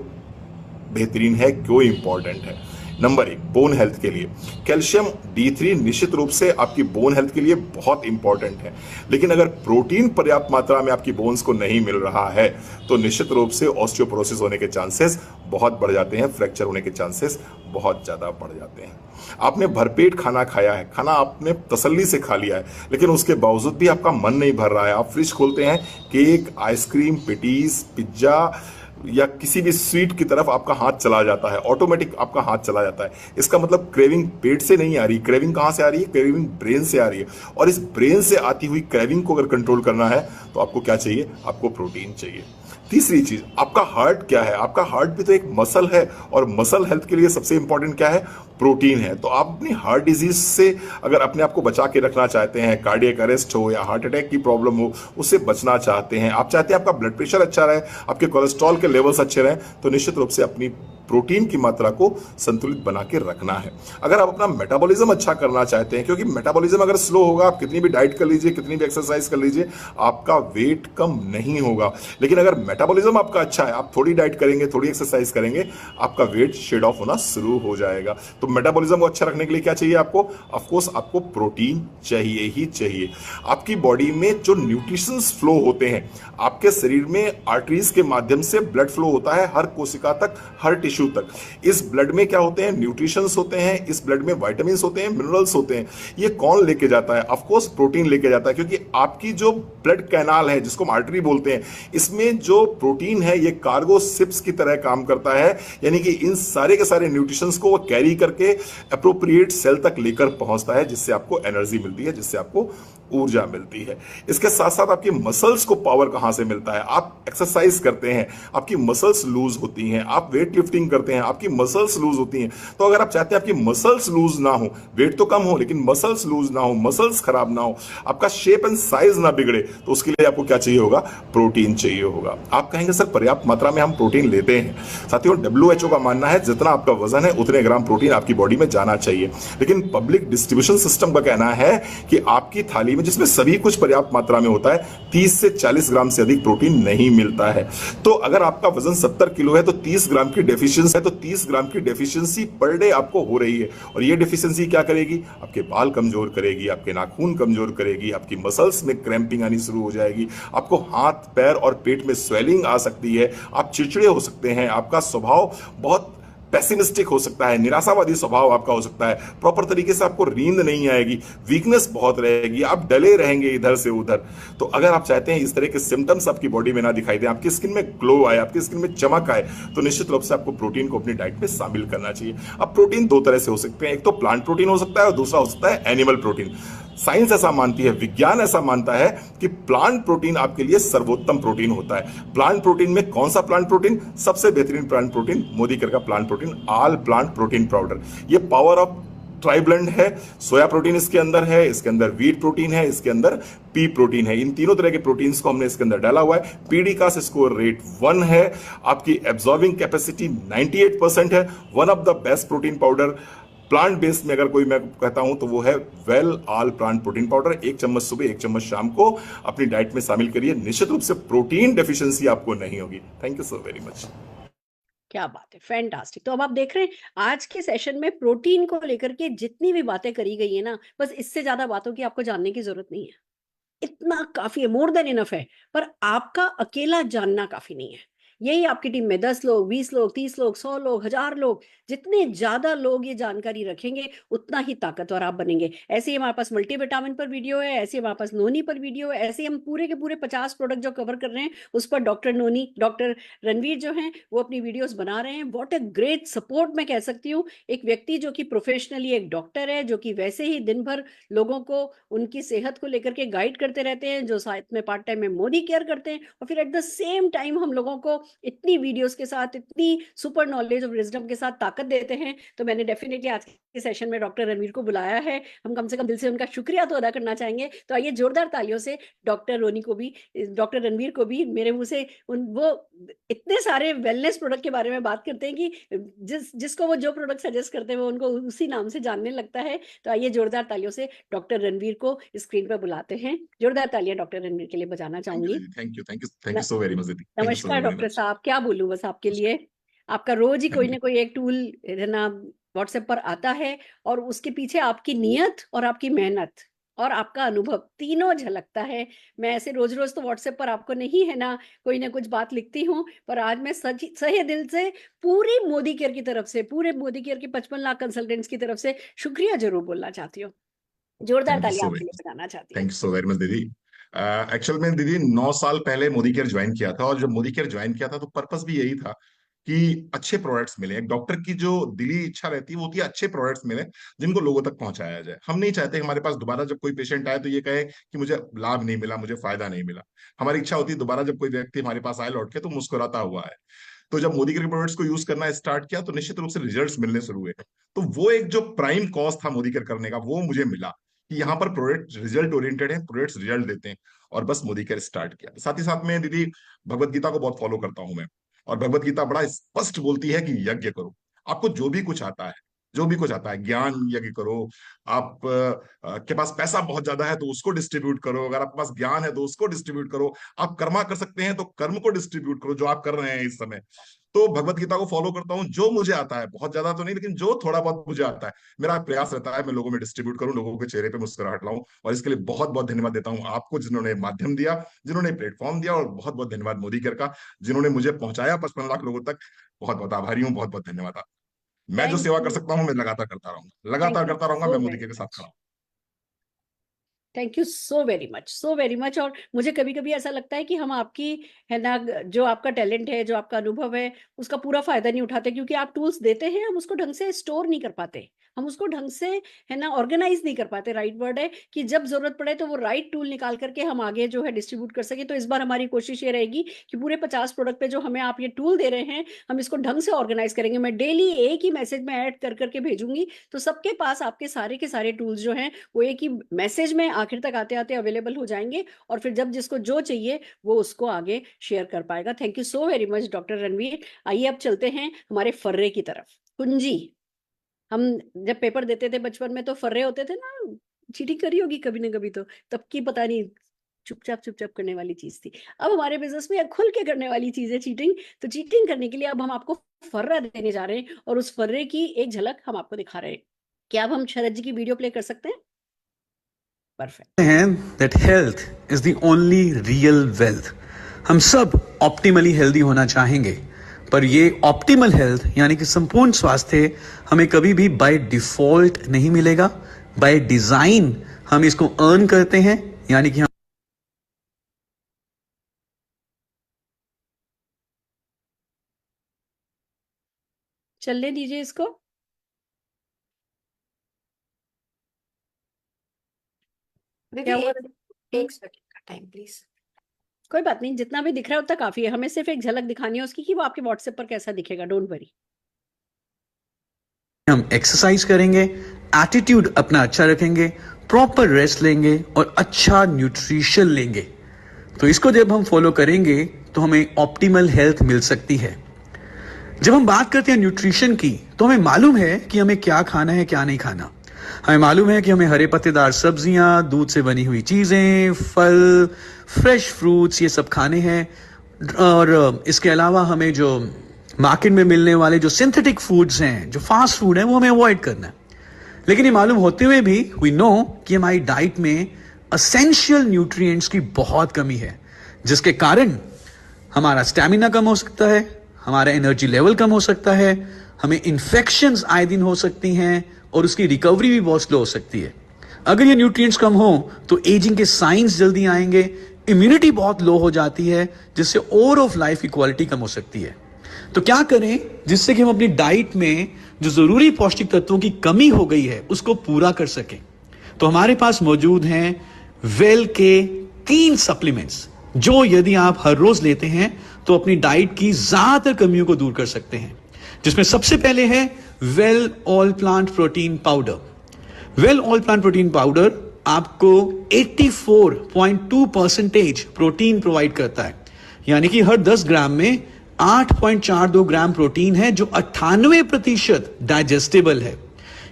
बेहतरीन है, क्यों इंपॉर्टेंट है। नंबर 1, बोन हेल्थ के लिए कैल्शियम D3 निश्चित रूप से आपकी बोन हेल्थ के लिए बहुत इंपॉर्टेंट है, लेकिन अगर प्रोटीन पर्याप्त मात्रा में आपकी बोन्स को नहीं मिल रहा है तो निश्चित रूप से ऑस्टियोपोरोसिस होने के चांसेस बहुत बढ़ जाते हैं, फ्रैक्चर होने के चांसेस बहुत ज्यादा बढ़ जाते हैं। आपने भरपेट खाना खाया है, खाना आपने तसल्ली से खा लिया है, लेकिन उसके बावजूद भी आपका मन नहीं भर रहा है, आप फ्रिज खोलते हैं, केक, आइसक्रीम, पेटीज, पिज्जा या किसी भी स्वीट की तरफ आपका हाथ चला जाता है, ऑटोमेटिक आपका हाथ चला जाता है। इसका मतलब क्रेविंग पेट से नहीं आ रही, क्रेविंग कहां से आ रही है, क्रेविंग ब्रेन से आ रही है। और इस ब्रेन से आती हुई क्रेविंग को अगर कंट्रोल करना है तो आपको क्या चाहिए, आपको प्रोटीन चाहिए। तीसरी चीज, आपका हार्ट क्या है, आपका हार्ट भी तो एक मसल है, और मसल हेल्थ के लिए सबसे इंपॉर्टेंट क्या है, प्रोटीन है। तो आप अपनी हार्ट डिजीज से अगर अपने आप को बचा के रखना चाहते हैं, कार्डियक अरेस्ट हो या हार्ट अटैक की प्रॉब्लम हो, उससे बचना चाहते हैं, आप चाहते हैं आपका ब्लड प्रेशर अच्छा रहे, आपके कोलेस्ट्रॉल के लेवल्स अच्छे रहें, तो निश्चित रूप से अपनी प्रोटीन की मात्रा को संतुलित बना के रखना है। अगर आप अपना मेटाबॉलिज्म अच्छा करना चाहते हैं, क्योंकि मेटाबॉलिज्म अगर स्लो होगा, आप कितनी भी डाइट कर लीजिए, कितनी भी एक्सरसाइज कर लीजिए, आपका वेट कम नहीं होगा। लेकिन अगर मेटाबॉलिज्म आपका अच्छा है, आप थोड़ी डाइट करेंगे, थोड़ी एक्सरसाइज करेंगे, आपका वेट शेड ऑफ होना शुरू हो जाएगा। तो मेटाबॉलिज्म को अच्छा रखने के लिए क्या चाहिए आपको, ऑफकोर्स आपको प्रोटीन चाहिए ही चाहिए। आपकी बॉडी में जो न्यूट्रिशंस फ्लो होते हैं, आपके शरीर में आर्टरीज के माध्यम से ब्लड फ्लो होता है हर कोशिका तक, हर टिश्यू तक। इस ब्लड में क्या होते हैं, न्यूट्रिशंस होते हैं, इस ब्लड में विटामिन्स होते हैं, मिनरल्स होते हैं। ये कौन लेके जाता है, ऑफ कोर्स प्रोटीन लेके जाता है, क्योंकि आपकी जो ब्लड कैनाल है, जिसको हम आर्टरी बोलते हैं, इसमें जो प्रोटीन है ये कार्गो शिप्स की तरह काम करता है, यानी कि इन सारे के सारे न्यूट्रिशंस को वो कैरी करके अप्रोप्रिएट सेल तक लेकर पहुंचता है, जिससे आपको एनर्जी मिलती है, जिससे आपको ऊर्जा मिलती है। इसके साथ साथ आपकी मसल्स को पावर कहां से मिलता है, आप एक्सरसाइज करते हैं, आपकी मसल्स लूज होती हैं, आप वेट लिफ्टिंग करते हैं, आपकी मसल्स लूज होती हैं। तो अगर आप चाहते हैं आपकी मसल्स लूज ना हो, वेट तो कम हो लेकिन मसल्स लूज ना हो, मसल्स खराब ना हो, आपका शेप एंड साइज ना बिगड़े, तो उसके लिए आपको क्या चाहिए होगा, प्रोटीन चाहिए होगा। आप कहेंगे सर पर्याप्त मात्रा में हम प्रोटीन लेते हैं। साथियों, WHO का मानना है जितना आपका वजन है उतने ग्राम प्रोटीन आपकी बॉडी में जाना चाहिए, लेकिन पब्लिक डिस्ट्रीब्यूशन सिस्टम का कहना है कि आपकी थाली में, जिसमें सभी कुछ पर्याप्त मात्रा में होता है, 30 से 40 ग्राम से अधिक प्रोटीन नहीं मिलता है। तो अगर आपका वजन 70 किलो है तो 30 ग्राम की डेफिशिएंसी है, तो 30 ग्राम की डेफिशिएंसी पर डे आपको हो रही है। और ये डेफिशिएंसी क्या करेगी, आपके बाल कमजोर करेगी, आपके नाखून कमजोर करेगी, आपकी मसल्स में क्रैम्पिंग आनी शुरू हो जाएगी, आपको हाथ, पैर और पेट में स्वेलिंग आ सकती है, आप चिड़चिड़े हो सकते हैं, आपका स्वभाव बहुत पेसिमिस्टिक हो सकता है, निराशावादी स्वभाव आपका हो सकता है, प्रॉपर तरीके से आपको नींद नहीं आएगी, वीकनेस बहुत रहेगी, आप डले रहेंगे इधर से उधर। तो अगर आप चाहते हैं इस तरह के सिम्टम्स आपकी बॉडी में ना दिखाई दें, आपकी स्किन में ग्लो आए, आपकी स्किन में चमक आए, तो निश्चित रूप से आपको प्रोटीन को अपनी डाइट में शामिल करना चाहिए। अब प्रोटीन दो तरह से हो सकते हैं, एक तो प्लांट प्रोटीन हो सकता है और दूसरा हो सकता है एनिमल प्रोटीन। साइंस ऐसा मानती है, विज्ञान ऐसा मानता है कि प्लांट प्रोटीन आपके लिए सर्वोत्तम प्रोटीन होता है। प्लांट प्रोटीन में कौन सा प्लांट प्रोटीन, सबसे बेहतरीन प्लांट प्रोटीन मोदीकेयर का plant protein, all plant protein powder. ये पावर ऑफ ट्राइब्लेंड है, सोया प्रोटीन इसके अंदर है, इसके अंदर व्हीट प्रोटीन है, इसके अंदर पी प्रोटीन है। इन तीनों तरह के प्रोटीन्स को हमने इसके अंदर डाला हुआ है। पीडीकास स्कोर रेट 1 है, आपकी एब्जॉर्बिंग कैपेसिटी 98% है। One of the best protein powder plant based में अगर कोई मैं कहता हूं तो वो है well all plant protein powder. 1 चम्मच सुबह, 1 चम्मच शाम को अपनी डाइट में शामिल करिए, निश्चित रूप से प्रोटीन डेफिशिएंसी आपको नहीं होगी। Thank you so very much. क्या बात है, फैंटास्टिक। तो अब आप देख रहे हैं आज के सेशन में प्रोटीन को लेकर के जितनी भी बातें करी गई है ना, बस इससे ज्यादा बातों की आपको जानने की जरूरत नहीं है, इतना काफी है, मोर देन इनफ है। पर आपका अकेला जानना काफी नहीं है। यही आपकी टीम में 10 लोग, 20 लोग, 30 लोग, 100 लोग, 1000 लोग, जितने ज्यादा लोग ये जानकारी रखेंगे उतना ही ताकतवर आप बनेंगे। ऐसे ही हमारे पास मल्टीविटामिन पर वीडियो है, ऐसे हमारे पास नोनी पर वीडियो है, ऐसे हम पूरे के पूरे 50 प्रोडक्ट जो कवर कर रहे हैं उस पर डॉक्टर नोनी, डॉक्टर रणवीर जो हैं वो अपनी वीडियोस बना रहे हैं। व्हाट अ ग्रेट सपोर्ट मैं कह सकती हूँ। एक व्यक्ति जो कि प्रोफेशनली एक डॉक्टर है, जो कि वैसे ही दिन भर लोगों को उनकी सेहत को लेकर के गाइड करते रहते हैं, जो साथ में पार्ट टाइम में मोदी केयर करते हैं, और फिर एट द सेम टाइम हम लोगों को इतनी वीडियोस के साथ, इतनी सुपर नॉलेज और विजडम के साथ ताकत देते हैं। तो मैंने डेफिनेटली आज के के सेशन में डॉक्टर रणवीर को बुलाया है, हम कम से कम दिल से उनका शुक्रिया तो अदा करना चाहेंगे। तो आइए जोरदार तालियों से डॉक्टर रोनी को भी, डॉक्टर रणवीर को भी, मेरे मुंह से वो इतने सारे वेलनेस प्रोडक्ट के बारे में बात करते हैं कि जिसको वो जो प्रोडक्ट सजेस्ट करते हैं वो उनको उसी नाम से जानने लगता है। तो आइए जोरदार तालियों से डॉक्टर रणवीर को स्क्रीन पर बुलाते हैं। जोरदार तालियां डॉक्टर रणवीर के लिए बजाना चाहूंगी। Thank you so very much दीदी। नमस्कार डॉक्टर साहब, क्या बोलूं बस आपके लिए। आपका रोज ही कोई ना कोई एक टूल है ना व्हाट्सएप पर आता है, और उसके पीछे आपकी नीयत और आपकी मेहनत और आपका अनुभव तीनों झलकता है। मैं ऐसे रोज रोज तो व्हाट्सएप पर आपको नहीं है ना कोई ना कुछ बात लिखती हूँ, पर आज मैं सही दिल से पूरी मोदी केयर की तरफ से, पूरे मोदी केयर की 55 लाख कंसल्टेंट्स की तरफ से शुक्रिया जरूर बोलना चाहती हूँ। जोरदार तालियां आपके लिए बजाना चाहती हूँ। Thank you so very much दीदी। एक्चुअल में दीदी 9 साल पहले मोदी केयर ज्वाइन किया था, और जब मोदी केयर ज्वाइन किया था तो पर्पस भी यही था कि अच्छे प्रोडक्ट्स मिले। एक डॉक्टर की जो दिली इच्छा रहती है वो होती है अच्छे प्रोडक्ट्स मिले जिनको लोगों तक पहुंचाया जाए। हम नहीं चाहते हमारे पास दोबारा जब कोई पेशेंट आए तो ये कहे कि मुझे लाभ नहीं मिला, मुझे फायदा नहीं मिला। हमारी इच्छा होती है दोबारा जब कोई व्यक्ति हमारे पास आए लौट के तो मुस्कुराता हुआ है। तो जब मोदी केयर प्रोडक्ट्स को यूज करना स्टार्ट किया तो निश्चित रूप से रिजल्ट्स मिलने शुरू हुए। तो वो एक जो प्राइम कॉज था मोदी केयर करने का, वो मुझे मिला कि यहाँ पर प्रोडक्ट रिजल्ट ओरिएंटेड है, प्रोडक्ट्स रिजल्ट देते हैं, और बस मोदी केयर स्टार्ट किया। साथ ही साथ में दीदी भगवत गीता को बहुत फॉलो करता हूं मैं, और भगवत गीता बड़ा स्पष्ट बोलती है कि यज्ञ करो। आपको जो भी कुछ आता है, जो भी कुछ आता है, ज्ञान यज्ञ करो। आप के पास पैसा बहुत ज्यादा है तो उसको डिस्ट्रीब्यूट करो, अगर आपके पास ज्ञान है तो उसको डिस्ट्रीब्यूट करो। आप कर्मा कर सकते हैं तो कर्म को डिस्ट्रीब्यूट करो, जो आप कर रहे हैं इस समय। तो भगवत गीता को फॉलो करता हूँ, जो मुझे आता है, बहुत ज्यादा तो नहीं लेकिन जो थोड़ा बहुत मुझे आता है, मेरा प्रयास रहता है मैं लोगों में डिस्ट्रीब्यूट करूं, लोगों के चेहरे पे मुस्कुराहट लाऊं। और इसके लिए बहुत बहुत धन्यवाद देता हूं आपको, जिन्होंने माध्यम दिया, जिन्होंने प्लेटफॉर्म दिया, और बहुत बहुत धन्यवाद मोदी केयर का, जिन्होंने मुझे पहुंचाया 55 लाख लोगों तक। बहुत बहुत आभारी हूँ, बहुत बहुत धन्यवाद। मैं जो सेवा कर सकता हूँ मैं लगातार करता रहूंगा, लगातार करता रहूंगा। मैं मोदी केयर के साथ खड़ा हूँ। Thank you so very much. और मुझे कभी कभी ऐसा लगता है कि हम आपकी है ना, जो आपका टैलेंट है, जो आपका अनुभव है, उसका पूरा फायदा नहीं उठाते, क्योंकि आप टूल्स देते हैं, हम उसको ढंग से स्टोर नहीं कर पाते, हम उसको ढंग से है ना ऑर्गेनाइज नहीं कर पाते। राइट वर्ड है कि जब जरूरत पड़े तो वो राइट टूल निकाल करके हम आगे जो है डिस्ट्रीब्यूट कर सके। तो इस बार हमारी कोशिश ये रहेगी कि पूरे 50 प्रोडक्ट पे जो हमें आप ये टूल दे रहे हैं, हम इसको ढंग से ऑर्गेनाइज करेंगे। मैं डेली एक ही मैसेज में ऐड कर करके भेजूंगी, तो सबके पास आपके सारे के सारे टूल्स जो हैं वो एक ही मैसेज में आखिर तक आते आते अवेलेबल हो जाएंगे, और फिर जब जिसको जो चाहिए वो उसको आगे शेयर कर पाएगा। Thank you so very much doctor Ranveer. आइए अब चलते हैं हमारे फर्रे की तरफ। कुंजी, हम जब पेपर देते थे बचपन में तो फर्रे होते थे ना, चीटिंग करी होगी कभी ना कभी, तो तब की पता नहीं चुपचाप करने वाली चीज थी। अब हमारे बिजनेस में खुल के करने वाली चीज है चीटिंग। तो चीटिंग करने के लिए अब हम आपको फर्रा देने जा रहे हैं, और उस फर्रे की एक झलक हम आपको दिखा रहे हैं। क्या अब हम शरद जी की वीडियो प्ले कर सकते हैं? Perfect. that health is the only real wealth. हम सब ऑप्टिमली हेल्दी होना चाहेंगे, पर ये ऑप्टिमल हेल्थ यानी कि संपूर्ण स्वास्थ्य हमें कभी भी बाय डिफॉल्ट नहीं मिलेगा। बाय डिजाइन हम इसको अर्न करते हैं, यानी कि हम चलने दीजिए इसको। दीदी एक सेकंड का टाइम प्लीज। कोई बात नहीं, जितना भी दिख रहा है उतना काफी है। हमें सिर्फ एक झलक दिखानी है उसकी कि वो आपके व्हाट्सएप पर कैसा दिखेगा। Don't worry. हम एक्सरसाइज करेंगे, एटीट्यूड अपना अच्छा रखेंगे, प्रॉपर रेस्ट लेंगे और अच्छा न्यूट्रिशन लेंगे। तो इसको जब हम फॉलो करेंगे तो हमें ऑप्टिमल हेल्थ मिल सकती है। जब हम बात करते हैं न्यूट्रिशन की, तो हमें मालूम है कि हमें क्या खाना है क्या नहीं खाना। हमें मालूम है कि हमें हरे पत्तेदार सब्जियां, दूध से बनी हुई चीजें, फल, फ्रेश फ्रूट्स, ये सब खाने हैं। और इसके अलावा हमें जो मार्केट में मिलने वाले जो सिंथेटिक फूड्स हैं, जो फास्ट फूड है, वो हमें अवॉइड करना है। लेकिन ये मालूम होते हुए भी वी नो कि हमारी डाइट में एसेंशियल न्यूट्रिएंट्स की बहुत कमी है, जिसके कारण हमारा स्टैमिना कम हो सकता है, हमारा एनर्जी लेवल कम हो सकता है, हमें इन्फेक्शंस आए दिन हो सकती हैं, और उसकी रिकवरी भी बहुत स्लो हो सकती है। अगर ये न्यूट्रिएंट्स कम हो तो एजिंग के साइंस जल्दी आएंगे, इम्यूनिटी बहुत लो हो जाती है, जिससे ओवर ऑफ लाइफ की क्वालिटी कम हो सकती है। तो क्या करें जिससे कि हम अपनी डाइट में जो जरूरी पौष्टिक तत्वों की कमी हो गई है उसको पूरा कर सकें। तो हमारे पास मौजूद हैं वेल के 3 सप्लीमेंट्स, जो यदि आप हर रोज लेते हैं तो अपनी डाइट की ज्यादातर कमियों को दूर कर सकते हैं। जिसमें सबसे पहले है well all plant protein powder. Well all plant protein powder आपको 84.2% प्रोटीन प्रोवाइड करता है, यानी कि हर 10 ग्राम में 8.42 ग्राम प्रोटीन है, जो 98% डाइजेस्टेबल है।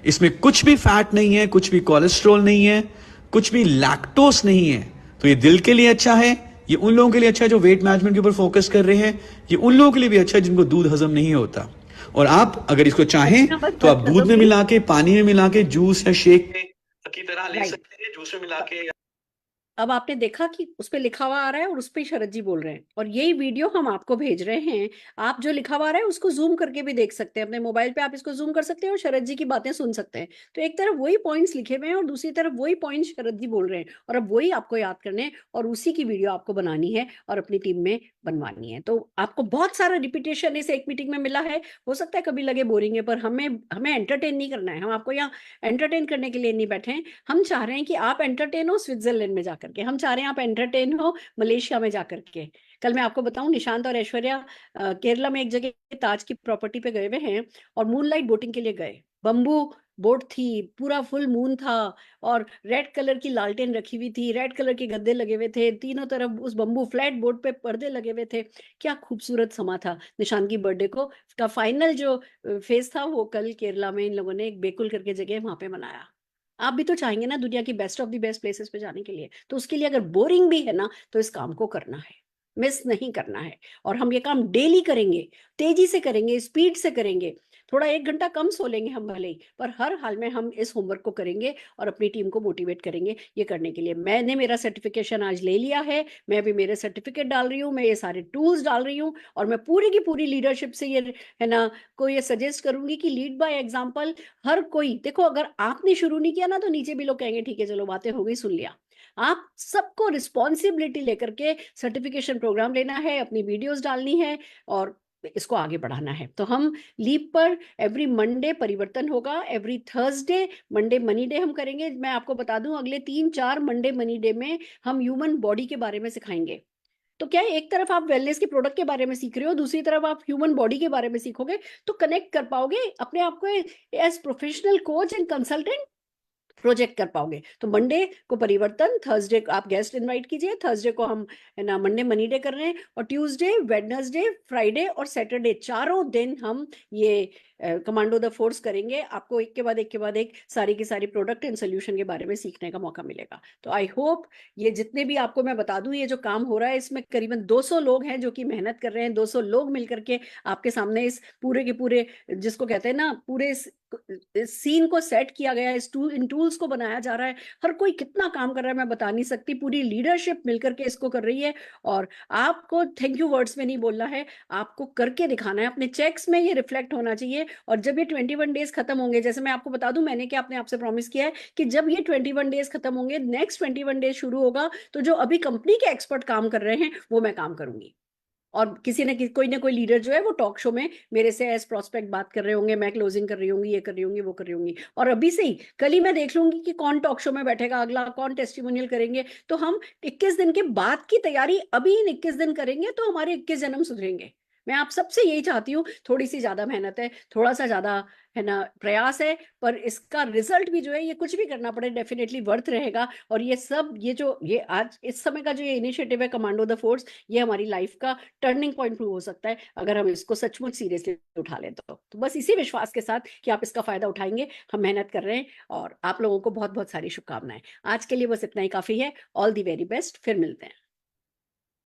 इसमें कुछ भी फैट नहीं है, कुछ भी कोलेस्ट्रॉल नहीं है, कुछ भी लैक्टोस नहीं है। तो ये दिल के लिए अच्छा है, ये उन लोगों के लिए अच्छा है जो वेट मैनेजमेंट के ऊपर फोकस कर रहे हैं, ये उन लोगों के लिए भी अच्छा है जिनको दूध हजम नहीं होता। और आप अगर इसको चाहें तो आप दूध में मिला के, पानी में मिला के, जूस या शेक की तरह ले सकते हैं, जूस में मिला के। अब आपने देखा कि उस पे लिखा हुआ आ रहा है और उस पे शरद जी बोल रहे हैं, और यही वीडियो हम आपको भेज रहे हैं। आप जो लिखा हुआ आ रहा है उसको जूम करके भी देख सकते हैं, अपने मोबाइल पे आप इसको जूम कर सकते हैं और शरद जी की बातें सुन सकते हैं। तो एक तरफ वही पॉइंट्स लिखे हुए हैं और दूसरी तरफ वही पॉइंट्स शरद जी बोल रहे हैं, और अब वही आपको याद करने हैं और उसी की वीडियो आपको बनानी है और अपनी टीम में बनवानी है। तो आपको बहुत सारा रिपीटेशन इस एक मीटिंग में मिला है, हो सकता है कभी लगे बोरिंग है, पर हमें एंटरटेन नहीं करना है। हम आपको यहाँ एंटरटेन करने के लिए नहीं बैठे हैं। हम चाह रहे हैं कि आप एंटरटेन हो स्विट्जरलैंड में जाकर के, हम चाह रहे हैं आप एंटरटेन हो मलेशिया में जाकर के। कल मैं आपको बताऊं, निशांत और ऐश्वर्या केरला में एक जगह ताज की प्रॉपर्टी पे गए हुए हैं और मूनलाइट बोटिंग के लिए गए। बम्बू बोट थी, पूरा फुल मून था और रेड कलर की लालटेन रखी हुई थी, रेड कलर के गद्दे लगे हुए थे, तीनों तरफ उस बम्बू फ्लैट बोट पे पर्दे लगे हुए थे। क्या खूबसूरत समा था। निशांत की बर्थडे को का फाइनल जो फेज था वो कल केरला में इन लोगों ने एक बेकुल करके जगह वहां पे मनाया। आप भी तो चाहेंगे ना दुनिया की best of the best places पे जाने के लिए, तो उसके लिए अगर बोरिंग भी है ना तो इस काम को करना है, मिस नहीं करना है। और हम ये काम डेली करेंगे, तेजी से करेंगे, स्पीड से करेंगे। थोड़ा 1 घंटा कम सो लेंगे हम भले ही, पर हर हाल में हम इस होमवर्क को करेंगे और अपनी टीम को मोटिवेट करेंगे ये करने के लिए। मैंने मेरा सर्टिफिकेशन आज ले लिया है, मैं अभी मेरे सर्टिफिकेट डाल रही हूँ, मैं ये सारे टूल्स डाल रही हूँ, और मैं पूरी की पूरी लीडरशिप से ये है ना को ये सजेस्ट करूंगी कि लीड बाय एग्जाम्पल। हर कोई देखो, अगर आपने शुरू नहीं किया ना तो नीचे भी लोग कहेंगे ठीक है चलो बातें हो गई, सुन लिया। आप सबको रिस्पॉन्सिबिलिटी लेकर के सर्टिफिकेशन प्रोग्राम लेना है, अपनी वीडियोस डालनी है और इसको आगे बढ़ाना है। तो हम लीप पर एवरी मंडे परिवर्तन होगा, every Thursday Monday money day हम करेंगे। मैं आपको बता दूं अगले 3-4 मंडे मनी डे में हम ह्यूमन बॉडी के बारे में सिखाएंगे। तो क्या है, एक तरफ आप वेलनेस के प्रोडक्ट के बारे में सीख रहे हो, दूसरी तरफ आप ह्यूमन बॉडी के बारे में सीखोगे, तो कनेक्ट कर पाओगे अपने आप को as professional coach and consultant project कर पाओगे। तो मंडे को परिवर्तन, थर्सडे को आप गेस्ट इनवाइट कीजिए, थर्सडे को हम है ना मंडे मनी डे कर रहे हैं, और ट्यूसडे, वेडनेसडे, फ्राइडे और सैटरडे 4 दिन हम ये कमांडो द फोर्स करेंगे। आपको एक के बाद एक सारी की सारी प्रोडक्ट एंड सोल्यूशन के बारे में सीखने का मौका मिलेगा। तो आई होप ये जितने भी आपको मैं बता दूं, ये जो काम हो रहा है इसमें करीबन 200 लोग हैं जो कि मेहनत कर रहे हैं। 200 लोग मिलकर के आपके सामने इस पूरे के पूरे, जिसको कहते हैं ना, पूरे इस सीन को सेट किया गया है, इन टूल्स को बनाया जा रहा है। हर कोई कितना काम कर रहा है मैं बता नहीं सकती, पूरी लीडरशिप मिलकर के इसको कर रही है। और आपको थैंक यू वर्ड्स में नहीं बोलना है, आपको करके दिखाना है, अपने चेक्स में ये रिफ्लेक्ट होना चाहिए। और जब ये 21 डेज खत्म होंगे, जैसे मैं आपको बता दूं, मैंने क्या अपने आपसे प्रॉमिस किया है कि जब ये 21 डेज खत्म होंगे, नेक्स्ट 21 डेज शुरू होगा, तो जो अभी कंपनी के एक्सपर्ट काम कर रहे हैं वो मैं काम करूंगी। और कोई ना कोई लीडर जो है वो टॉक शो में मेरे से एज प्रोस्पेक्ट बात कर रहे होंगे, मैं क्लोजिंग कर रही होंगी, ये कर रही होंगी, वो कर रही होंगी। और अभी से ही कल ही मैं देख लूंगी कि कौन टॉक शो में बैठेगा अगला, कौन टेस्टिमोनियल करेंगे। तो हम 21 दिन के बाद की तैयारी अभी इन 21 दिन करेंगे तो हमारे 21 जन्म सुधरेंगे। मैं आप सबसे यही चाहती हूँ, थोड़ी सी ज्यादा मेहनत है, थोड़ा सा ज्यादा है ना प्रयास है, पर इसका रिजल्ट भी जो है, ये कुछ भी करना पड़े डेफिनेटली वर्थ रहेगा। और ये सब ये आज इस समय का जो ये इनिशिएटिव है कमांडो द फोर्स, ये हमारी लाइफ का टर्निंग पॉइंट प्रूव हो सकता है अगर हम इसको सचमुच सीरियसली उठा लें। तो बस इसी विश्वास के साथ कि आप इसका फायदा उठाएंगे, हम मेहनत कर रहे हैं और आप लोगों को बहुत बहुत सारी शुभकामनाएं। आज के लिए बस इतना ही काफी है। ऑल दी वेरी बेस्ट, फिर मिलते हैं।